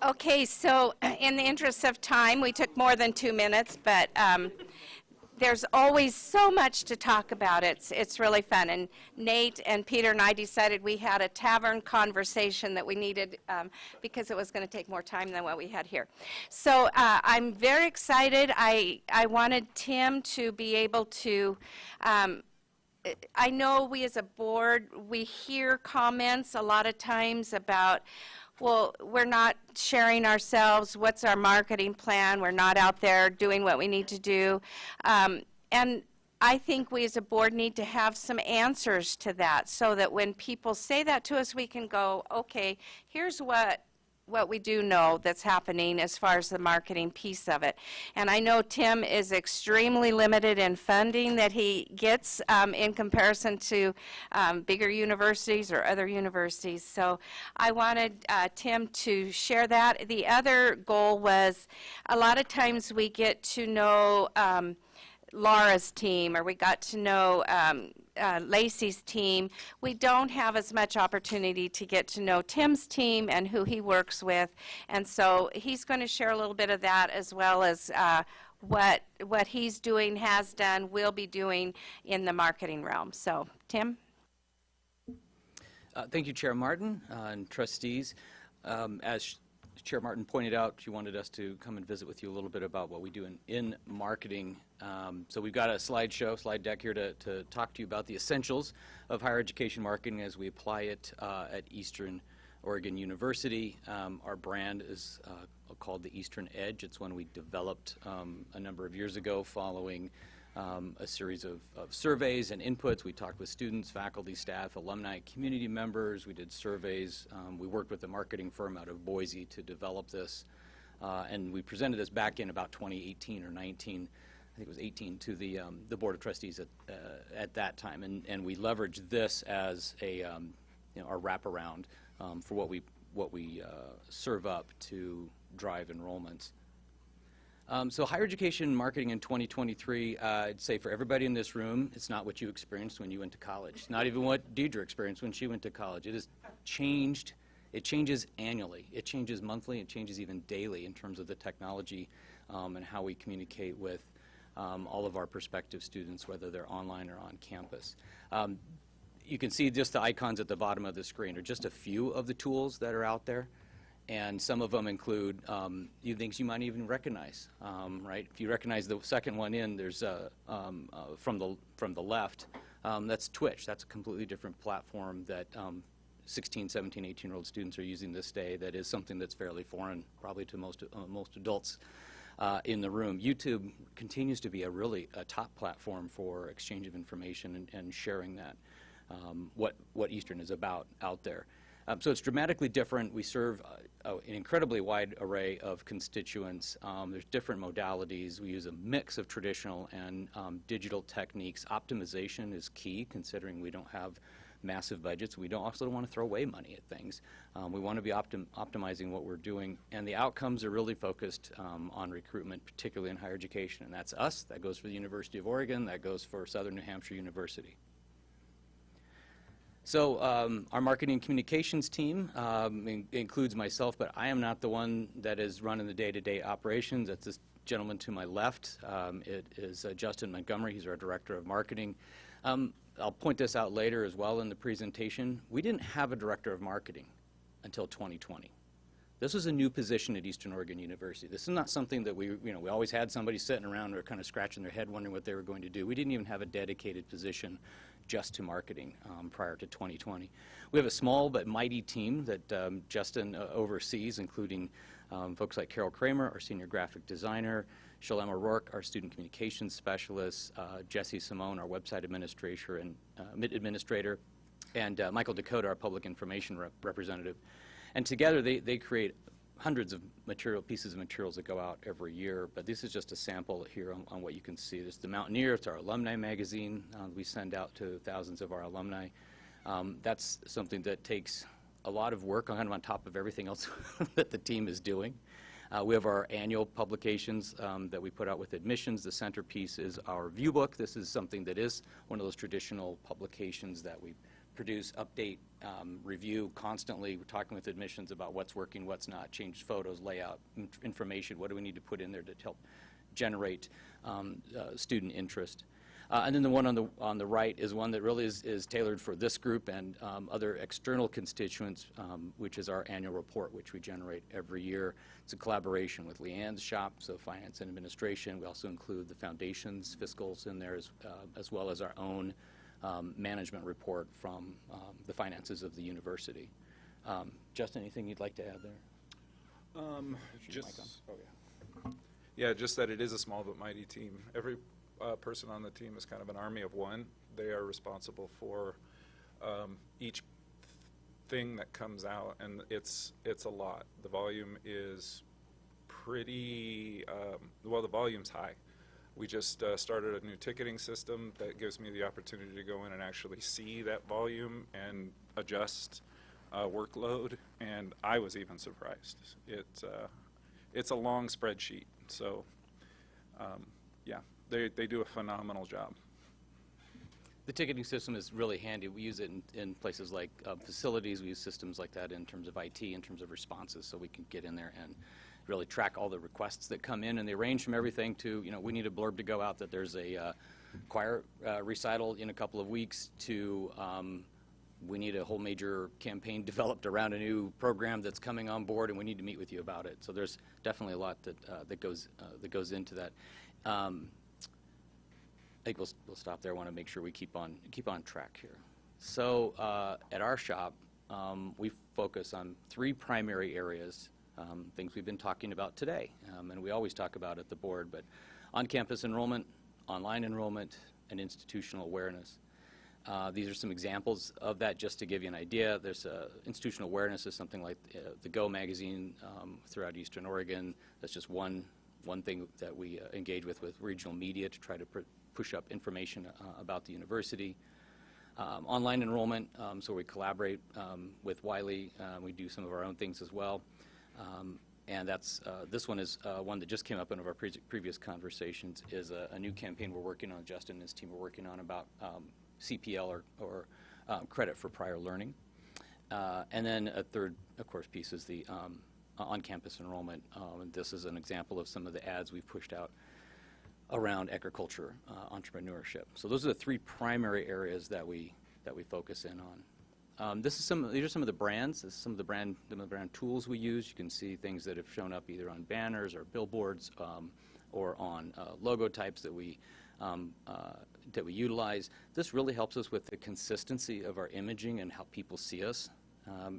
Okay, so in the interest of time, we took more than 2 minutes, but there's always so much to talk about. It's really fun. And Nate and Peter and I decided we had a tavern conversation that we needed because it was going to take more time than what we had here. So I'm very excited. I wanted Tim to be able to I know we as a board, we hear comments a lot of times about, well, we're not sharing ourselves, what's our marketing plan, we're not out there doing what we need to do. And I think we as a board need to have some answers to that so that when people say that to us, we can go, okay, here's what we do know that's happening as far as the marketing piece of it. And I know Tim is extremely limited in funding that he gets in comparison to bigger universities or other universities. So I wanted Tim to share that. The other goal was a lot of times we get to know Laura's team, or we got to know Lacey's team. We don't have as much opportunity to get to know Tim's team and who he works with, and so he's going to share a little bit of that as well as what he's doing, has done, will be doing in the marketing realm. So, Tim? Thank you, Chair Martin and trustees. As Chair Martin pointed out, she wanted us to come and visit with you a little bit about what we do in marketing. So we've got a slide deck here to talk to you about the essentials of higher education marketing as we apply it at Eastern Oregon University. Our brand is called the Eastern Edge. It's one we developed a number of years ago following a series of surveys and inputs. We talked with students, faculty, staff, alumni, community members. We did surveys. We worked with a marketing firm out of Boise to develop this. And we presented this back in about 2018 or 19, I think it was 18, to the Board of Trustees at that time. And we leveraged this as our wraparound for what we serve up to drive enrollments. So higher education marketing in 2023, I'd say for everybody in this room, it's not what you experienced when you went to college. It's not even what Deidre experienced when she went to college. It has changed. It changes annually. It changes monthly. It changes even daily in terms of the technology and how we communicate with all of our prospective students, whether they're online or on campus. You can see just the icons at the bottom of the screen are just a few of the tools that are out there. And some of them include things you might even recognize, right? If you recognize the second one in, there's from the left, that's Twitch. That's a completely different platform that 16, 17, 18-year-old students are using this day. That is something that's fairly foreign, probably to most adults in the room. YouTube continues to be a top platform for exchange of information and sharing that, what Eastern is about out there. So it's dramatically different. We serve an incredibly wide array of constituents. There's different modalities. We use a mix of traditional and digital techniques. Optimization is key, considering we don't have massive budgets. We also don't want to throw away money at things. We want to be optimizing what we're doing, and the outcomes are really focused on recruitment, particularly in higher education, and that's us. That goes for the University of Oregon. That goes for Southern New Hampshire University. So our marketing and communications team includes myself, but I am not the one that is running the day-to-day operations. That's this gentleman to my left. It is Justin Montgomery. He's our director of marketing. I'll point this out later as well in the presentation. We didn't have a director of marketing until 2020. This was a new position at Eastern Oregon University. This is not something that we always had somebody sitting around or kind of scratching their head wondering what they were going to do. We didn't even have a dedicated position just to marketing prior to 2020. We have a small but mighty team that Justin oversees, including folks like Carol Kramer, our senior graphic designer, Shalem O'Rourke, our student communications specialist, Jesse Simone, our website administrator, and Michael Dakota, our public information representative. And together they create hundreds of pieces of materials that go out every year, but this is just a sample here on what you can see. There's the Mountaineer. It's our alumni magazine we send out to thousands of our alumni. That's something that takes a lot of work kind of on top of everything else that the team is doing. We have our annual publications that we put out with admissions. The centerpiece is our view book. This is something that is one of those traditional publications that we produce, update, review constantly. We're talking with admissions about what's working, what's not, change photos, layout, information, what do we need to put in there to help generate student interest. And then the one on the right is one that really is tailored for this group and other external constituents, which is our annual report, which we generate every year. It's a collaboration with Leanne's shop, so finance and administration. We also include the foundation's fiscals in there, as well as our own management report from the finances of the university. Justin, anything you'd like to add there? Yeah, just that it is a small but mighty team. Every person on the team is kind of an army of one. They are responsible for each thing that comes out, and it's a lot. The volume is pretty, well, the volume's high. We just started a new ticketing system that gives me the opportunity to go in and actually see that volume and adjust workload, and I was even surprised. It's a long spreadsheet, so yeah, they do a phenomenal job. The ticketing system is really handy. We use it in places like facilities. We use systems like that in terms of IT, in terms of responses, so we can get in there and really track all the requests that come in, and they range from everything to, we need a blurb to go out that there's a choir recital in a couple of weeks to we need a whole major campaign developed around a new program that's coming on board, and we need to meet with you about it. So there's definitely a lot that goes into that. I think we'll stop there. I want to make sure we keep on track here. So at our shop, we focus on 3 primary areas, things we've been talking about today, and we always talk about at the board, but on-campus enrollment, online enrollment, and institutional awareness. These are some examples of that just to give you an idea. There's institutional awareness is something like the Go magazine throughout Eastern Oregon. That's just one thing that we engage with regional media to try to push up information about the university. Online enrollment, so we collaborate with Wiley. We do some of our own things as well. And that's this one is one that just came up in one of our previous conversations, is a new campaign we're working on. Justin and his team are working on about CPL or credit for prior learning. And then a third, of course, piece is the on-campus enrollment. And this is an example of some of the ads we've pushed out around agriculture, entrepreneurship. So those are the 3 primary areas that we focus in on. These are some of the brands. This is some of the brand tools we use. You can see things that have shown up either on banners or billboards or on logo types that we utilize. This really helps us with the consistency of our imaging and how people see us.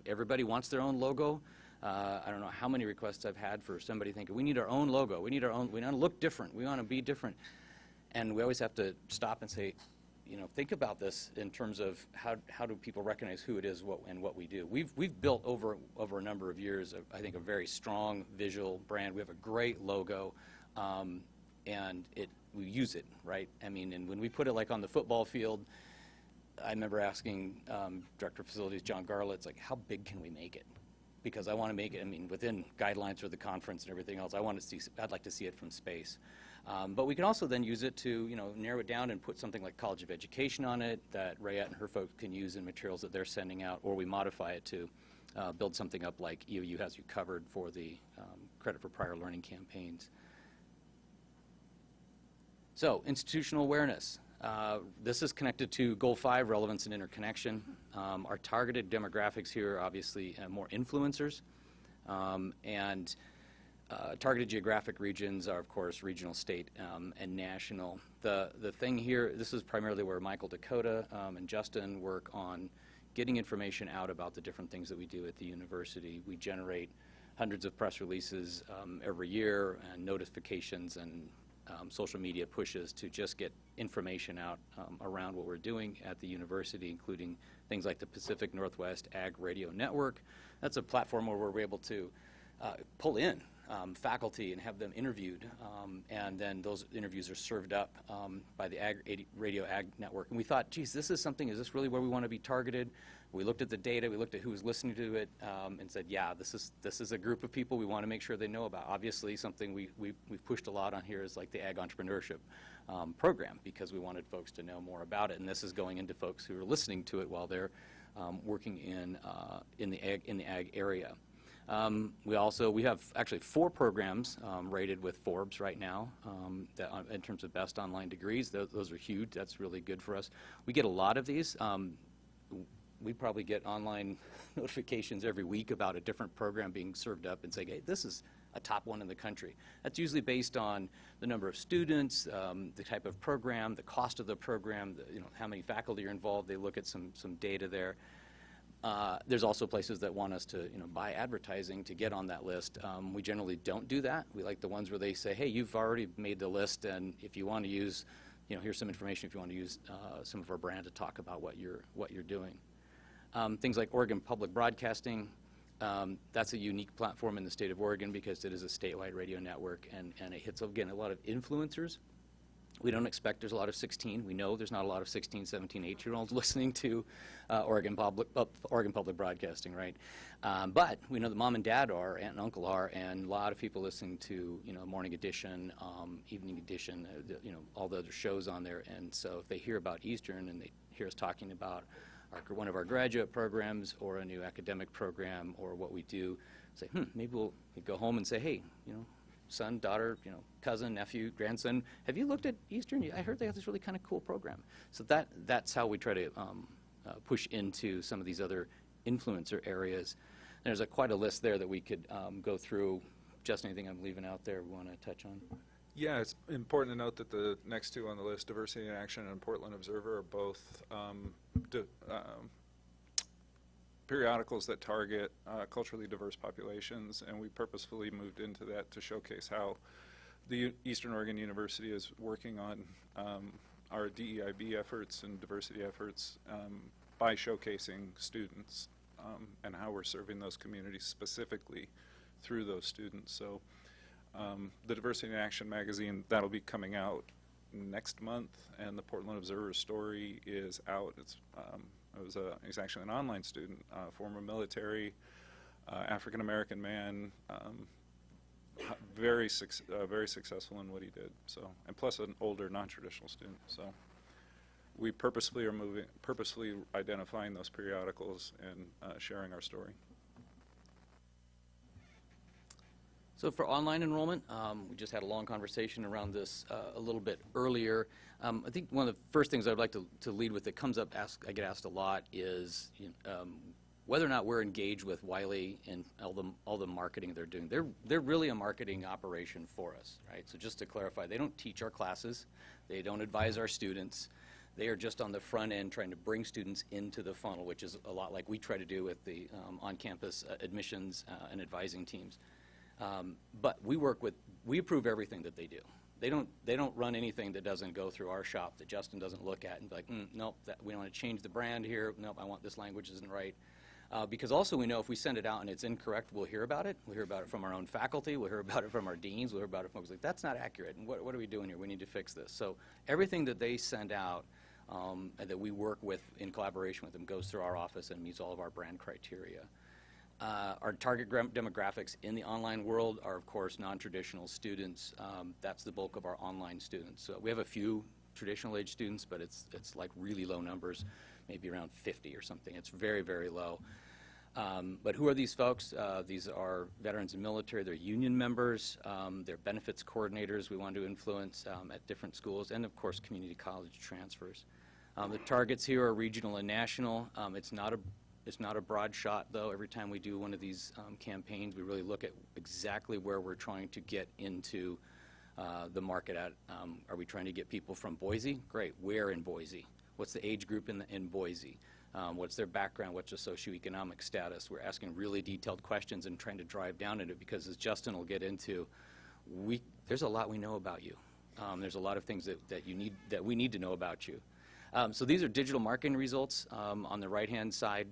Everybody wants their own logo. I don't know how many requests I've had for somebody thinking, we need our own logo, we want to look different, we want to be different. And we always have to stop and say, think about this in terms of how do people recognize who it is and what we do. We've built over a number of years, I think, a very strong visual brand. We have a great logo, and we use it, right? I mean, and when we put it like on the football field, I remember asking Director of Facilities John Garlitz, like, how big can we make it? Because I want to make it, within guidelines for the conference and everything else, I'd like to see it from space. But we can also then use it to, narrow it down and put something like College of Education on it that Rayette and her folks can use in materials that they're sending out, or we modify it to build something up like EOU has you covered for the credit for prior learning campaigns. So, institutional awareness. This is connected to Goal 5, relevance and interconnection. Our targeted demographics here are obviously more influencers, and targeted geographic regions are, of course, regional, state, and national. The thing here, this is primarily where Michael Dakota and Justin work on getting information out about the different things that we do at the university. We generate hundreds of press releases every year, and notifications and social media pushes to just get information out around what we're doing at the university, including things like the Pacific Northwest Ag Radio Network. That's a platform where we're able to pull in faculty and have them interviewed, and then those interviews are served up by the Radio Ag Network. And we thought, geez, is this really where we want to be targeted? We looked at the data, we looked at who was listening to it, and said, yeah, this is a group of people we want to make sure they know about. Obviously, something we've pushed a lot on here is like the Ag Entrepreneurship program, because we wanted folks to know more about it, and this is going into folks who are listening to it while they're working in the ag area. We have actually 4 programs rated with Forbes right now that in terms of best online degrees. Those are huge. That's really good for us. We get a lot of these. We probably get online notifications every week about a different program being served up and saying, hey, this is a top one in the country. That's usually based on the number of students, the type of program, the cost of the program, how many faculty are involved. They look at some data there. There's also places that want us to buy advertising to get on that list. We generally don't do that. We like the ones where they say, hey, you've already made the list, and if you want to use, here's some information if you want to use some of our brand to talk about what you're doing. Things like Oregon Public Broadcasting, that's a unique platform in the state of Oregon because it is a statewide radio network, and it hits, again, a lot of influencers. We don't expect there's a lot of 16. We know there's not a lot of 16, 17, 8-year-olds listening to Oregon Public Broadcasting, right? But we know that mom and dad are, aunt and uncle are, and a lot of people listening to, Morning Edition, Evening Edition, all the other shows on there. And so if they hear about Eastern and they hear us talking about one of our graduate programs or a new academic program or what we do, say, maybe we'll go home and say, hey, son, daughter, cousin, nephew, grandson, have you looked at Eastern? I heard they have this really kind of cool program. So that's how we try to push into some of these other influencer areas. There's quite a list there that we could go through. Just anything I'm leaving out there we want to touch on? Yeah, it's important to note that the next 2 on the list, Diversity in Action and Portland Observer, are both periodicals that target culturally diverse populations, and we purposefully moved into that to showcase how the Eastern Oregon University is working on our DEIB efforts and diversity efforts by showcasing students and how we're serving those communities specifically through those students. So the Diversity in Action magazine, that'll be coming out next month, and the Portland Observer story is out. He's actually an online student, former military, African-American man, very successful in what he did. So, and plus an older, non-traditional student. So, we purposefully identifying those periodicals and sharing our story. So for online enrollment, we just had a long conversation around this a little bit earlier. I think one of the first things I would like to lead with that comes up, I get asked a lot, is whether or not we're engaged with Wiley and all the marketing they're doing. They're really a marketing operation for us, right? So just to clarify, they don't teach our classes. They don't advise our students. They are just on the front end trying to bring students into the funnel, which is a lot like we try to do with the on-campus admissions and advising teams. But we approve everything that they do. They don't run anything that doesn't go through our shop that Justin doesn't look at and be like, nope, we want to change the brand here. Nope, I want this language isn't right. Because also we know if we send it out and it's incorrect, we'll hear about it. We'll hear about it from our own faculty. We'll hear about it from our deans. We'll hear about it from folks like, that's not accurate. And what are we doing here? We need to fix this. So everything that they send out and that we work with in collaboration with them goes through our office and meets all of our brand criteria. Our target demographics in the online world are, of course, non-traditional students. That's the bulk of our online students. So we have a few traditional age students, but it's like really low numbers, maybe around 50 or something. It's very, very low. But who are these folks? These are veterans and military. They're union members. They're benefits coordinators we want to influence at different schools, and, of course, community college transfers. The targets here are regional and national. It's not a broad shot, though. Every time we do one of these campaigns, we really look at exactly where we're trying to get into the market at. Are we trying to get people from Boise? Great. Where in Boise? What's the age group in Boise? What's their background? What's their socioeconomic status? We're asking really detailed questions and trying to drive down into it because, as Justin will get into, there's a lot we know about you. There's a lot of things that we need to know about you. So these are digital marketing results. On the right-hand side,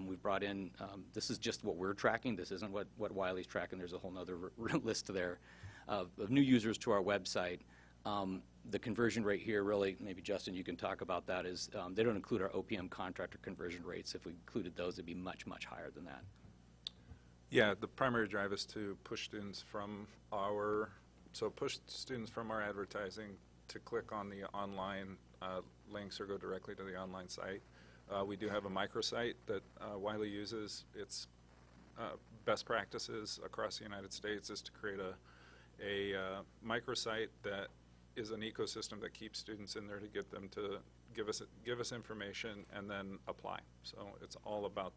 we've brought in, this is just what we're tracking. This isn't what Wiley's tracking. There's a whole other list there of new users to our website. The conversion rate here, really, maybe Justin, you can talk about that, is they don't include our OPM contractor conversion rates. If we included those, it'd be much, much higher than that. Yeah, the primary drive is to push students from our advertising to click on the online links or go directly to the online site. We do have a microsite that Wiley uses. Its best practices across the United States is to create a microsite that is an ecosystem that keeps students in there to get them to give us information and then apply. So it's all about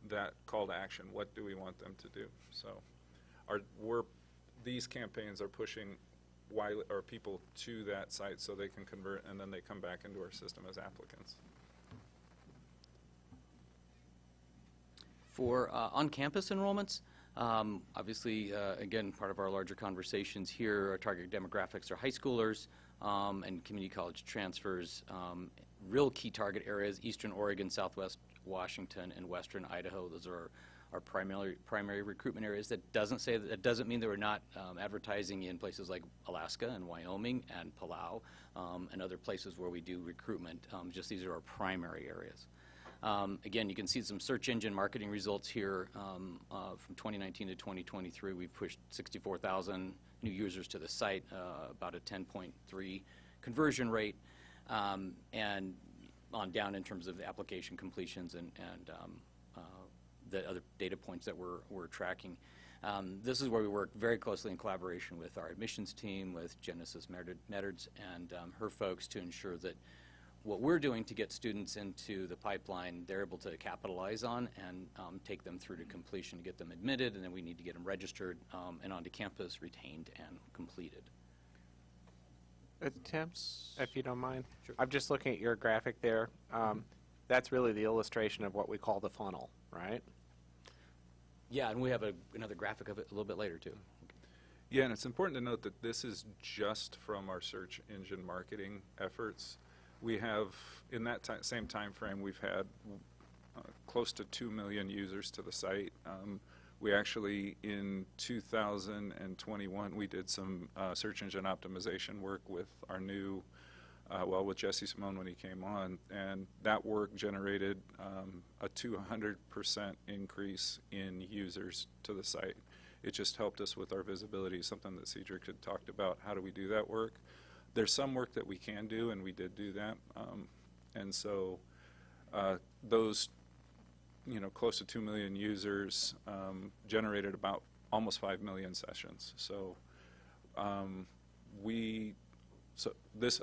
that call to action. What do we want them to do? So these campaigns are pushing Wiley or people to that site so they can convert, and then they come back into our system as applicants. For on-campus enrollments, obviously, again, part of our larger conversations here, our target demographics are high schoolers and community college transfers. Real key target areas: Eastern Oregon, Southwest Washington, and Western Idaho. Those are our primary recruitment areas. That doesn't mean that we're not advertising in places like Alaska and Wyoming and Palau and other places where we do recruitment. Just these are our primary areas. Again, you can see some search engine marketing results here from 2019 to 2023. We've pushed 64,000 new users to the site, about a 10.3 conversion rate, and on down in terms of the application completions and the other data points that we're tracking. This is where we work very closely in collaboration with our admissions team, with Genesis Meddards and her folks, to ensure that what we're doing to get students into the pipeline, they're able to capitalize on and take them through to completion to get them admitted, and then we need to get them registered and onto campus, retained, and completed. Tim, if you don't mind. Sure. I'm just looking at your graphic there. That's really the illustration of what we call the funnel, right? Yeah, and we have another graphic of it a little bit later, too. Yeah, and it's important to note that this is just from our search engine marketing efforts. We have, in that same time frame, we've had close to 2 million users to the site. We actually, in 2021, we did some search engine optimization work with our new, with Jesse Simone when he came on, and that work generated a 200% increase in users to the site. It just helped us with our visibility, something that Cedric had talked about. How do we do that work? There's some work that we can do, and we did do that. And so those, close to 2 million users generated about almost 5 million sessions. So this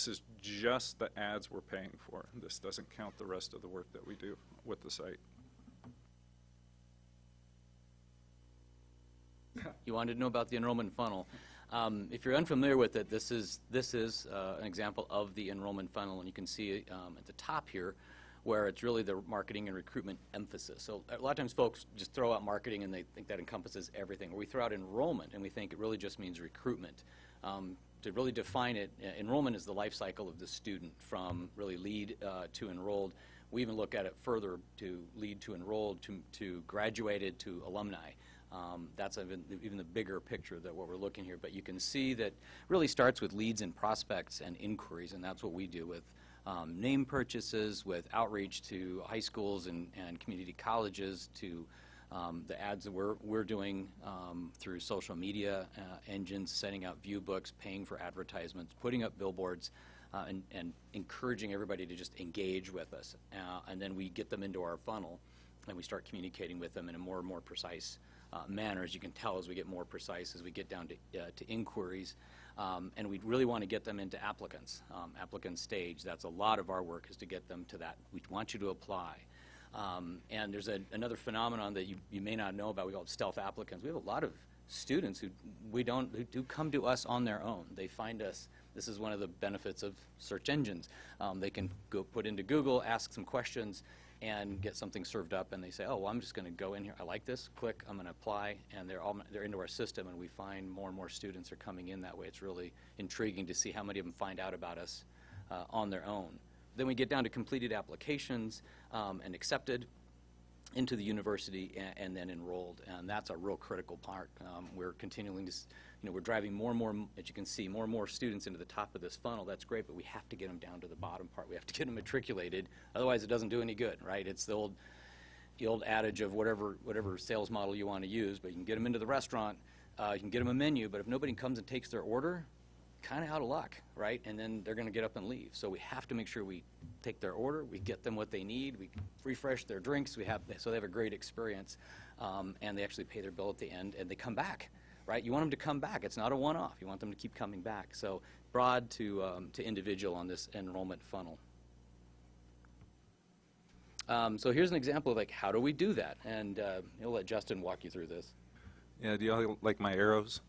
is just the ads we're paying for. This doesn't count the rest of the work that we do with the site. You wanted to know about the enrollment funnel. If you're unfamiliar with it, this is an example of the enrollment funnel, and you can see at the top here where it's really the marketing and recruitment emphasis. So a lot of times folks just throw out marketing and they think that encompasses everything. Or we throw out enrollment and we think it really just means recruitment. To really define it, enrollment is the life cycle of the student from really lead to enrolled. We even look at it further to lead to enrolled to graduated to alumni. That's even the bigger picture that what we're looking here. But you can see that really starts with leads and prospects and inquiries, and that's what we do with name purchases, with outreach to high schools and community colleges, to the ads that we're doing through social media engines, setting out view books, paying for advertisements, putting up billboards, and encouraging everybody to just engage with us. And then we get them into our funnel, and we start communicating with them in a more and more precise manner. As you can tell, as we get more precise, as we get down to inquiries, and we really want to get them into applicant stage. That's a lot of our work, is to get them to that. We want you to apply. And there's another phenomenon that you may not know about. We call it stealth applicants. We have a lot of students who do come to us on their own. They find us. This is one of the benefits of search engines. They can go put into Google, ask some questions, and get something served up, and they say, oh, well, I'm just going to go in here. I like this. Click. I'm going to apply, and they're into our system, and we find more and more students are coming in that way. It's really intriguing to see how many of them find out about us on their own. Then we get down to completed applications and accepted into the university and then enrolled, and that's a real critical part. We're continuing to, we're driving more and more, as you can see, more and more students into the top of this funnel. That's great, but we have to get them down to the bottom part. We have to get them matriculated, otherwise it doesn't do any good, right? It's the old adage of whatever sales model you want to use, but you can get them into the restaurant, you can get them a menu, but if nobody comes and takes their order, kind of out of luck, right? And then they're going to get up and leave. So we have to make sure we take their order, we get them what they need, we refresh their drinks, so they have a great experience, and they actually pay their bill at the end, and they come back, right? You want them to come back. It's not a one-off. You want them to keep coming back. So broad to individual on this enrollment funnel. So here's an example of like, how do we do that? And I'll let Justin walk you through this. Yeah, do y'all like my arrows?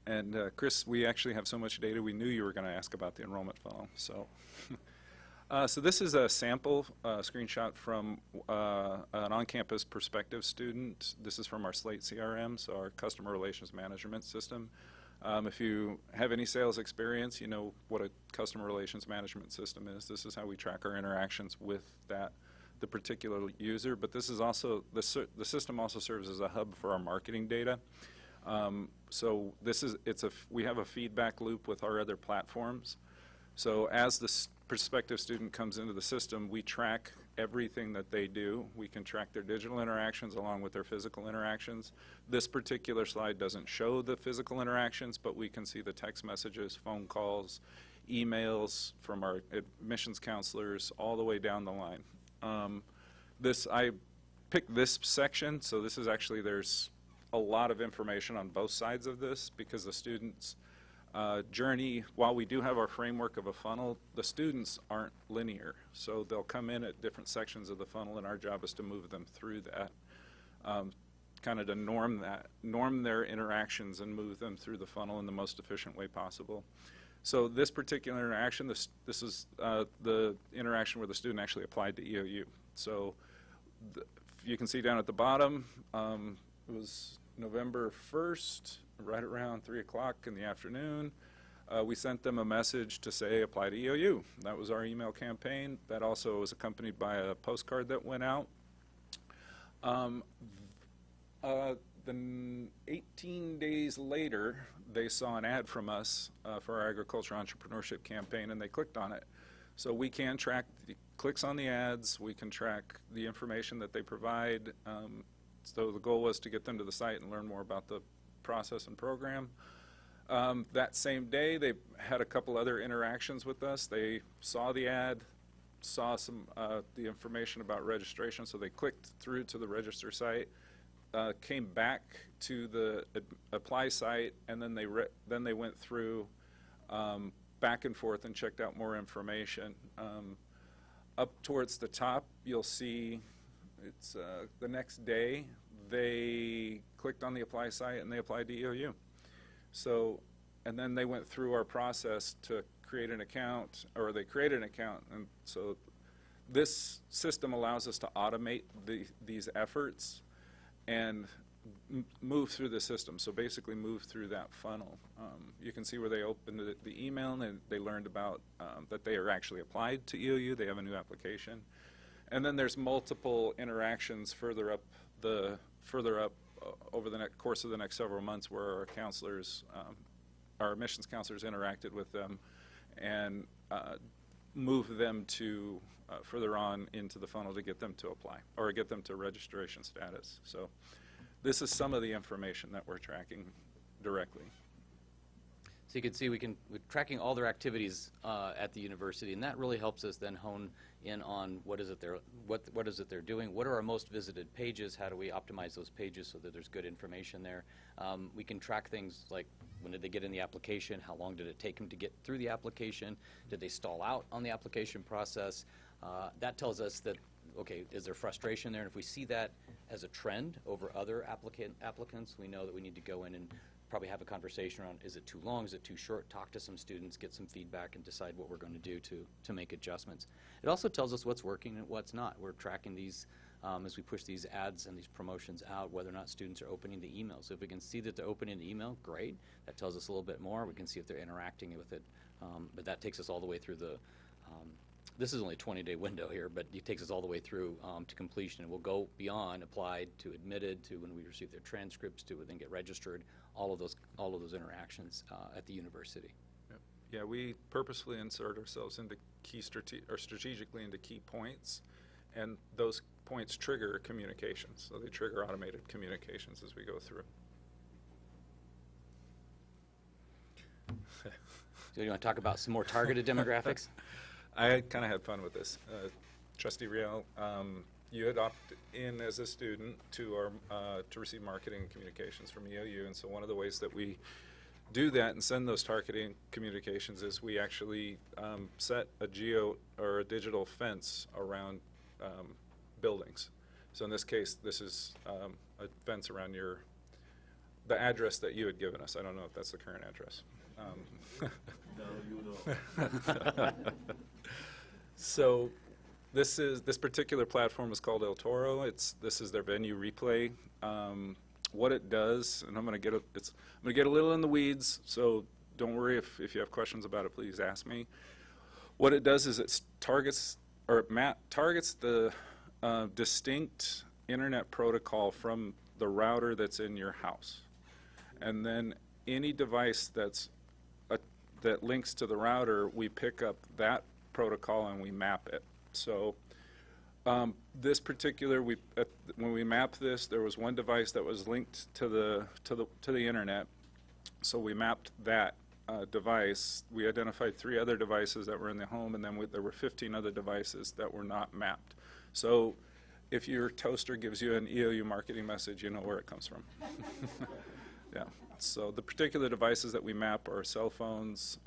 And Chris, we actually have so much data, we knew you were going to ask about the enrollment funnel. So, so this is a sample screenshot from an on-campus prospective student. This is from our Slate CRM, so our customer relations management system. If you have any sales experience, you know what a customer relations management system is. This is how we track our interactions with the particular user. But this is also the system also serves as a hub for our marketing data. So we have a feedback loop with our other platforms. So as the prospective student comes into the system, we track everything that they do. We can track their digital interactions along with their physical interactions. This particular slide doesn't show the physical interactions, but we can see the text messages, phone calls, emails from our admissions counselors all the way down the line. I picked this section, so this is actually, there's a lot of information on both sides of this because the students' journey, while we do have our framework of a funnel, the students aren't linear. So they'll come in at different sections of the funnel, and our job is to move them through that, kind of to norm their interactions and move them through the funnel in the most efficient way possible. So this particular interaction, this is the interaction where the student actually applied to EOU. So you can see down at the bottom, it was November 1st, right around 3 o'clock in the afternoon. We sent them a message to say, apply to EOU. That was our email campaign. That also was accompanied by a postcard that went out. Then 18 days later, they saw an ad from us for our agriculture entrepreneurship campaign, and they clicked on it. So we can track the clicks on the ads. We can track the information that they provide. So the goal was to get them to the site and learn more about the process and program. That same day, they had a couple other interactions with us. They saw the ad, saw some the information about registration, so they clicked through to the register site, came back to the apply site, and then they went through back and forth and checked out more information. Up towards the top, you'll see it's the next day they clicked on the apply site and they applied to EOU. So, and then they went through our process to create an account, or they created an account, and so this system allows us to automate these efforts and move through the system. So basically move through that funnel. You can see where they opened the email and they learned about that they are actually applied to EOU. They have a new application. And then there's multiple interactions further up over the course of the next several months where our counselors, our admissions counselors interacted with them and move them to further on into the funnel to get them to apply or get them to registration status. So this is some of the information that we're tracking directly. So you can see we're tracking all their activities at the university, and that really helps us then hone in on what is it they're doing, what are our most visited pages, how do we optimize those pages so that there's good information there. We can track things like when did they get in the application, how long did it take them to get through the application, did they stall out on the application process. That tells us that, okay, is there frustration there? And if we see that as a trend over other applicants, we know that we need to go in and probably have a conversation around, is it too long, is it too short, talk to some students, get some feedback, and decide what we're going to do to make adjustments. It also tells us what's working and what's not. We're tracking these as we push these ads and these promotions out, whether or not students are opening the email. So if we can see that they're opening the email, great. That tells us a little bit more. We can see if they're interacting with it. But that takes us all the way through This is only a 20-day window here, but it takes us all the way through to completion, and we'll go beyond applied to admitted to when we receive their transcripts to then get registered. All of those interactions at the university. Yeah, we purposefully insert ourselves into strategically into key points, and those points trigger communications. So they trigger automated communications as we go through. So you want to talk about some more targeted demographics? I kind of had fun with this. Trustee Riel, you had opted in as a student to our to receive marketing and communications from EOU, and so one of the ways that we do that and send those targeting communications is we actually set a digital fence around buildings. So in this case, this is a fence around the address that you had given us. I don't know if that's the current address. No, you know. So this particular platform is called El Toro. This is their venue replay. What it does, and I'm going to get a little in the weeds, so don't worry if you have questions about it, please ask me. What it does is it targets the distinct internet protocol from the router that's in your house, and then any device that links to the router, we pick up that protocol and we map it. So this particular, when we mapped this, there was one device that was linked to the internet. So we mapped that device. We identified 3 other devices that were in the home, and then there were 15 other devices that were not mapped. So if your toaster gives you an EOU marketing message, you know where it comes from. Yeah. So the particular devices that we map are cell phones,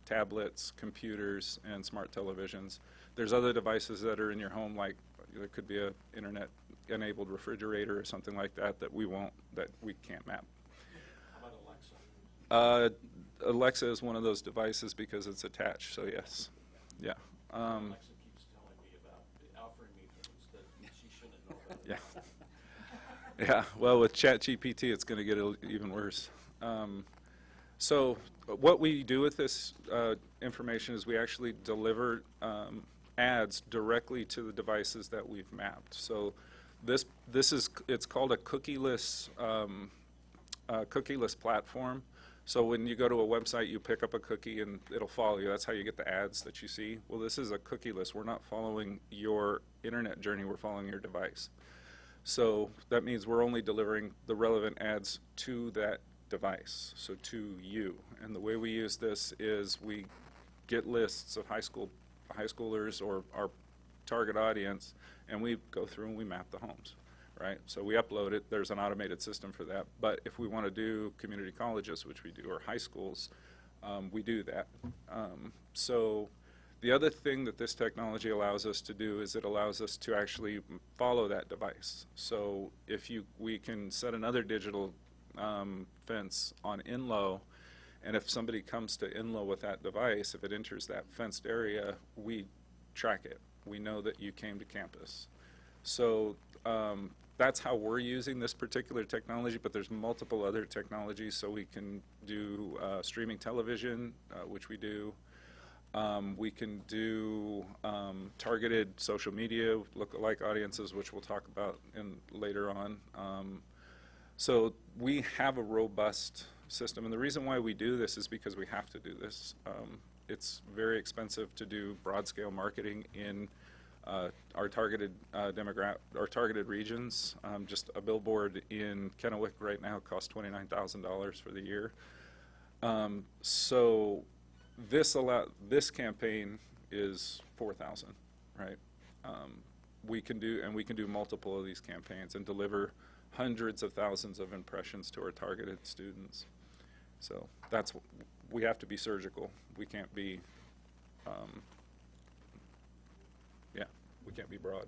tablets, computers, and smart televisions. There's other devices that are in your home, like there could be a internet-enabled refrigerator or something like that that we can't map. How about Alexa? Alexa is one of those devices because it's attached. So yes, yeah. Alexa keeps telling me about offering me things that she shouldn't know about. Yeah. Yeah, well, with ChatGPT, it's going to get even worse. So what we do with this information is we actually deliver ads directly to the devices that we've mapped. So it's called a cookieless platform. So when you go to a website, you pick up a cookie and it'll follow you. That's how you get the ads that you see. Well, this is a cookieless. We're not following your internet journey. We're following your device. So that means we're only delivering the relevant ads to that device, so to you. And the way we use this is we get lists of high schoolers or our target audience, and we go through and we map the homes, right? So we upload it. There's an automated system for that. But if we want to do community colleges, which we do, or high schools, we do that. So the other thing that this technology allows us to do is it allows us to actually follow that device. So we can set another digital fence on INLO, and if somebody comes to INLO with that device, if it enters that fenced area, we track it. We know that you came to campus. So that's how we're using this particular technology, but there's multiple other technologies. So we can do streaming television, which we do. We can do targeted social media, lookalike audiences, which we'll talk about later on. So we have a robust system, and the reason why we do this is because we have to do this. It's very expensive to do broad-scale marketing in our targeted regions. Just a billboard in Kennewick right now costs $29,000 for the year. So this campaign is $4,000, right? We can do multiple of these campaigns and deliver hundreds of thousands of impressions to our targeted students. So we have to be surgical. We can't be, we can't be broad.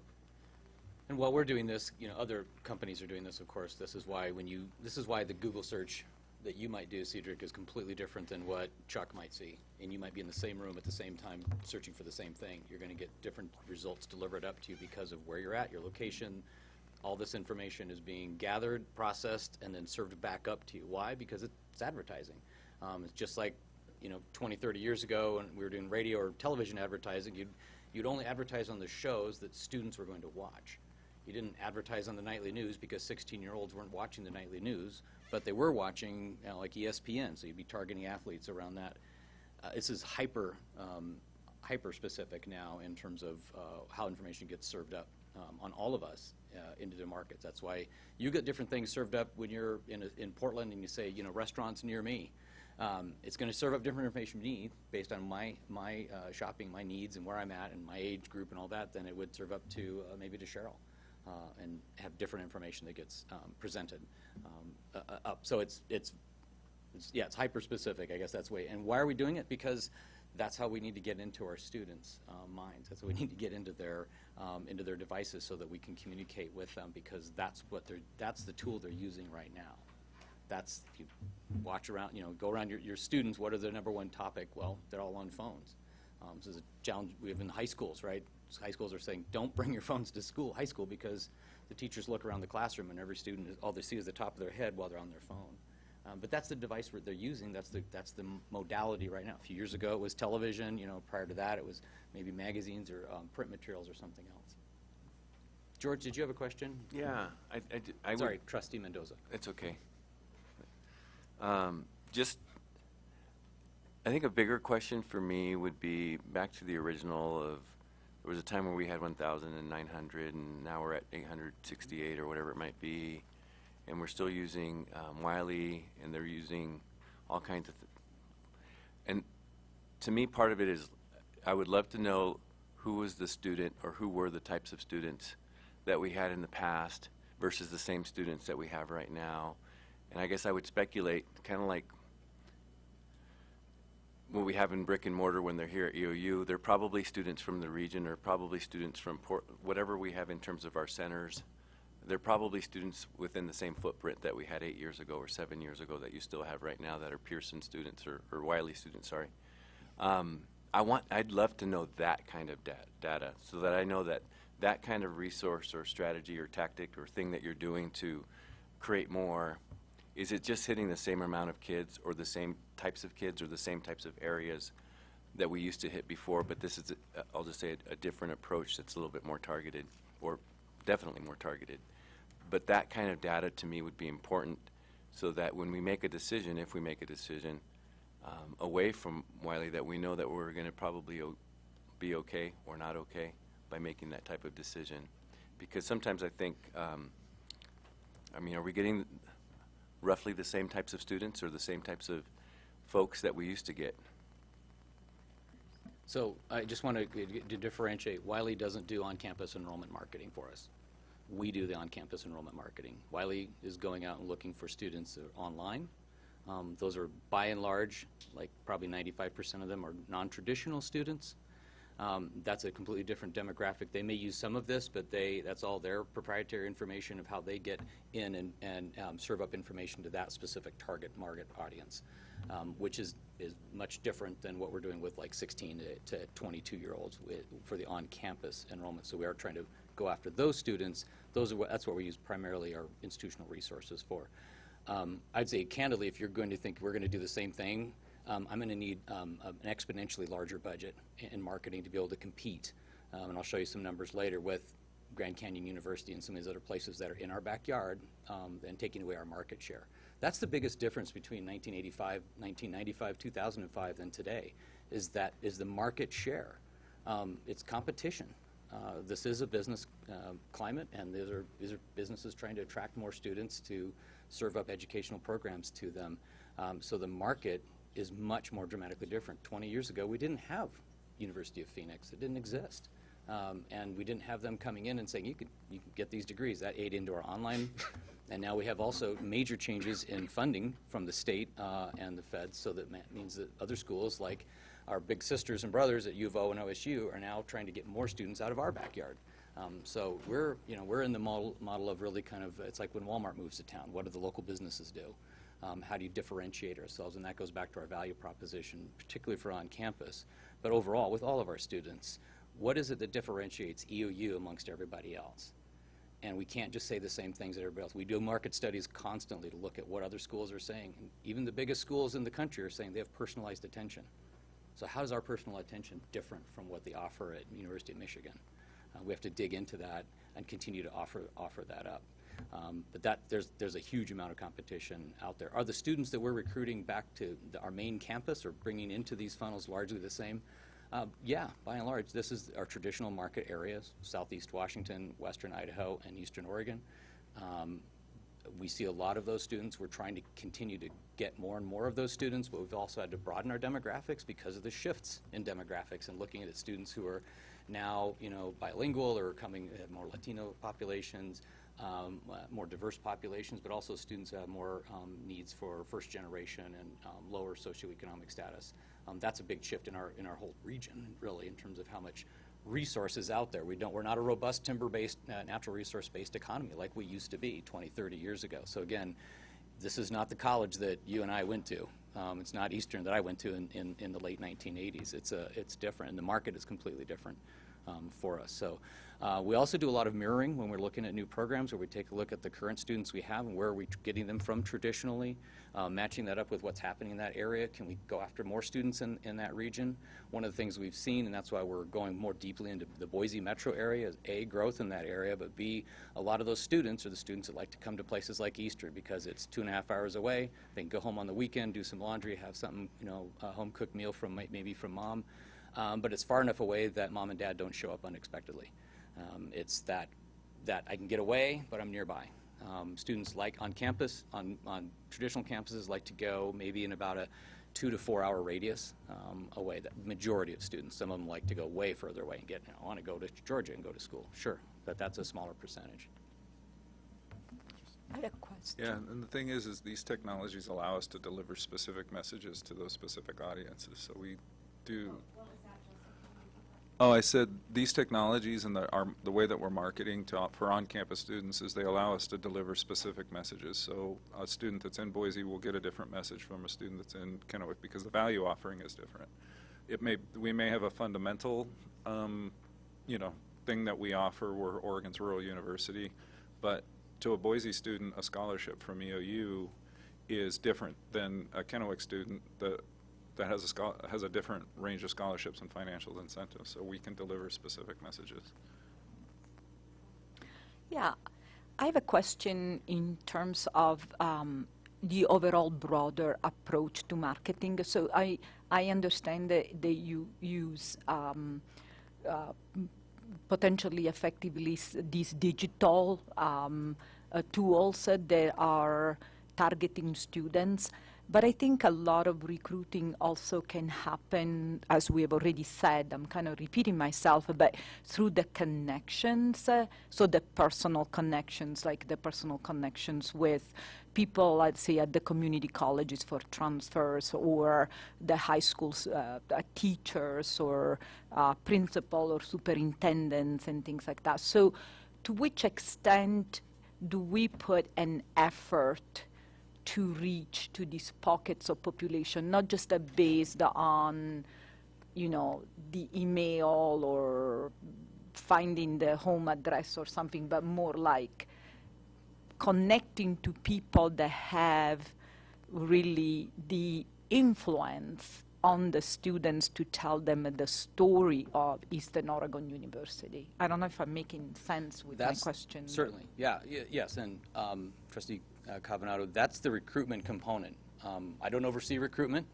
And while we're doing this, other companies are doing this, of course. This is why the Google search that you might do, Cedric, is completely different than what Chuck might see. And you might be in the same room at the same time searching for the same thing. You're going to get different results delivered up to you because of where you're at, your location. All this information is being gathered, processed, and then served back up to you. Why? Because it's advertising. It's just like 20, 30 years ago, and we were doing radio or television advertising, you'd only advertise on the shows that students were going to watch. You didn't advertise on the nightly news because 16-year-olds weren't watching the nightly news, but they were watching like ESPN, so you'd be targeting athletes around that. This is hyper specific now in terms of how information gets served up on all of us into the markets. That's why you get different things served up when you're in Portland and you say, restaurants near me. It's going to serve up different information to me based on my shopping, my needs, and where I'm at, and my age group and all that, than it would serve up to maybe to Cheryl, and have different information that gets presented up. So it's hyper specific. I guess that's the way. And why are we doing it? Because that's how we need to get into our students' minds. That's how we need to get into their devices so that we can communicate with them, because that's the tool they're using right now. That's, if you watch around, go around your students, what are their number one topic? Well, they're all on phones. This is a challenge we have in high schools, right? High schools are saying, don't bring your phones to high school, because the teachers look around the classroom and every student, all they see is the top of their head while they're on their phone. But that's the device they're using. That's the modality right now. A few years ago, it was television. Prior to that, it was maybe magazines or print materials or something else. George, did you have a question? Yeah, Sorry, Trustee Mendoza. It's okay. I think a bigger question for me would be back to the original of, there was a time where we had 1,900 and now we're at 868 or whatever it might be, and we're still using Wiley, and they're using all kinds of and to me, part of it is I would love to know who was the student, or who were the types of students that we had in the past versus the same students that we have right now. And I guess I would speculate, kind of like what we have in brick and mortar when they're here at EOU, they're probably students from the region, or probably students from whatever we have in terms of our centers. They're probably students within the same footprint that we had 8 years ago or 7 years ago that you still have right now that are Pearson students or Wiley students, sorry. I'd love to know that kind of data, so that I know that kind of resource or strategy or tactic or thing that you're doing to create more, is it just hitting the same amount of kids, or the same types of kids, or the same types of areas that we used to hit before? But this is, I'll just say, a different approach that's a little bit more targeted, or definitely more targeted. But that kind of data to me would be important, so that when we make a decision, if we make a decision away from Wiley, that we know that we're going to probably be okay or not okay by making that type of decision. Because sometimes I think, are we getting roughly the same types of students or the same types of folks that we used to get? So I just want to differentiate. Wiley doesn't do on-campus enrollment marketing for us. We do the on-campus enrollment marketing. Wiley is going out and looking for students online. Those are, by and large, like probably 95% of them are non-traditional students. That's a completely different demographic. They may use some of this, but that's all their proprietary information of how they get in and serve up information to that specific target market audience, which is much different than what we're doing with like 16 to 22-year-olds for the on-campus enrollment. So we are trying to go after those students. That's what we use primarily our institutional resources for. I'd say candidly, if you're going to think we're going to do the same thing, I'm going to need an exponentially larger budget in marketing to be able to compete. And I'll show you some numbers later with Grand Canyon University and some of these other places that are in our backyard and taking away our market share. That's the biggest difference between 1985, 1995, 2005 than today, is the market share. It's competition. This is a business climate, and these are businesses trying to attract more students to serve up educational programs to them. So the market is much more dramatically different. 20 years ago, we didn't have University of Phoenix. It didn't exist. And we didn't have them coming in and saying, you can get these degrees. That ate into our online. And now we have also major changes in funding from the state and the feds, so that means that other schools, like our big sisters and brothers at U of O and OSU, are now trying to get more students out of our backyard. So we're in the model of really kind of, it's like when Walmart moves to town. What do the local businesses do? How do you differentiate ourselves? And that goes back to our value proposition, particularly for on-campus. But overall, with all of our students, what is it that differentiates EOU amongst everybody else? And we can't just say the same things that everybody else. We do market studies constantly to look at what other schools are saying. And even the biggest schools in the country are saying they have personalized attention. So how is our personal attention different from what they offer at University of Michigan? We have to dig into that and continue to offer that up. But there's a huge amount of competition out there. Are the students that we're recruiting back to our main campus or bringing into these funnels largely the same? Yeah, by and large, this is our traditional market areas: Southeast Washington, Western Idaho, and Eastern Oregon. We see a lot of those students. We're trying to continue to get more and more of those students, but we've also had to broaden our demographics because of the shifts in demographics and looking at students who are now, bilingual or coming more Latino populations, more diverse populations, but also students who have more needs for first generation and lower socioeconomic status. That's a big shift in our whole region, really, in terms of how much resources out there. We're not a robust timber-based, natural resource-based economy like we used to be 20, 30 years ago. So again, this is not the college that you and I went to. It's not Eastern that I went to in the late 1980s. It's different, and the market is completely different for us. So we also do a lot of mirroring when we're looking at new programs, where we take a look at the current students we have and where are we getting them from traditionally, matching that up with what's happening in that area. Can we go after more students in that region? One of the things we've seen, and that's why we're going more deeply into the Boise metro area, is A, growth in that area, but B, a lot of those students are the students that like to come to places like Eastern because it's 2.5 hours away. They can go home on the weekend, do some laundry, have something, a home-cooked meal maybe from mom. But it's far enough away that mom and dad don't show up unexpectedly. It's that I can get away, but I'm nearby. Students like on campus, on traditional campuses, like to go maybe in about a 2 to 4 hour radius away. The majority of students, some of them like to go way further away and I want to go to Georgia and go to school. Sure, but that's a smaller percentage. I had a question. Yeah, and the thing is these technologies allow us to deliver specific messages to those specific audiences. So we do. Oh, I said these technologies and the way that we're marketing for on-campus students is they allow us to deliver specific messages. So a student that's in Boise will get a different message from a student that's in Kennewick because the value offering is different. We may have a fundamental, thing that we offer. We're Oregon's rural university, but to a Boise student, a scholarship from EOU is different than a Kennewick student that has a different range of scholarships and financial incentives, so we can deliver specific messages. Yeah, I have a question in terms of the overall broader approach to marketing. So I understand that you use potentially effectively these digital tools that are targeting students. But I think a lot of recruiting also can happen, as we have already said, I'm kind of repeating myself, but through the connections, so the personal connections, like the personal connections with people, let's say, at the community colleges for transfers, or the high schools teachers, or principal or superintendents and things like that. So to which extent do we put an effort to reach to these pockets of population, not just based on, the email or finding the home address or something, but more like connecting to people that have really the influence on the students to tell them the story of Eastern Oregon University. I don't know if I'm making sense with my question. Certainly, yeah, yes, and Trustee Cavanato, that's the recruitment component. I don't oversee recruitment.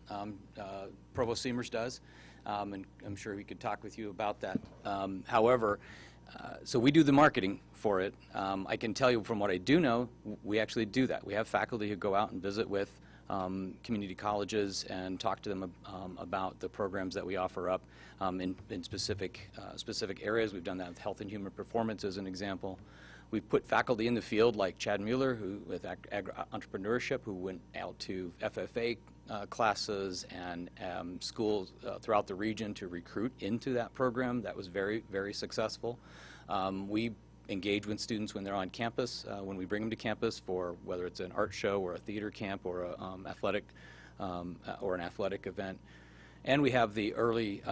Provost Seamers does, and I'm sure he could talk with you about that. However, so we do the marketing for it. I can tell you from what I do know, we actually do that. We have faculty who go out and visit with community colleges and talk to them about the programs that we offer up in specific areas. We've done that with health and human performance as an example. We've put faculty in the field like Chad Mueller, who with entrepreneurship, who went out to FFA classes and schools throughout the region to recruit into that program. That was very, very successful. We engage with students when they're on campus, when we bring them to campus for whether it's an art show or a theater camp or an athletic event. And we have the early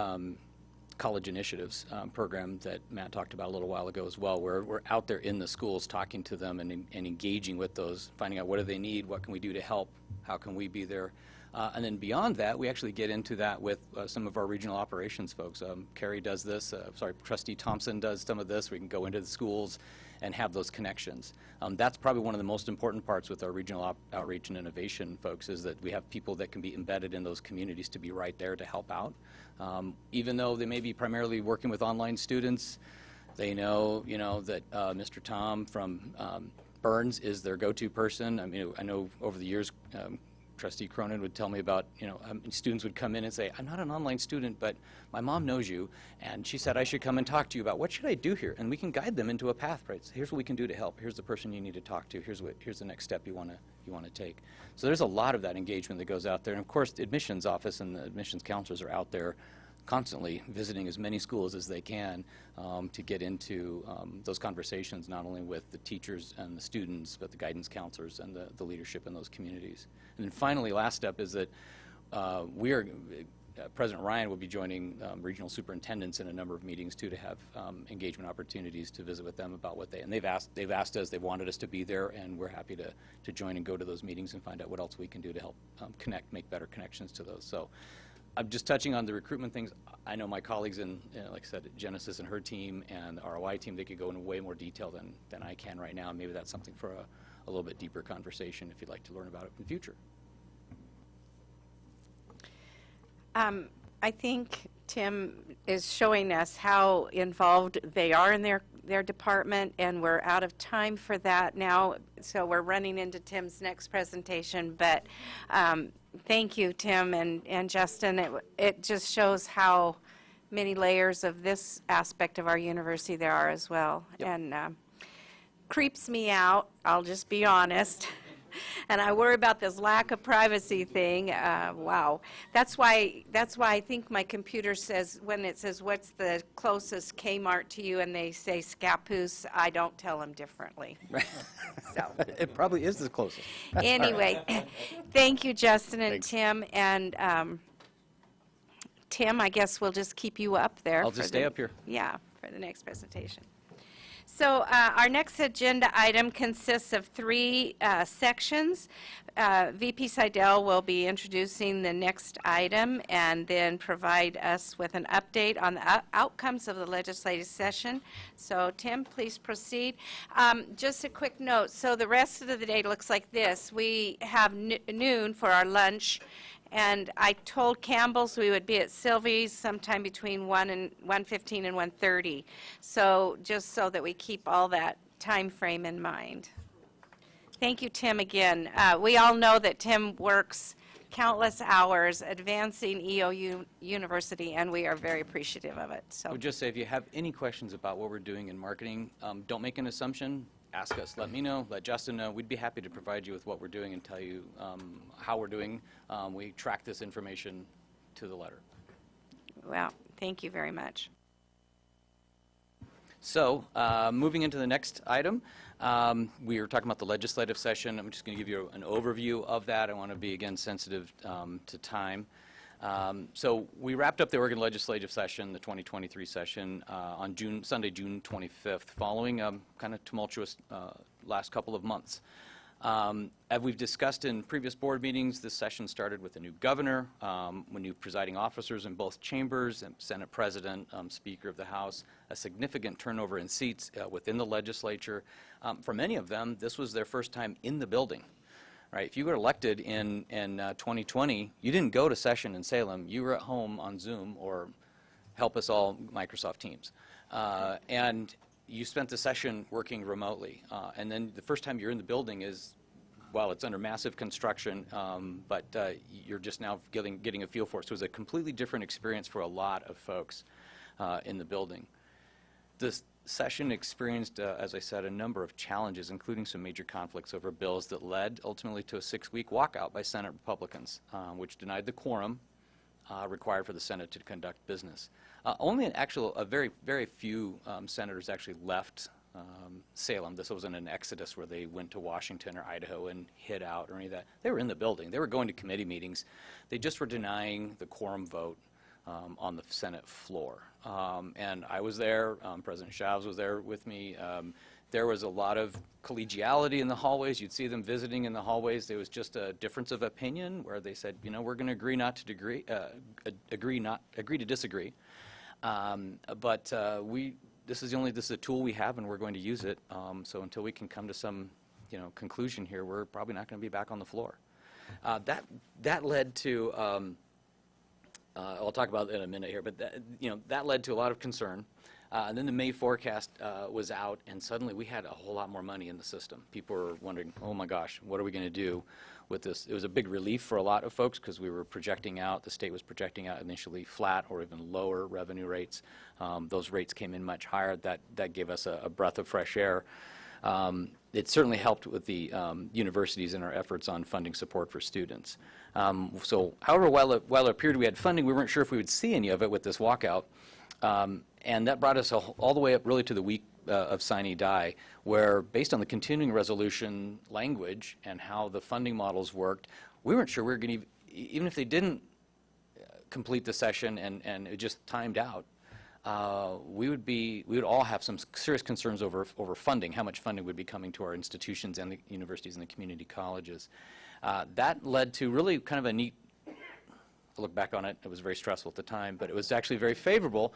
college initiatives program that Matt talked about a little while ago as well, where we're out there in the schools talking to them and engaging with those, finding out what do they need, what can we do to help, how can we be there. And then beyond that, we actually get into that with some of our regional operations folks. Carrie does this, Trustee Thompson does some of this. We can go into the schools and have those connections. That's probably one of the most important parts with our regional outreach and innovation folks, is that we have people that can be embedded in those communities to be right there to help out. Even though they may be primarily working with online students, they know, that Mr. Tom from Burns is their go-to person. I mean, I know over the years, Trustee Cronin would tell me about, students would come in and say, I'm not an online student, but my mom knows you, and she said I should come and talk to you about what should I do here, and we can guide them into a path, right? So here's what we can do to help. Here's the person you need to talk to. Here's the next step you want to take. So there's a lot of that engagement that goes out there, and of course the admissions office and the admissions counselors are out there constantly visiting as many schools as they can to get into those conversations, not only with the teachers and the students, but the guidance counselors and the leadership in those communities. And then finally, last step is that President Ryan will be joining regional superintendents in a number of meetings too, to have engagement opportunities to visit with them about what and they've asked us, they've wanted us to be there, and we're happy to join and go to those meetings and find out what else we can do to help make better connections to those. So I'm just touching on the recruitment things. I know my colleagues in, like I said, Genesis and her team and the ROI team, they could go into way more detail than I can right now. Maybe that's something for a little bit deeper conversation if you'd like to learn about it in the future. I think Tim is showing us how involved they are in their department, and we're out of time for that now, so we're running into Tim's next presentation. But thank you, Tim and Justin. It just shows how many layers of this aspect of our university there are as well. Yep. And creeps me out, I'll just be honest. And I worry about this lack of privacy thing. Wow, that's why I think my computer says, when it says what's the closest Kmart to you, and they say Scappoose, I don't tell them differently. So it probably is the closest. Anyway, thank you, Justin and Thanks. Tim, and Tim, I guess we'll just keep you up there. I'll just stay up here. Yeah, for the next presentation. So our next agenda item consists of three sections. VP Seidel will be introducing the next item and then provide us with an update on the outcomes of the legislative session. So Tim, please proceed. Just a quick note, so the rest of the day looks like this. We have noon for our lunch. And I told Campbell's we would be at Sylvie's sometime between 1:15 and 1:30. So just so that we keep all that time frame in mind. Thank you, Tim, again. We all know that Tim works countless hours advancing EOU University, and we are very appreciative of it. So I would just say, if you have any questions about what we're doing in marketing, don't make an assumption. Ask us, let me know, let Justin know. We'd be happy to provide you with what we're doing and tell you how we're doing. We track this information to the letter. Well, thank you very much. So, moving into the next item, we were talking about the legislative session. I'm just going to give you an overview of that. I want to be, again, sensitive to time. So we wrapped up the Oregon legislative session, the 2023 session, on Sunday, June 25th, following kind of tumultuous last couple of months. As we've discussed in previous board meetings, this session started with a new governor, new presiding officers in both chambers, and Senate President, Speaker of the House, a significant turnover in seats within the legislature. For many of them, this was their first time in the building. Right, if you were elected in 2020, you didn't go to session in Salem. You were at home on Zoom or help us all Microsoft Teams. And you spent the session working remotely. And then the first time you're in the building is, well, it's under massive construction, but you're just now getting a feel for it. So it was a completely different experience for a lot of folks in the building. This session experienced, as I said, a number of challenges, including some major conflicts over bills that led ultimately to a 6-week walkout by Senate Republicans, which denied the quorum required for the Senate to conduct business. Only a very, very few senators actually left Salem. This wasn't an exodus where they went to Washington or Idaho and hid out or any of that. They were in the building. They were going to committee meetings. They just were denying the quorum vote on the Senate floor. And I was there, President Chavez was there with me. There was a lot of collegiality in the hallways. You'd see them visiting in the hallways. There was just a difference of opinion where they said, you know, we're going to agree not to agree to disagree. This is a tool we have, and we're going to use it. So until we can come to some, conclusion here, we're probably not going to be back on the floor. That led to. I'll talk about it in a minute here, but that led to a lot of concern. And then the May forecast was out, and suddenly we had a whole lot more money in the system. People were wondering, oh my gosh, what are we going to do with this? It was a big relief for a lot of folks because we were projecting out, the state was projecting out initially flat or even lower revenue rates. Those rates came in much higher. That gave us a breath of fresh air. It certainly helped with the universities in our efforts on funding support for students. However, while it appeared we had funding, we weren't sure if we would see any of it with this walkout. And that brought us all the way up really to the week of sine die, where based on the continuing resolution language and how the funding models worked, we weren't sure we were going to, even if they didn't complete the session and it just timed out, we would all have some serious concerns over funding, how much funding would be coming to our institutions and the universities and the community colleges. That led to really kind of a neat, I look back on it, it was very stressful at the time, but it was actually very favorable.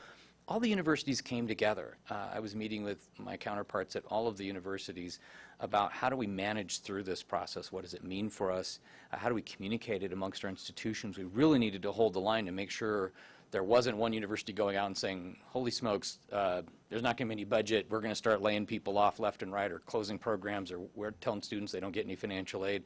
All the universities came together. I was meeting with my counterparts at all of the universities about how do we manage through this process, what does it mean for us, how do we communicate it amongst our institutions. We really needed to hold the line to make sure there wasn't one university going out and saying, holy smokes, there's not going to be any budget, we're going to start laying people off left and right or closing programs, or we're telling students they don't get any financial aid.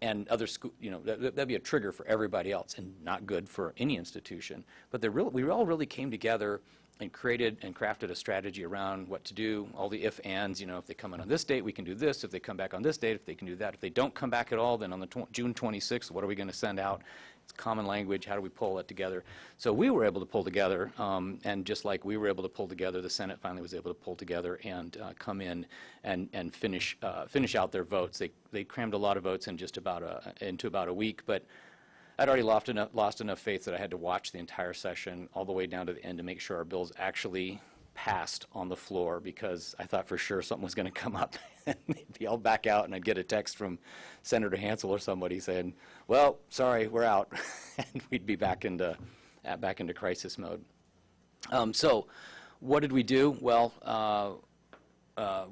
And other school, that'd be a trigger for everybody else and not good for any institution. But we all really came together and created and crafted a strategy around what to do, all the if, ands, if they come in on this date, we can do this. If they come back on this date, if they can do that. If they don't come back at all, then on the June 26th, what are we going to send out? It's common language. How do we pull it together? So we were able to pull together, and just like we were able to pull together, the Senate finally was able to pull together and come in and finish out their votes. They crammed a lot of votes in into about a week, but I'd already lost enough faith that I had to watch the entire session all the way down to the end to make sure our bills actually passed on the floor, because I thought for sure something was going to come up and they'd be all back out, and I'd get a text from Senator Hansel or somebody saying, well, sorry, we're out, and we'd be back into crisis mode. So what did we do? Well,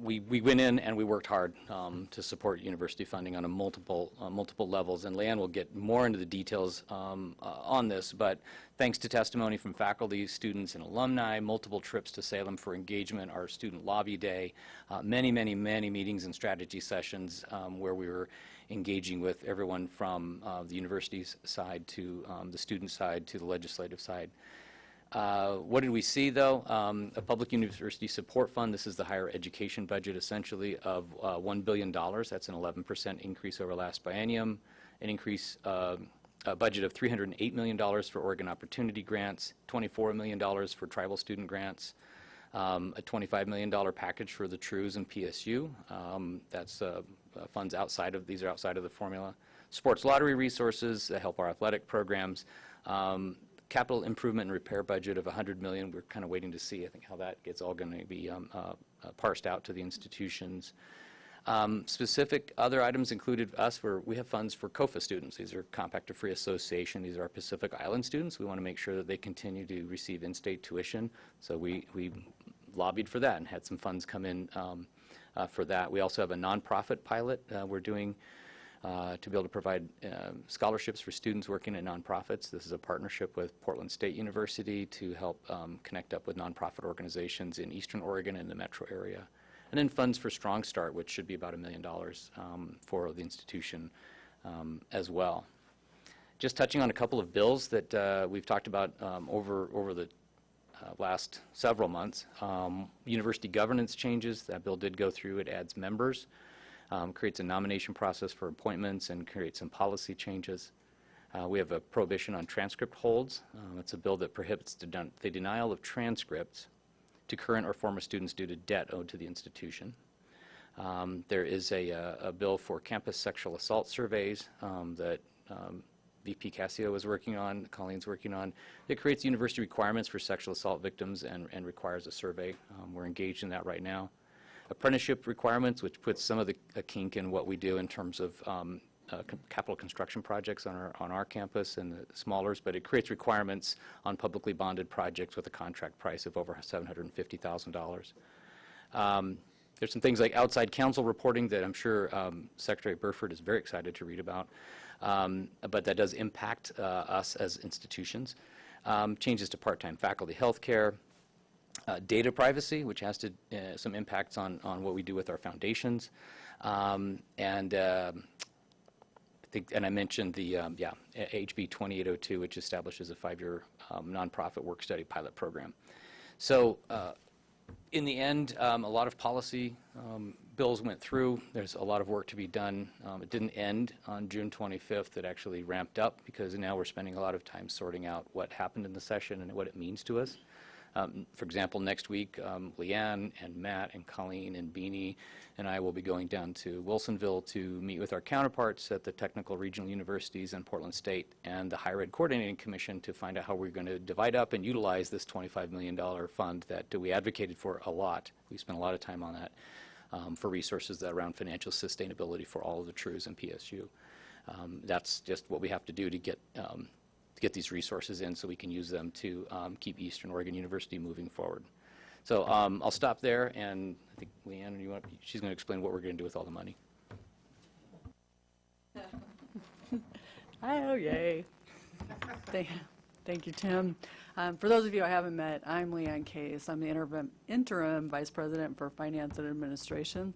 we went in and we worked hard to support university funding on multiple levels, and Leanne will get more into the details on this, but thanks to testimony from faculty, students, and alumni, multiple trips to Salem for engagement, our student lobby day, many meetings and strategy sessions where we were engaging with everyone from the university's side to the student side to the legislative side. What did we see, though? A public university support fund. This is the higher education budget, essentially, of $1 billion. That's an 11% increase over last biennium. An increase, a budget of $308 million for Oregon Opportunity Grants, $24 million for tribal student grants, a $25 million package for the TRUs and PSU. That's funds these are outside of the formula. Sports lottery resources that help our athletic programs. Capital improvement and repair budget of $100 million. We're kind of waiting to see, I think, how that gets all going to be parsed out to the institutions. Specific other items included we have funds for COFA students. These are Compact of Free Association. These are our Pacific Island students. We want to make sure that they continue to receive in-state tuition. So we lobbied for that and had some funds come in for that. We also have a nonprofit pilot we're doing to be able to provide scholarships for students working at nonprofits. This is a partnership with Portland State University to help connect up with nonprofit organizations in Eastern Oregon and the metro area. And then funds for Strong Start, which should be about $1 million for the institution as well. Just touching on a couple of bills that we've talked about over the last several months. University governance changes. That bill did go through. It adds members. Creates a nomination process for appointments and creates some policy changes. We have a prohibition on transcript holds. It's a bill that prohibits the denial of transcripts to current or former students due to debt owed to the institution. There is a bill for campus sexual assault surveys that VP Cassio is working on, Colleen's working on. It creates university requirements for sexual assault victims and requires a survey. We're engaged in that right now. Apprenticeship requirements, which puts some of the kink in what we do in terms of capital construction projects on our campus and the smallers, but it creates requirements on publicly bonded projects with a contract price of over $750,000. There's some things like outside counsel reporting that I'm sure Secretary Burford is very excited to read about, but that does impact us as institutions. Changes to part-time faculty health care, data privacy, which has to some impacts on what we do with our foundations, and I mentioned the HB 2802, which establishes a 5-year nonprofit work study pilot program. So in the end, a lot of policy bills went through. There's a lot of work to be done. It didn't end on June 25th. It actually ramped up because now we're spending a lot of time sorting out what happened in the session and what it means to us. For example, next week, Leanne and Matt and Colleen and Beanie and I will be going down to Wilsonville to meet with our counterparts at the technical regional universities in Portland State and the Higher Ed Coordinating Commission to find out how we're going to divide up and utilize this $25 million fund that we advocated for a lot. We spent a lot of time on that for resources that around financial sustainability for all of the TRUs and PSU. That's just what we have to do to get these resources in so we can use them to keep Eastern Oregon University moving forward. So I'll stop there, and I think Leanne, she's going to explain what we're going to do with all the money. Oh, yay. Thank you, Tim. For those of you I haven't met, I'm Leanne Case. I'm the interim Vice President for Finance and Administration.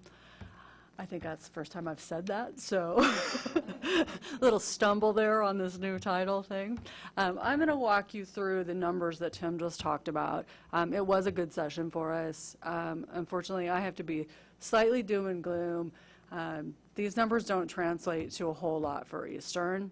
I think that's the first time I've said that, so a little stumble there on this new title thing. I'm going to walk you through the numbers that Tim just talked about. It was a good session for us. Unfortunately, I have to be slightly doom and gloom. These numbers don't translate to a whole lot for Eastern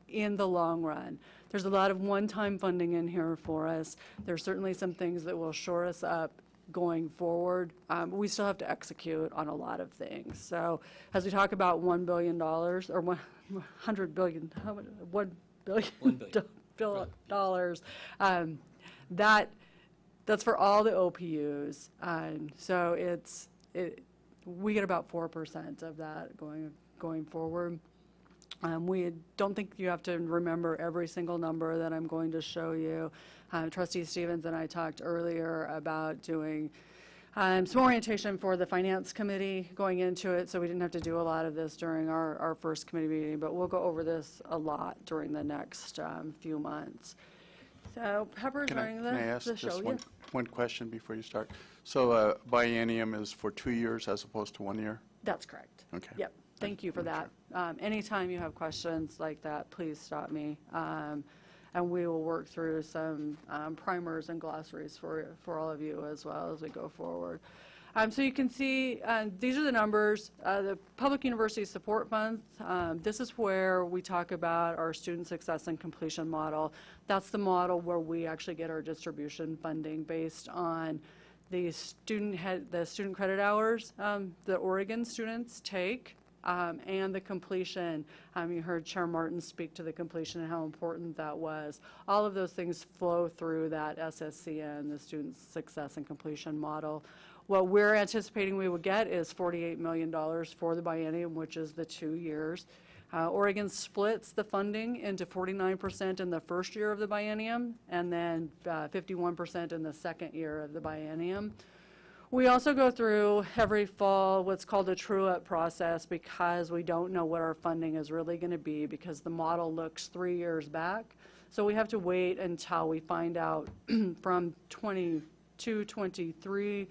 in the long run. There's a lot of one-time funding in here for us. There's certainly some things that will shore us up going forward. We still have to execute on a lot of things. So as we talk about $1 billion or $100 billion, $1 billion dollars, that's for all the OPUs. So we get about 4% of that going forward. We don't think you have to remember every single number that I'm going to show you. Trustee Stevens and I talked earlier about doing some orientation for the Finance Committee going into it, so we didn't have to do a lot of this during our first committee meeting, but we'll go over this a lot during the next few months. So Pepper's running the show. Can I ask just one question before you start? So biennium is for 2 years as opposed to 1 year? That's correct. Okay. Yep. Thank you for that. Anytime you have questions like that, please stop me. And we will work through some primers and glossaries for all of you as well as we go forward. So you can see these are the numbers. The Public University Support Funds, this is where we talk about our student success and completion model. That's the model where we actually get our distribution funding based on the student credit hours that Oregon students take. And the completion. You heard Chair Martin speak to the completion and how important that was. All of those things flow through that SSCN, the Student Success and Completion Model. What we're anticipating we would get is $48 million for the biennium, which is the 2 years. Oregon splits the funding into 49% in the first year of the biennium and then 51% in the second year of the biennium. We also go through every fall what's called a true-up process because we don't know what our funding is really going to be because the model looks 3 years back. So we have to wait until we find out from 22, 23,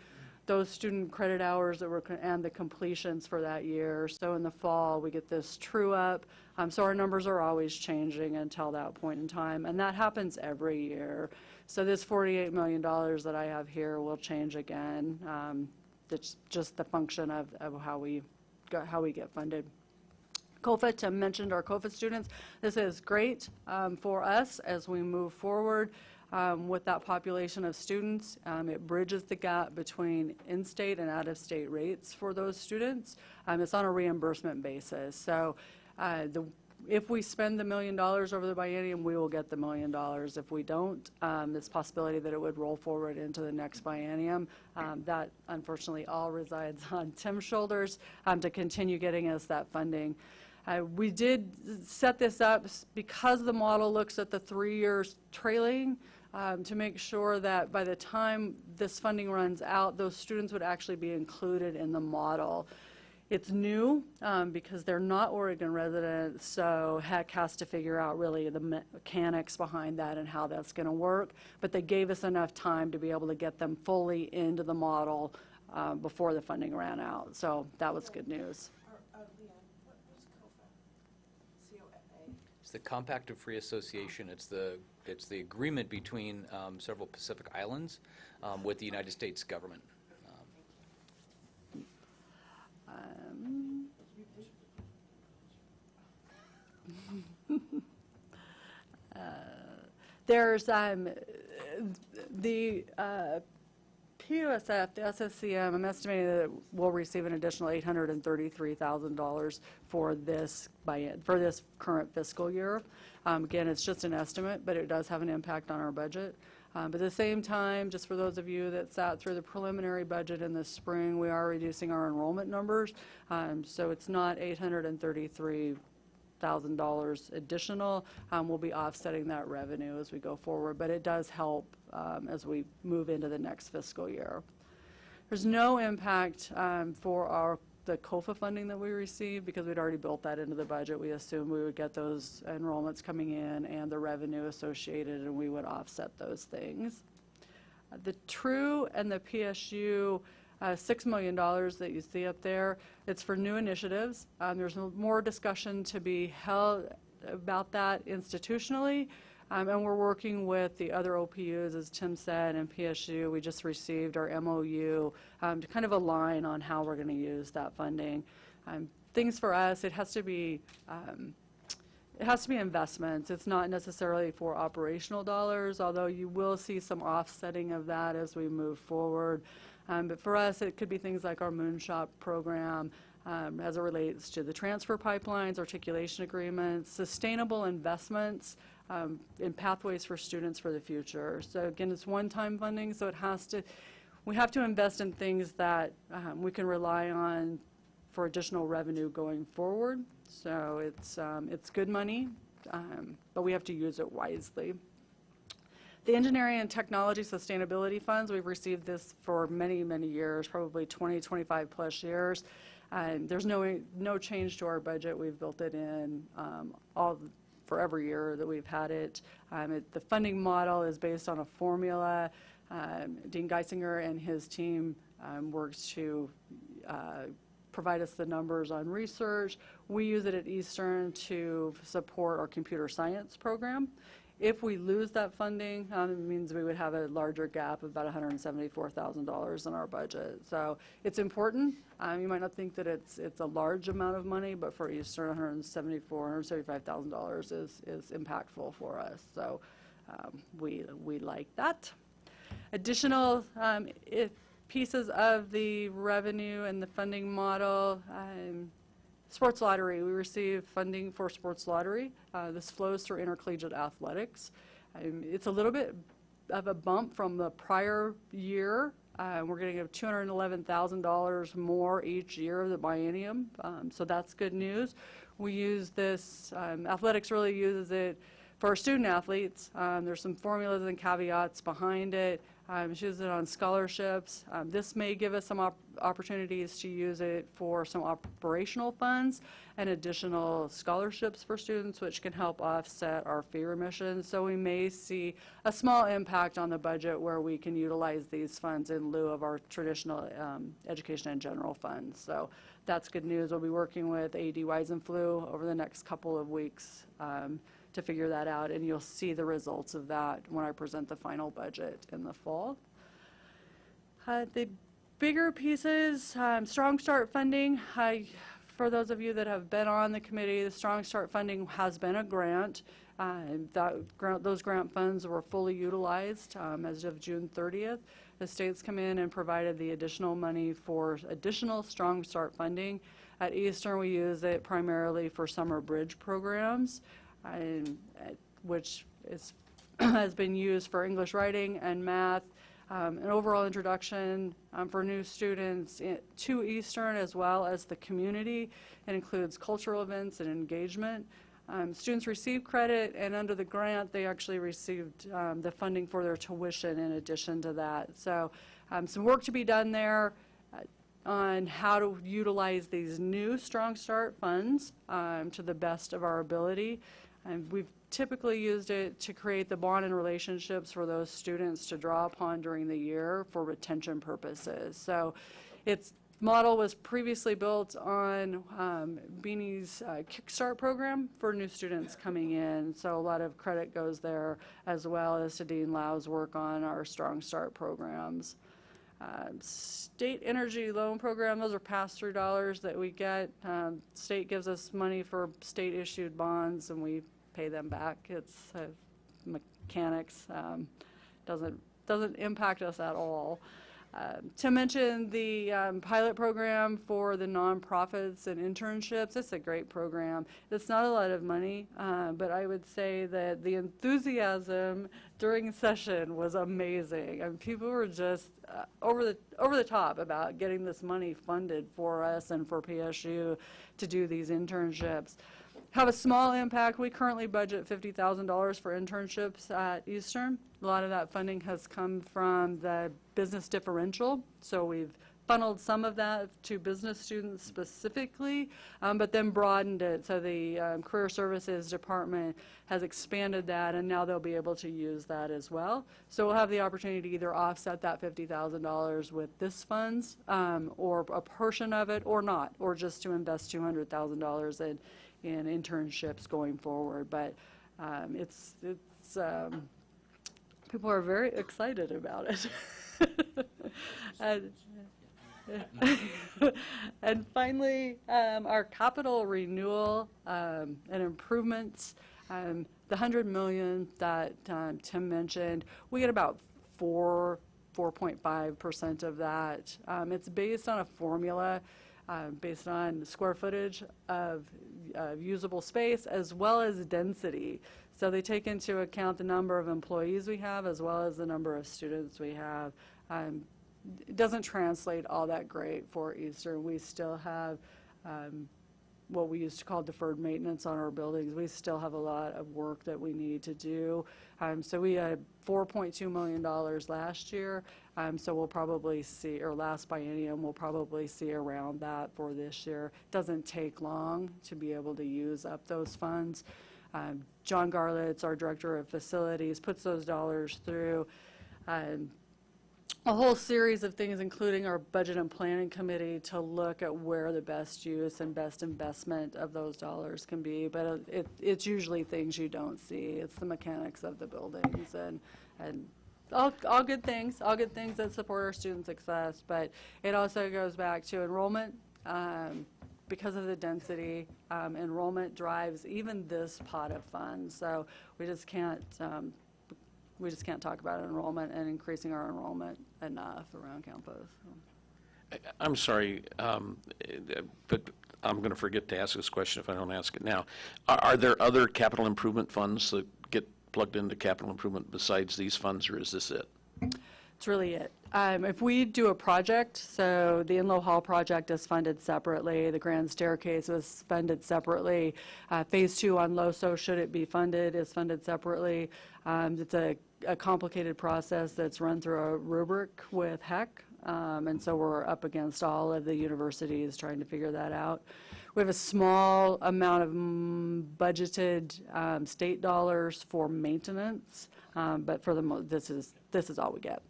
those student credit hours that were and the completions for that year. So in the fall, we get this true-up. So our numbers are always changing until that point in time, and that happens every year. So this $48 million that I have here will change again. It's just the function of how we get funded. COFA, Tim mentioned our COFA students. This is great for us as we move forward with that population of students. It bridges the gap between in-state and out-of-state rates for those students. It's on a reimbursement basis. So if we spend the $1 million over the biennium, we will get the $1 million. If we don't, there's possibility that it would roll forward into the next biennium. That unfortunately all resides on Tim's shoulders to continue getting us that funding. We did set this up because the model looks at the 3 years trailing to make sure that by the time this funding runs out, those students would actually be included in the model. It's new because they're not Oregon residents, so HEC has to figure out really the mechanics behind that and how that's going to work. But they gave us enough time to be able to get them fully into the model before the funding ran out. So that was good news. It's the Compact of Free Association. It's the agreement between several Pacific islands with the United States government. There's the PUSF, the SSCM, I'm estimating that we'll receive an additional $833,000 for this current fiscal year. Again, it's just an estimate, but it does have an impact on our budget. But at the same time, just for those of you that sat through the preliminary budget in the spring, we are reducing our enrollment numbers. So it's not $833,000 additional. We'll be offsetting that revenue as we go forward, but it does help as we move into the next fiscal year. There's no impact for the COFA funding that we received because we'd already built that into the budget. We assumed we would get those enrollments coming in and the revenue associated, and we would offset those things. The TRU and the PSU $6 million that you see up there, it's for new initiatives. There's more discussion to be held about that institutionally, and we're working with the other OPUs, as Tim said, and PSU. We just received our MOU to kind of align on how we're going to use that funding. Things for us, it has to be investments. It's not necessarily for operational dollars, although you will see some offsetting of that as we move forward. But for us, it could be things like our Moonshot program as it relates to the transfer pipelines, articulation agreements, sustainable investments in pathways for students for the future. So again, it's one-time funding, so we have to invest in things that we can rely on for additional revenue going forward. So it's good money, but we have to use it wisely. The Engineering and Technology Sustainability Funds, we've received this for many, many years, probably 20, 25 plus years. There's no change to our budget. We've built it in for every year that we've had it. The funding model is based on a formula. Dean Geisinger and his team works to provide us the numbers on research. We use it at Eastern to support our computer science program. If we lose that funding, it means we would have a larger gap of about $174,000 in our budget. So it's important. You might not think that it's a large amount of money, but for Eastern, $175,000 is impactful for us. So we like that. Additional pieces of the revenue and the funding model. Sports lottery, we receive funding for sports lottery. This flows through intercollegiate athletics. It's a little bit of a bump from the prior year. We're getting $211,000 more each year of the biennium, so that's good news. We use this, athletics really uses it for our student athletes. There's some formulas and caveats behind it. She uses it on scholarships. This may give us some opportunities to use it for some operational funds and additional scholarships for students, which can help offset our fee remissions. So we may see a small impact on the budget where we can utilize these funds in lieu of our traditional education and general funds. So that's good news. We'll be working with AD Weisenflu over the next couple of weeks to figure that out, and you'll see the results of that when I present the final budget in the fall. The bigger pieces, Strong Start funding. For those of you that have been on the committee, the Strong Start funding has been a grant. Those grant funds were fully utilized as of June 30th. the state's come in and provided the additional money for additional Strong Start funding. At Eastern, we use it primarily for summer bridge programs, which is has been used for English writing and math, an overall introduction for new students to Eastern as well as the community. It includes cultural events and engagement. Students receive credit, and under the grant, they actually received the funding for their tuition in addition to that. So some work to be done there on how to utilize these new Strong Start funds to the best of our ability. And we've typically used it to create the bond and relationships for those students to draw upon during the year for retention purposes. So its model was previously built on Beanie's Kickstart program for new students coming in. So a lot of credit goes there, as well as to Dean Lau's work on our Strong Start programs. State Energy Loan Program, those are pass-through dollars that we get. State gives us money for state-issued bonds, and we pay them back. It's mechanics. Doesn't impact us at all. To mention the pilot program for the nonprofits and internships, it's a great program. It's not a lot of money, but I would say that the enthusiasm during session was amazing. And people were just over the top about getting this money funded for us and for PSU to do these internships. Have a small impact. We currently budget $50,000 for internships at Eastern. A lot of that funding has come from the business differential, so we've funneled some of that to business students specifically, but then broadened it. So the Career Services Department has expanded that, and now they'll be able to use that as well. So we'll have the opportunity to either offset that $50,000 with this funds, or a portion of it, or not, or just to invest $200,000 in internships going forward. But it's people are very excited about it. And finally, our capital renewal and improvements, the $100 million that Tim mentioned, we get about 4.5% of that. It's based on a formula based on square footage of usable space as well as density. So they take into account the number of employees we have as well as the number of students we have. It doesn't translate all that great for Eastern. We still have what we used to call deferred maintenance on our buildings. We still have a lot of work that we need to do. So we had $4.2 million last year. So we'll probably see, or last biennium, we'll probably see around that for this year. It doesn't take long to be able to use up those funds. John Garlitz, our Director of Facilities, puts those dollars through a whole series of things, including our Budget and Planning Committee, to look at where the best use and best investment of those dollars can be. But it's usually things you don't see. It's the mechanics of the buildings and all good things that support our student success. But it also goes back to enrollment. Because of the density, enrollment drives even this pot of funds. So we just can't talk about enrollment and increasing our enrollment enough around campus. I'm sorry, but I'm going to forget to ask this question if I don't ask it now. Are there other capital improvement funds that get plugged into capital improvement besides these funds, or is this it? It's really it. If we do a project, so the Inlow Hall project is funded separately, the Grand Staircase is funded separately, Phase 2 on LOSO, should it be funded, is funded separately. It's a complicated process that's run through a rubric with HEC, and so we're up against all of the universities trying to figure that out. We have a small amount of budgeted state dollars for maintenance, but for this is all we get.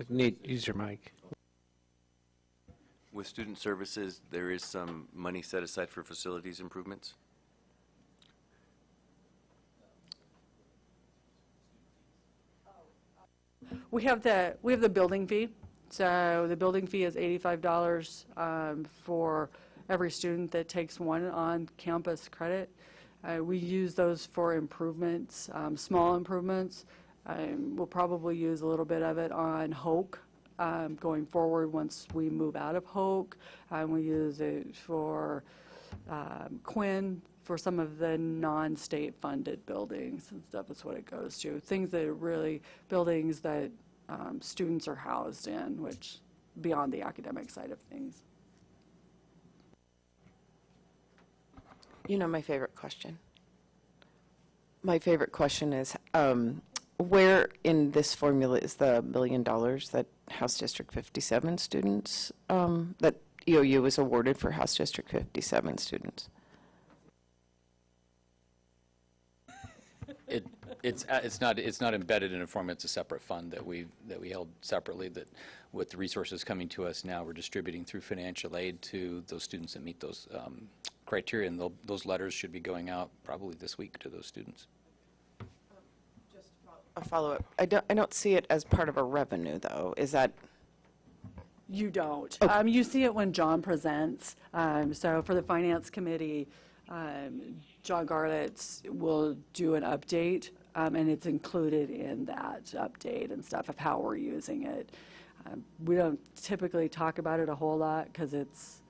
Nate, use your mic. With student services, there is some money set aside for facilities improvements? We have the building fee. So the building fee is $85 for every student that takes one on-campus credit. We use those for improvements, small improvements. We'll probably use a little bit of it on Hoke going forward once we move out of Hoke. We use it for Quinn for some of the non-state funded buildings and stuff is what it goes to. Things that are really buildings that students are housed in, which beyond the academic side of things. You know my favorite question? My favorite question is, where in this formula is the $1 million that House District 57 students, that EOU was awarded for House District 57 students? It's not embedded in a form. It's a separate fund that we held separately. That with the resources coming to us now, we're distributing through financial aid to those students that meet those criteria, and those letters should be going out probably this week to those students. A follow-up. I don't see it as part of a revenue, though. Is that? You don't. Okay. You see it when John presents. So for the Finance Committee, John Garlitz will do an update, and it's included in that update and stuff of how we're using it. We don't typically talk about it a whole lot because it's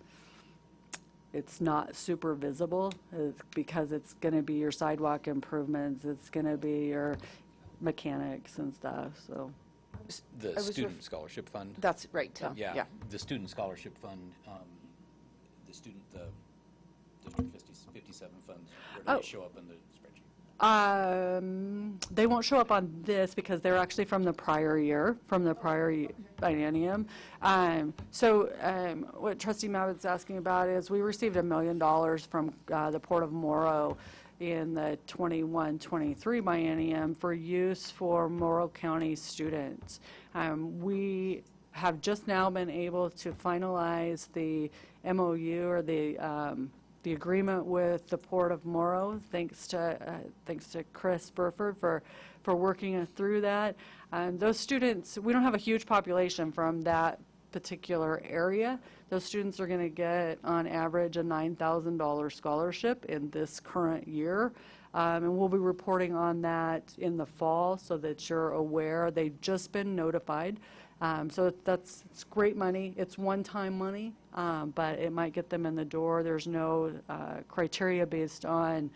not super visible, because it's going to be your sidewalk improvements, it's going to be your mechanics and stuff. So The Student Scholarship Fund. That's right, Tim. Yeah. The Student Scholarship Fund, the District 57 funds, where do they show up in the spreadsheet? They won't show up on this because they're actually from the prior year, biennium. What Trustee Mabbott's asking about is we received $1 million from the Port of Morrow in the 21-23 biennium for use for Morrow County students. We have just now been able to finalize the MOU, or the agreement with the Port of Morrow, thanks to Chris Burford for working us through that. Those students, we don't have a huge population from that particular area. Those students are going to get, on average, a $9,000 scholarship in this current year. And we'll be reporting on that in the fall so that you're aware. They've just been notified. So it's great money. It's one-time money, but it might get them in the door. There's no criteria based on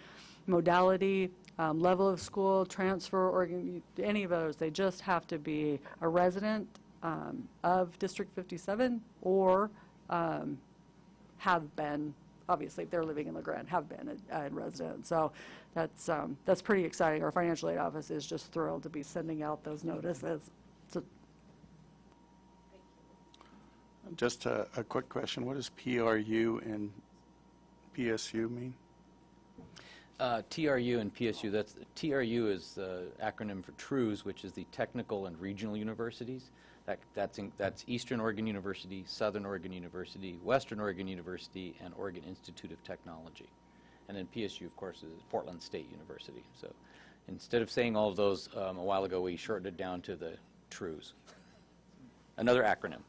modality, level of school, transfer, or any of those. They just have to be a resident of District 57 or have been, obviously if they're living in LeGrand, have been a resident. So that's pretty exciting. Our financial aid office is just thrilled to be sending out those notices. So, just a quick question. What does PRU and PSU mean? TRU and PSU, TRU is the acronym for TRUs, which is the Technical and Regional Universities. That's Eastern Oregon University, Southern Oregon University, Western Oregon University, and Oregon Institute of Technology. And then PSU, of course, is Portland State University. So instead of saying all of those a while ago, we shortened it down to the TRUs. Another acronym.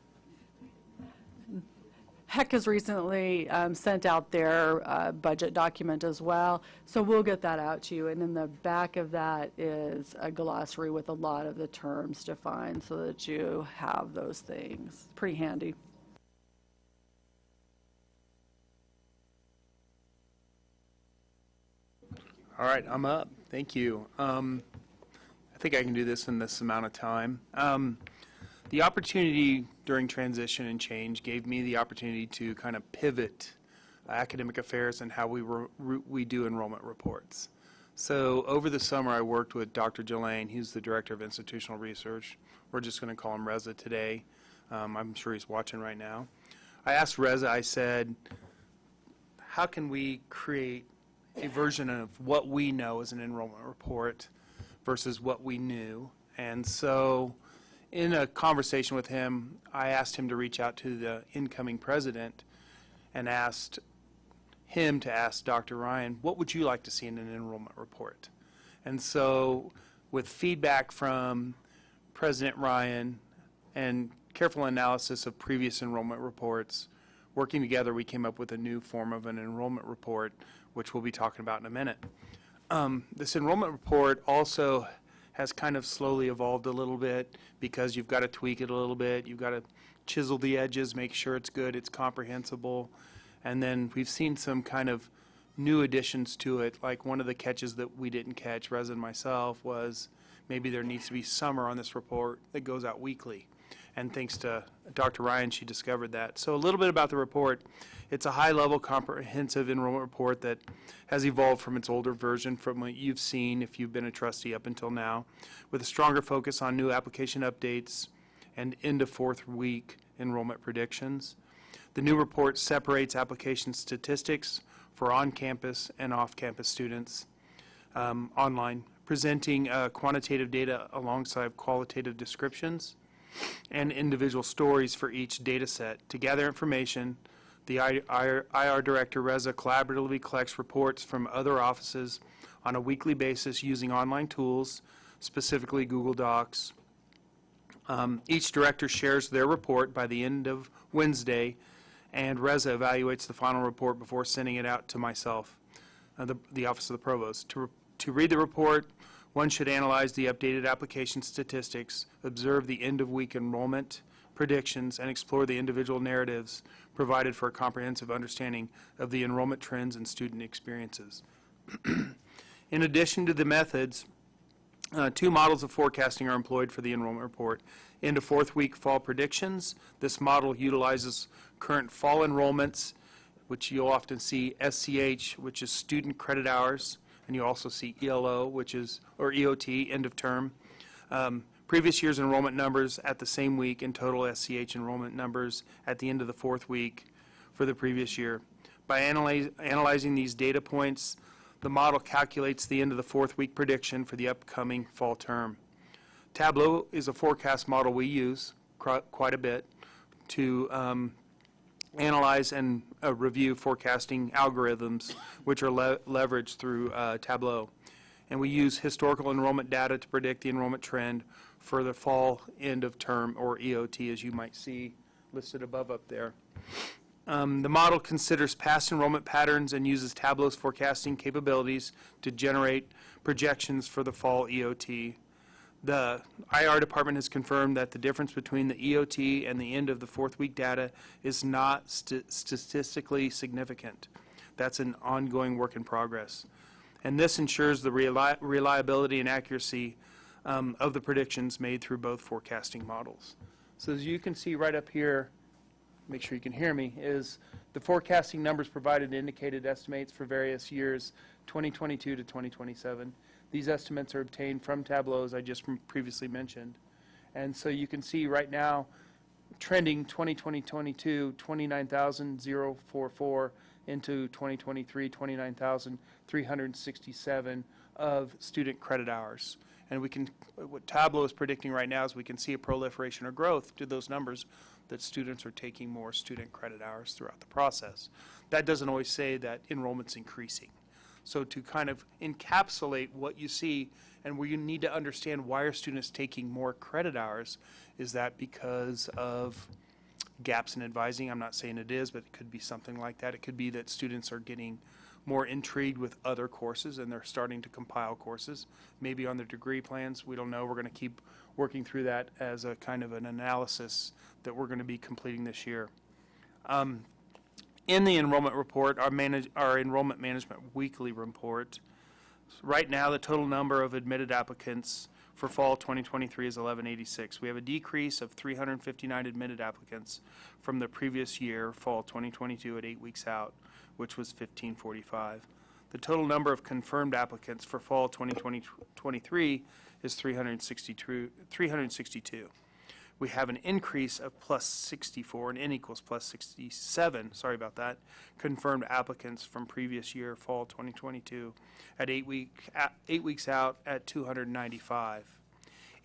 HEC has recently sent out their budget document as well, so we'll get that out to you. And in the back of that is a glossary with a lot of the terms defined so that you have those things. Pretty handy. All right, I'm up. Thank you. I think I can do this in this amount of time. The opportunity during transition and change gave me the opportunity to kind of pivot academic affairs and how we do enrollment reports. So over the summer, I worked with Dr. Jelaine. He's the Director of Institutional Research. We're just going to call him Reza today. I'm sure he's watching right now. I asked Reza, I said, how can we create a version of what we know as an enrollment report versus what we knew? And so in a conversation with him, I asked him to reach out to the incoming president and asked him to ask Dr. Ryan, what would you like to see in an enrollment report? And so with feedback from President Ryan and careful analysis of previous enrollment reports, working together, we came up with a new form of an enrollment report which we'll be talking about in a minute. This enrollment report also has kind of slowly evolved a little bit because you've got to tweak it a little bit. You've got to chisel the edges, make sure it's good, it's comprehensible. And then we've seen some kind of new additions to it. Like one of the catches that we didn't catch, Reza and myself, was maybe there needs to be summer on this report that goes out weekly. And thanks to Dr. Ryan, she discovered that. So a little bit about the report. It's a high-level comprehensive enrollment report that has evolved from its older version, from what you've seen if you've been a trustee up until now, with a stronger focus on new application updates and into fourth week enrollment predictions. The new report separates application statistics for on-campus and off-campus students online, presenting quantitative data alongside qualitative descriptions and individual stories for each data set. To gather information, the IR Director, Reza, collaboratively collects reports from other offices on a weekly basis using online tools, specifically Google Docs. Each director shares their report by the end of Wednesday, and Reza evaluates the final report before sending it out to myself, the Office of the Provost. To read the report, one should analyze the updated application statistics, observe the end-of-week enrollment predictions, and explore the individual narratives provided for a comprehensive understanding of the enrollment trends and student experiences. In addition to the methods, two models of forecasting are employed for the enrollment report. Into fourth week fall predictions, this model utilizes current fall enrollments, which you'll often see SCH, which is student credit hours, and you also see ELO, which is, or EOT, end of term. Previous year's enrollment numbers at the same week, and total SCH enrollment numbers at the end of the fourth week for the previous year. By analyzing these data points, the model calculates the end of the fourth week prediction for the upcoming fall term. Tableau is a forecast model we use quite a bit to analyze and review forecasting algorithms, which are leveraged through Tableau. And we use historical enrollment data to predict the enrollment trend for the fall end of term, or EOT, as you might see listed above up there. The model considers past enrollment patterns and uses Tableau's forecasting capabilities to generate projections for the fall EOT. The IR department has confirmed that the difference between the EOT and the end of the fourth week data is not statistically significant. That's an ongoing work in progress. And this ensures the reliability and accuracy of the predictions made through both forecasting models. So as you can see right up here, make sure you can hear me, is the forecasting numbers provided indicated estimates for various years, 2022 to 2027. These estimates are obtained from Tableau, as I just previously mentioned. And so you can see right now, trending 2020-22, 29,044 into 2023, 29,367 of student credit hours. And we can, what Tableau is predicting right now is we can see a proliferation or growth to those numbers, that students are taking more student credit hours throughout the process. That doesn't always say that enrollment's increasing. So to kind of encapsulate what you see and where you need to understand why are students taking more credit hours, is that because of gaps in advising? I'm not saying it is, but it could be something like that. It could be that students are getting more intrigued with other courses and they're starting to compile courses, maybe on their degree plans. We don't know. We're going to keep working through that as a kind of an analysis that we're going to be completing this year. In the enrollment report, our enrollment management weekly report, right now the total number of admitted applicants for fall 2023 is 1186. We have a decrease of 359 admitted applicants from the previous year, fall 2022, at 8 weeks out, which was 1545. The total number of confirmed applicants for fall 2023 is 362. We have an increase of plus 64, and N equals plus 67, sorry about that, confirmed applicants from previous year, fall 2022, at 8 weeks out at 295.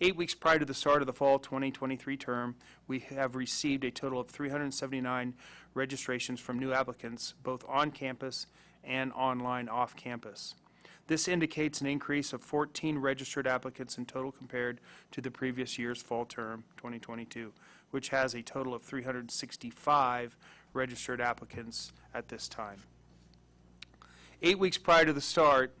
8 weeks prior to the start of the fall 2023 term, we have received a total of 379 registrations from new applicants, both on campus and online off campus. This indicates an increase of 14 registered applicants in total compared to the previous year's fall term, 2022, which has a total of 365 registered applicants at this time. 8 weeks prior to the start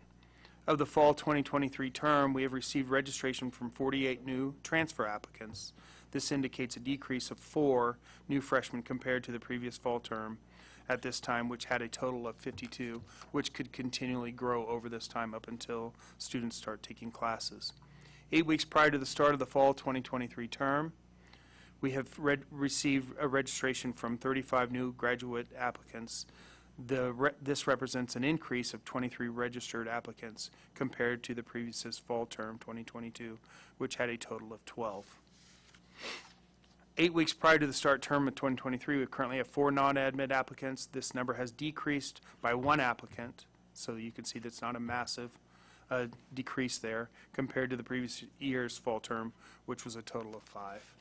of the fall 2023 term, we have received registration from 48 new transfer applicants. This indicates a decrease of 4 new freshmen compared to the previous fall term at this time, which had a total of 52, which could continually grow over this time up until students start taking classes. 8 weeks prior to the start of the fall 2023 term, we have received a registration from 35 new graduate applicants. This represents an increase of 23 registered applicants compared to the previous fall term 2022, which had a total of 12. 8 weeks prior to the start term of 2023, we currently have 4 non-admit applicants. This number has decreased by 1 applicant, so you can see that's not a massive decrease there compared to the previous year's fall term, which was a total of 5.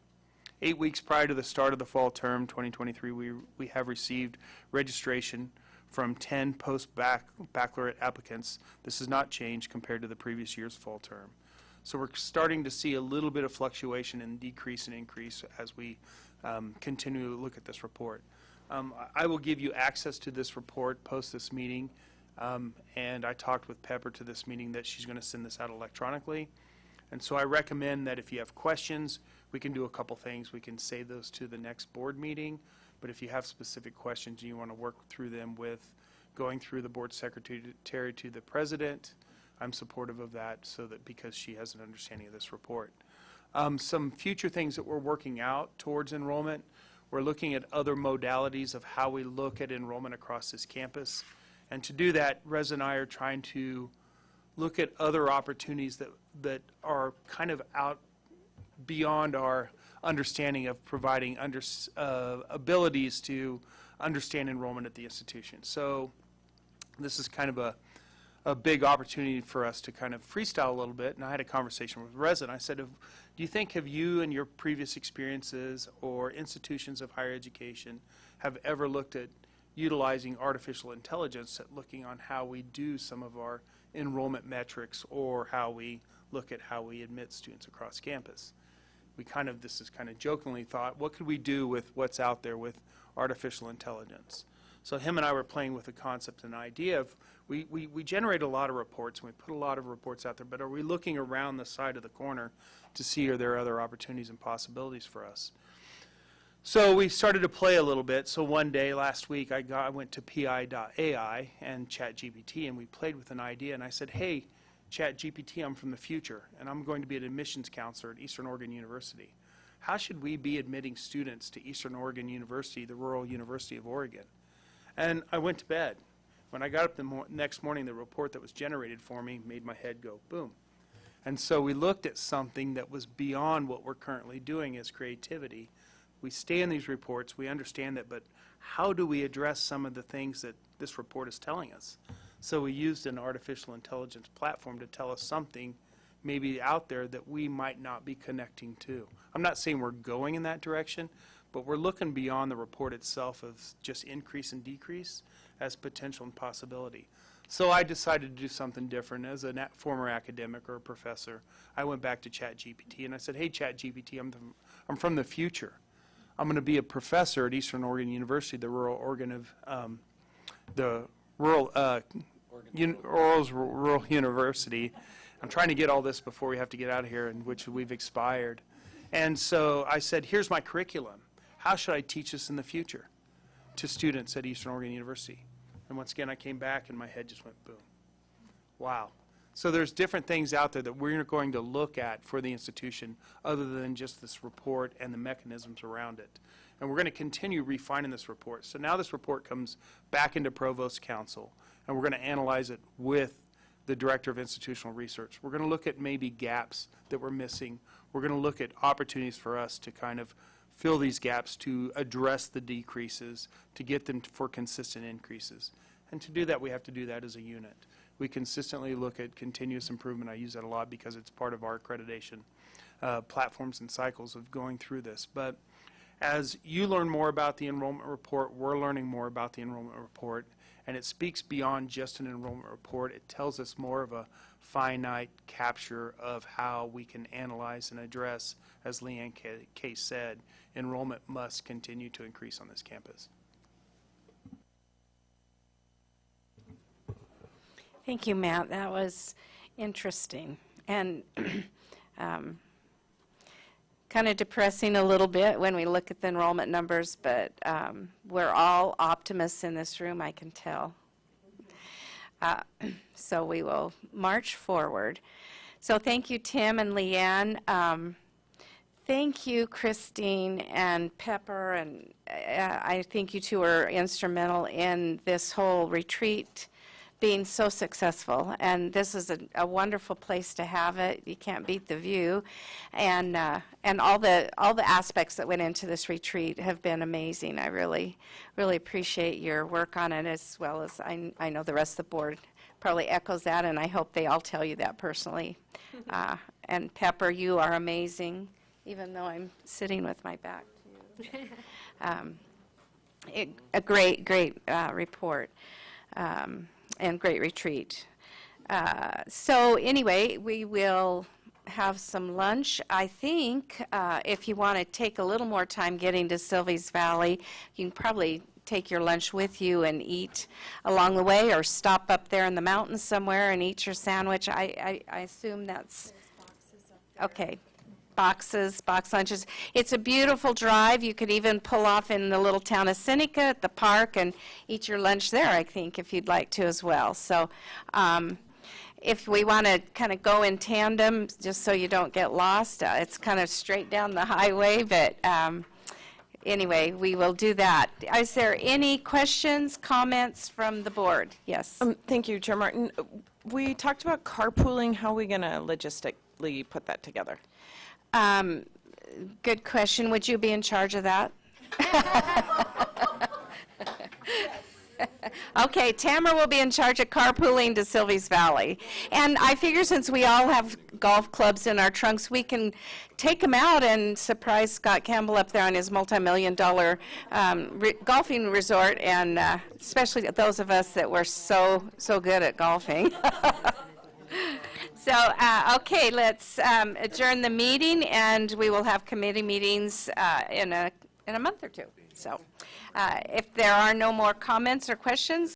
8 weeks prior to the start of the fall term 2023, we have received registration from 10 post-baccalaureate applicants. This has not changed compared to the previous year's fall term. So we're starting to see a little bit of fluctuation and decrease and increase as we continue to look at this report. I will give you access to this report post this meeting, and I talked with Pepper to this meeting that she's going to send this out electronically. And so I recommend that if you have questions, we can do a couple things. We can save those to the next board meeting, but if you have specific questions and you want to work through them with going through the board secretary to the president, I'm supportive of that, so that because she has an understanding of this report. Some future things that we're working out towards enrollment, we're looking at other modalities of how we look at enrollment across this campus. And to do that, Rez and I are trying to look at other opportunities that are kind of out beyond our understanding of providing abilities to understand enrollment at the institution. So this is kind of a big opportunity for us to kind of freestyle a little bit. And I had a conversation with Rez, and I said, do you think, have you and your previous experiences or institutions of higher education have ever looked at utilizing artificial intelligence at looking on how we do some of our enrollment metrics or how we look at how we admit students across campus? This is kind of jokingly thought, what could we do with what's out there with artificial intelligence? So him and I were playing with the concept and idea of, we generate a lot of reports, and we put a lot of reports out there, but are we looking around the side of the corner to see are there other opportunities and possibilities for us? So we started to play a little bit. So one day last week, I went to pi.ai and ChatGPT, and we played with an idea, and I said, hey, ChatGPT, I'm from the future, and I'm going to be an admissions counselor at Eastern Oregon University. How should we be admitting students to Eastern Oregon University, the rural University of Oregon? And I went to bed. When I got up the next morning, the report that was generated for me made my head go boom. And so we looked at something that was beyond what we're currently doing as creativity. We stay in these reports, we understand that, but how do we address some of the things that this report is telling us? So we used an artificial intelligence platform to tell us something maybe out there that we might not be connecting to. I'm not saying we're going in that direction, but we're looking beyond the report itself of just increase and decrease as potential and possibility. So I decided to do something different. As a former academic or a professor, I went back to ChatGPT and I said, hey, ChatGPT, I'm from the future. I'm going to be a professor at Eastern Oregon University, the rural rural university. I'm trying to get all this before we have to get out of here, in which we've expired. And so I said, here's my curriculum. How should I teach this in the future to students at Eastern Oregon University? And once again, I came back and my head just went boom. Wow. So there's different things out there that we're going to look at for the institution other than just this report and the mechanisms around it. And we're going to continue refining this report. So now this report comes back into Provost Council, and we're going to analyze it with the Director of Institutional Research. We're going to look at maybe gaps that we're missing. We're going to look at opportunities for us to kind of fill these gaps, to address the decreases, to get them for consistent increases. And to do that, we have to do that as a unit. We consistently look at continuous improvement. I use that a lot because it's part of our accreditation platforms and cycles of going through this. But as you learn more about the enrollment report, we're learning more about the enrollment report, and it speaks beyond just an enrollment report. It tells us more of a finite capture of how we can analyze and address, as Leanne Case said, enrollment must continue to increase on this campus. Thank you, Matt. That was interesting and kind of depressing a little bit when we look at the enrollment numbers, but we're all optimists in this room, I can tell. So we will march forward. So thank you, Tim and Leanne. Thank you, Christine and Pepper, and I think you two were instrumental in this whole retreat being so successful. And this is a wonderful place to have it. You can't beat the view, and all the aspects that went into this retreat have been amazing. I really appreciate your work on it, as well as I know the rest of the board probably echoes that, and I hope they all tell you that personally. And Pepper, you are amazing, even though I'm sitting with my back to you. A great report and great retreat. So anyway, we will have some lunch. I think if you want to take a little more time getting to Sylvie's Valley, you can probably take your lunch with you and eat along the way, or stop up there in the mountains somewhere and eat your sandwich. I assume that's okay. Box lunches. It's a beautiful drive. You could even pull off in the little town of Seneca at the park and eat your lunch there, I think, if you'd like to as well. So if we want to kind of go in tandem, just so you don't get lost, it's kind of straight down the highway, but anyway, we will do that. Is there any questions, comments from the board? Yes. Thank you, Chair Martin. We talked about carpooling. How are we going to logistically put that together? Good question. Would you be in charge of that? Okay, Tamara will be in charge of carpooling to Sylvie's Valley. And I figure since we all have golf clubs in our trunks, we can take them out and surprise Scott Campbell up there on his multi-million-dollar golfing resort, and especially those of us that were so good at golfing. So, okay, let's adjourn the meeting, and we will have committee meetings in a month or two. So, if there are no more comments or questions,